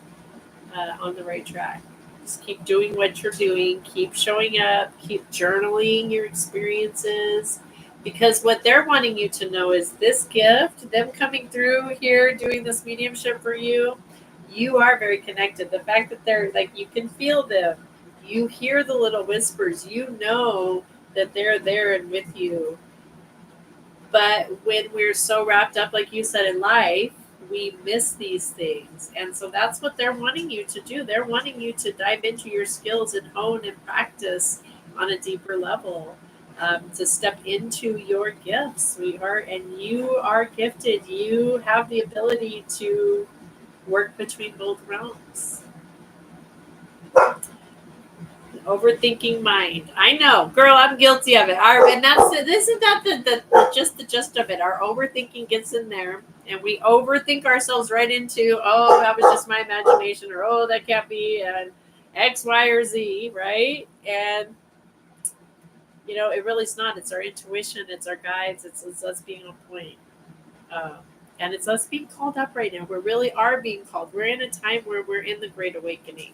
on the right track. Just keep doing what you're doing. Keep showing up. Keep journaling your experiences. Because what they're wanting you to know is this gift, them coming through here, doing this mediumship for you, you are very connected. The fact that they're like, you can feel them. You hear the little whispers. You know that they're there and with you. But when we're so wrapped up, like you said, in life, we miss these things. And so that's what they're wanting you to do. They're wanting you to dive into your skills and hone and practice on a deeper level, to step into your gifts, sweetheart. And you are gifted. You have the ability to work between both realms. Overthinking mind. I know, girl. I'm guilty of it. And isn't that the gist of it? Our overthinking gets in there, and we overthink ourselves right into, oh, that was just my imagination, or oh, that can't be, and X, Y, or Z, right? And it really is not. It's our intuition. It's our guides. It's us being on point. And it's us being called up right now. We really are being called. We're in a time where we're in the Great Awakening.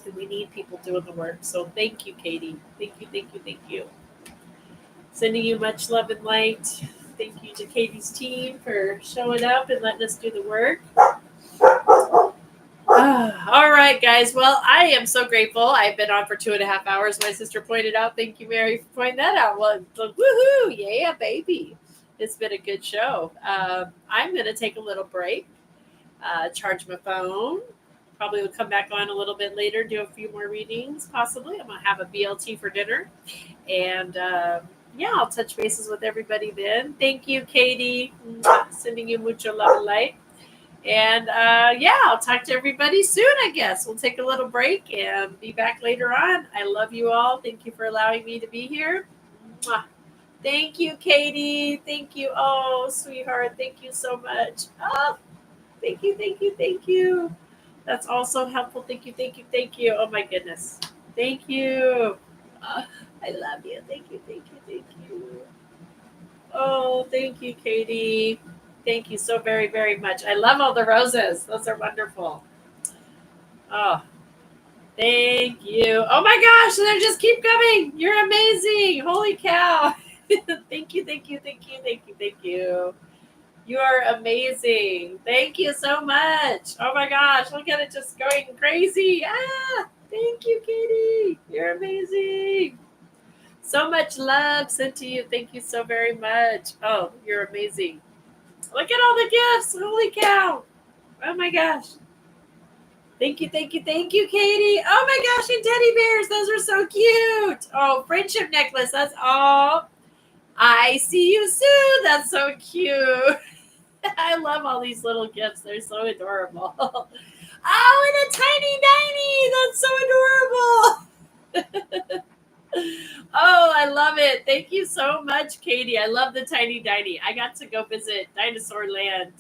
And we need people doing the work. So thank you, Katie. Thank you. Sending you much love and light. Thank you to Katie's team for showing up and letting us do the work. All right, guys. Well, I am so grateful. I've been on for 2.5 hours. My sister pointed out. Thank you, Mary, for pointing that out. Well, woohoo! Yeah, baby. It's been a good show. I'm going to take a little break, charge my phone. Probably will come back on a little bit later, do a few more readings, possibly. I'm going to have a BLT for dinner. And I'll touch bases with everybody then. Thank you, Katie. Sending you mucho love and light. And I'll talk to everybody soon, I guess. We'll take a little break and be back later on. I love you all. Thank you for allowing me to be here. Mwah. Thank you, Katie. Thank you. Oh, sweetheart. Thank you so much. Oh, thank you, thank you, thank you. That's also helpful. Thank you, thank you, thank you. Oh my goodness. Thank you. I love you. Thank you, thank you, thank you. Oh, thank you, Katie. Thank you so very, very much. I love all the roses. Those are wonderful. Oh, thank you. Oh my gosh, they just keep coming. You're amazing. Holy cow. Thank you, thank you, thank you, thank you, thank you. You are amazing. Thank you so much. Oh my gosh, look at it just going crazy. Ah, thank you, Katie. You're amazing. So much love sent to you. Thank you so very much. Oh, you're amazing. Look at all the gifts. Holy cow. Oh my gosh. Thank you, thank you, thank you, Katie. Oh my gosh, and teddy bears. Those are so cute. Oh, friendship necklace. That's all. I see you soon. That's so cute. I love all these little gifts. They're so adorable. Oh, and a tiny Diny. That's so adorable. Oh, I love it. Thank you so much, Katie. I love the tiny Diny. I got to go visit Dinosaur Land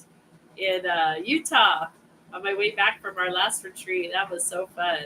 in Utah on my way back from our last retreat. That was so fun.